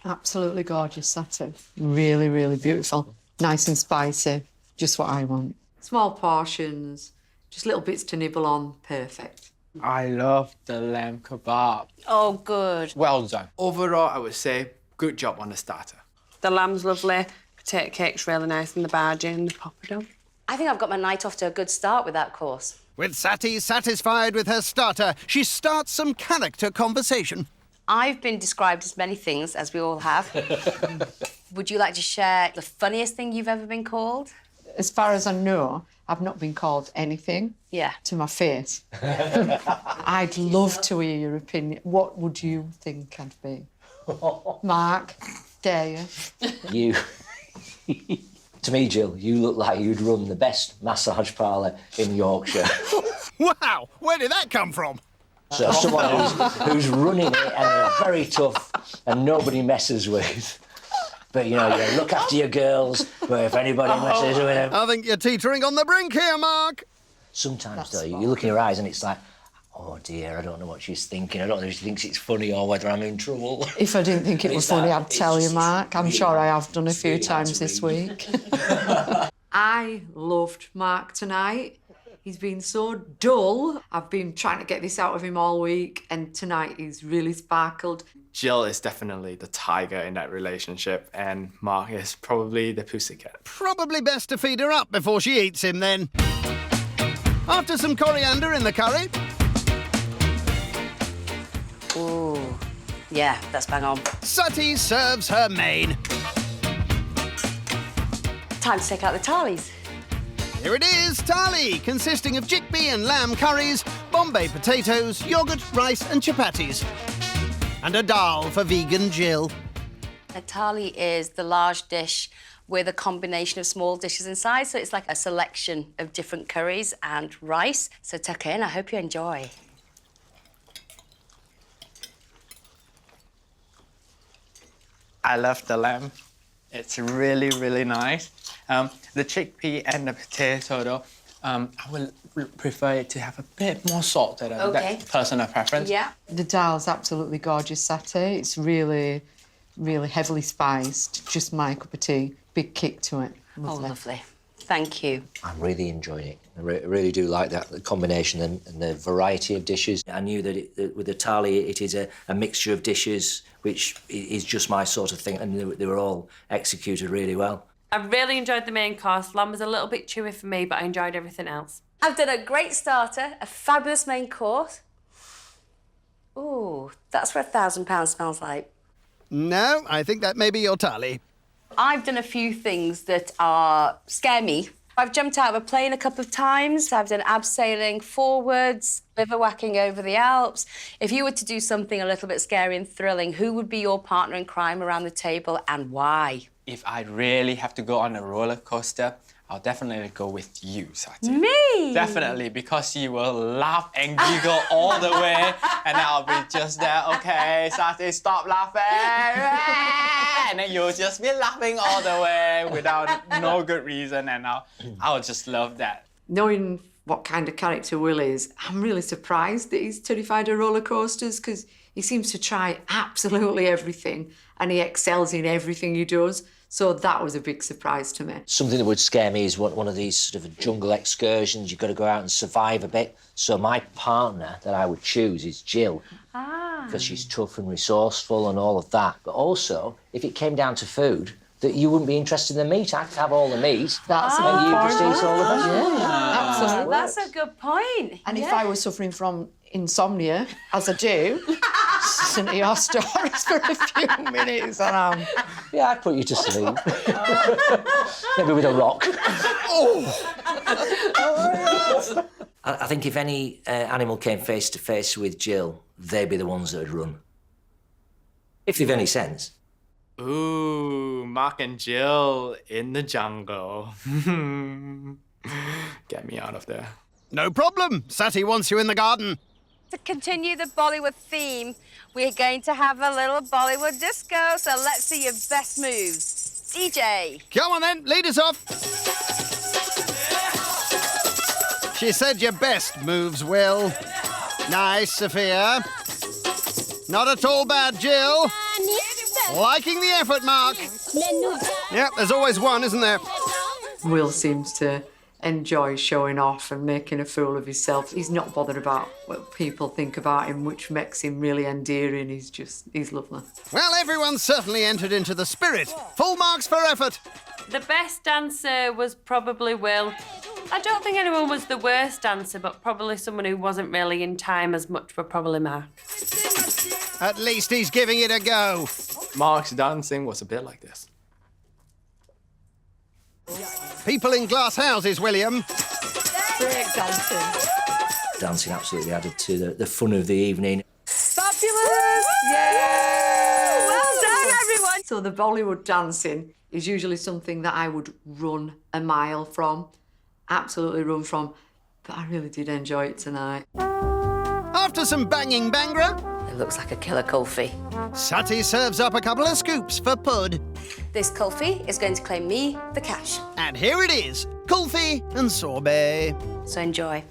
[SPEAKER 2] Absolutely gorgeous, Sati. Really, really beautiful. Nice and spicy. Just what I want. Small portions, just little bits to nibble on. Perfect.
[SPEAKER 9] I love the lamb kebab.
[SPEAKER 14] Oh, good.
[SPEAKER 9] Well done.
[SPEAKER 4] Overall, I would say good job on the starter.
[SPEAKER 6] The lamb's lovely. Potato cake's really nice, and the bhaji and the poppadom.
[SPEAKER 14] I think I've got my night off to a good start with that course.
[SPEAKER 1] With Sati satisfied with her starter, she starts some character conversation.
[SPEAKER 14] I've been described as many things, as we all have. Would you like to share the funniest thing you've ever been called?
[SPEAKER 2] As far as I know, I've not been called anything to my face. I'd love to hear your opinion. What would you think I'd be? Mark, dare you?
[SPEAKER 3] You. To me, Jill, you look like you'd run the best massage parlour in Yorkshire.
[SPEAKER 1] Wow, where did that come from?
[SPEAKER 3] So someone who's running it and are very tough and nobody messes with. But, you know, you look after your girls, but if anybody messes with them...
[SPEAKER 1] I think you're teetering on the brink here, Mark.
[SPEAKER 3] Sometimes, though, you look in her eyes and it's like, oh, dear, I don't know what she's thinking. I don't know if she thinks it's funny or whether I'm in trouble.
[SPEAKER 2] If I didn't think it was funny, I'd tell you, Mark. I'm sure I have done a few times this week. I loved Mark tonight. He's been so dull. I've been trying to get this out of him all week, and tonight he's really sparkled.
[SPEAKER 4] Jill is definitely the tiger in that relationship, and Mark is probably the pussycat.
[SPEAKER 1] Probably best to feed her up before she eats him, then. After some coriander in the curry...
[SPEAKER 14] Ooh, yeah, that's bang on.
[SPEAKER 1] Sati serves her main.
[SPEAKER 14] Time to take out the tarlies.
[SPEAKER 1] here it is, thali, consisting of chickpea and lamb curries, Bombay potatoes, yoghurt, rice and chapatis. And a dal for vegan Jill.
[SPEAKER 14] A thali is the large dish with a combination of small dishes inside, so it's like a selection of different curries and rice. So tuck in, I hope you enjoy.
[SPEAKER 9] I love the lamb. It's really, really nice. The chickpea and the potato, though, I would prefer it to have a bit more salt. That's personal preference.
[SPEAKER 14] Yeah.
[SPEAKER 2] The dal's absolutely gorgeous satay. It's really, really heavily spiced. Just my cup of tea. Big kick to it. Lovely.
[SPEAKER 14] Oh, lovely. Thank you.
[SPEAKER 3] I'm really enjoying it. I really do like that, the combination and the variety of dishes. I knew that with the thali, it is a mixture of dishes, which is just my sort of thing, and they were all executed really well.
[SPEAKER 6] I really enjoyed the main course. Lamb was a little bit chewy for me, but I enjoyed everything else.
[SPEAKER 14] I've done a great starter, a fabulous main course. Ooh, that's what £1,000 smells like.
[SPEAKER 1] No, I think that may be your thali.
[SPEAKER 14] I've done a few things that scare me. I've jumped out of a plane a couple of times. I've done abseiling forwards, bivouacking over the Alps. If you were to do something a little bit scary and thrilling, who would be your partner in crime around the table and why?
[SPEAKER 9] If I really have to go on a roller coaster, I'll definitely go with you, Sati.
[SPEAKER 14] Me?
[SPEAKER 9] Definitely, because you will laugh and giggle all the way, and I'll be just there, okay, Sati, stop laughing. And then you'll just be laughing all the way without no good reason, and I'll just love that.
[SPEAKER 2] Knowing what kind of character Will is, I'm really surprised that he's terrified of roller coasters, because he seems to try absolutely everything and he excels in everything he does. So that was a big surprise to me.
[SPEAKER 3] Something that would scare me is one of these sort of jungle excursions. You've got to go out and survive a bit. So my partner that I would choose is Jill. Because she's tough and resourceful and all of that. But also, if it came down to food, that you wouldn't be interested in the meat. I could have all the meat.
[SPEAKER 2] That's
[SPEAKER 3] and you just eat all the vegetables.
[SPEAKER 2] Absolutely.
[SPEAKER 14] That's a good point.
[SPEAKER 2] And if I was suffering from insomnia, as I do, listen to your stories for a few minutes and
[SPEAKER 3] Yeah, I'd put you to sleep. Maybe with a rock. I think if any animal came face to face with Jill, they'd be the ones that would run. If they've any sense.
[SPEAKER 4] Ooh, Mark and Jill in the jungle. Get me out of there.
[SPEAKER 1] No problem. Sati wants you in the garden.
[SPEAKER 14] To continue the Bollywood theme, we're going to have a little Bollywood disco, so let's see your best moves. DJ.
[SPEAKER 1] Come on then, lead us off. She said your best moves, Will. Nice, Sophia. Not at all bad, Jill. Liking the effort, Mark. Yep, there's always one, isn't there?
[SPEAKER 2] Will seems to enjoy showing off and making a fool of himself. He's not bothered about what people think about him, which makes him really endearing. He's lovely.
[SPEAKER 1] Well, everyone's certainly entered into the spirit. Full marks for effort.
[SPEAKER 6] The best dancer was probably Will. I don't think anyone was the worst dancer, but probably someone who wasn't really in time as much were probably Mark.
[SPEAKER 1] At least he's giving it a go.
[SPEAKER 4] Mark's dancing was a bit like this.
[SPEAKER 1] People in glass houses, William.
[SPEAKER 2] Great dancing.
[SPEAKER 3] Dancing absolutely added to the fun of the evening.
[SPEAKER 14] Fabulous! Yay! Well done, everyone.
[SPEAKER 2] So the Bollywood dancing is usually something that I would run a mile from, absolutely run from, but I really did enjoy it tonight.
[SPEAKER 1] After some banging Bangra,
[SPEAKER 14] It looks like a killer kulfi.
[SPEAKER 1] Sati serves up a couple of scoops for Pud.
[SPEAKER 14] This kulfi is going to claim me the cash.
[SPEAKER 1] And here it is, kulfi and sorbet.
[SPEAKER 14] So enjoy.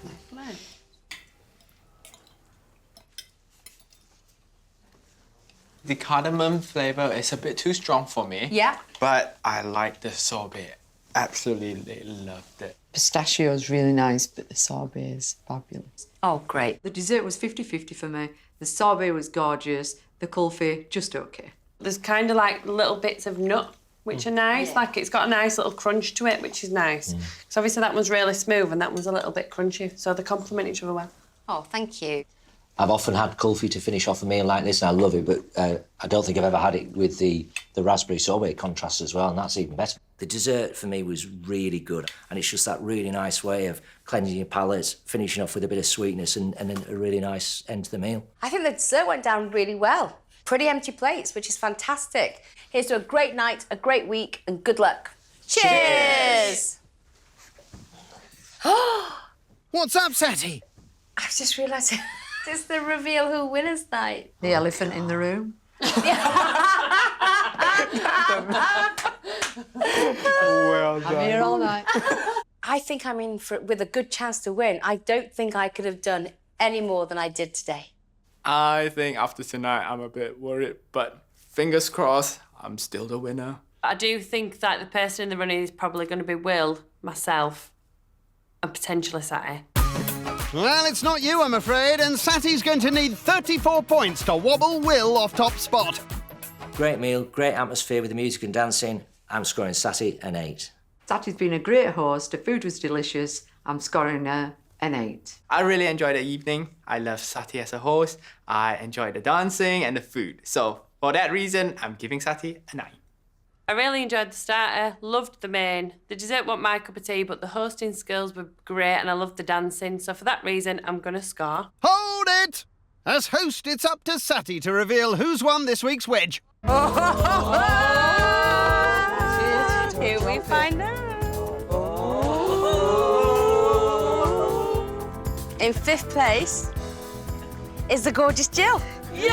[SPEAKER 9] The cardamom flavour is a bit too strong for me.
[SPEAKER 14] Yeah.
[SPEAKER 9] But I like the sorbet. Absolutely loved it.
[SPEAKER 2] Pistachio's really nice, but the sorbet is fabulous.
[SPEAKER 14] Oh, great.
[SPEAKER 2] The dessert was 50-50 for me. The sorbet was gorgeous. The kulfi, just okay.
[SPEAKER 6] There's kind of like little bits of nut, which are nice.
[SPEAKER 14] Yeah.
[SPEAKER 6] Like it's got a nice little crunch to it, which is nice. So obviously that one's really smooth and that one's a little bit crunchy. So they complement each other well.
[SPEAKER 14] Oh, thank you.
[SPEAKER 3] I've often had kulfi to finish off a meal like this, and I love it, but I don't think I've ever had it with the raspberry sorbet contrast as well, and that's even better. The dessert for me was really good, and it's just that really nice way of cleansing your palate, finishing off with a bit of sweetness and then a really nice end to the meal.
[SPEAKER 14] I think the dessert went down really well. Pretty empty plates, which is fantastic. Here's to a great night, a great week, and good luck. Cheers!
[SPEAKER 1] What's up, Satty?
[SPEAKER 14] I've just realised it's the reveal who winners night.
[SPEAKER 2] The elephant in the room.
[SPEAKER 9] Well done.
[SPEAKER 2] I'm here all night.
[SPEAKER 14] I think I'm in with a good chance to win. I don't think I could have done any more than I did today.
[SPEAKER 4] I think after tonight, I'm a bit worried, but fingers crossed, I'm still the winner.
[SPEAKER 6] I do think that the person in the running is probably going to be Will, myself, and potentially Satty.
[SPEAKER 1] Well, it's not you, I'm afraid, and Satty's going to need 34 points to wobble Will off top spot.
[SPEAKER 3] Great meal, great atmosphere with the music and dancing. I'm scoring Satty an 8.
[SPEAKER 2] Satty's been a great host. The food was delicious. I'm scoring an 8.
[SPEAKER 4] I really enjoyed the evening. I love Satty as a host. I enjoyed the dancing and the food. So for that reason, I'm giving Satty a 9.
[SPEAKER 6] I really enjoyed the starter, loved the main. The dessert wasn't my cup of tea, but the hosting skills were great and I loved the dancing. So for that reason, I'm going to score.
[SPEAKER 1] Hold it! As host, it's up to Satty to reveal who's won this week's wedge.
[SPEAKER 5] Here we find out. In 5th place is the gorgeous Jill.
[SPEAKER 7] Yay!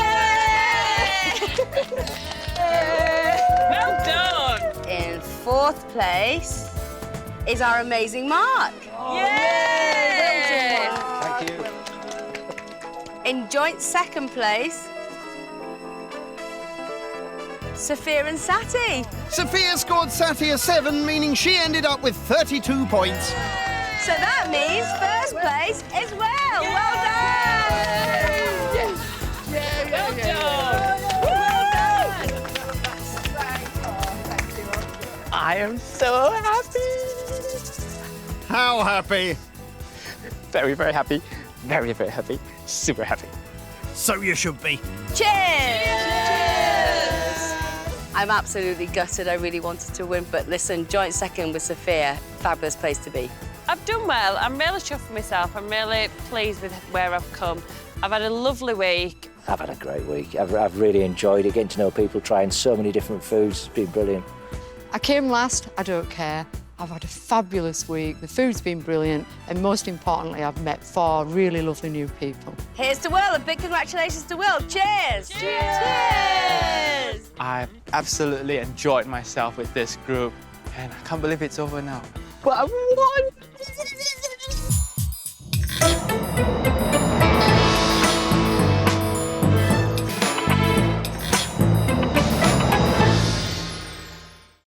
[SPEAKER 7] Well done.
[SPEAKER 5] In 4th place is our amazing Mark.
[SPEAKER 7] Yay!
[SPEAKER 9] Thank you.
[SPEAKER 5] In joint 2nd place, Sophia and Satty.
[SPEAKER 1] Sophia scored Satty a 7, meaning she ended up with 32 points.
[SPEAKER 5] So that means 1st place is Will. Well done.
[SPEAKER 9] I am so happy.
[SPEAKER 1] How happy?
[SPEAKER 9] Very, very happy. Very, very happy. Super happy.
[SPEAKER 1] So you should be.
[SPEAKER 5] Cheers! I'm absolutely gutted. I really wanted to win, but listen, joint 2nd with Sophia, fabulous place to be.
[SPEAKER 6] I've done well. I'm really chuffed with myself. I'm really pleased with where I've come. I've had a lovely week.
[SPEAKER 3] I've had a great week. I've really enjoyed it, getting to know people, trying so many different foods. It's been brilliant.
[SPEAKER 2] I came last, I don't care. I've had a fabulous week. The food's been brilliant. And most importantly, I've met 4 really lovely new people.
[SPEAKER 5] Here's to Will. A big congratulations to Will. Cheers! Cheers!
[SPEAKER 9] I've absolutely enjoyed myself with this group, and I can't believe it's over now. But I won!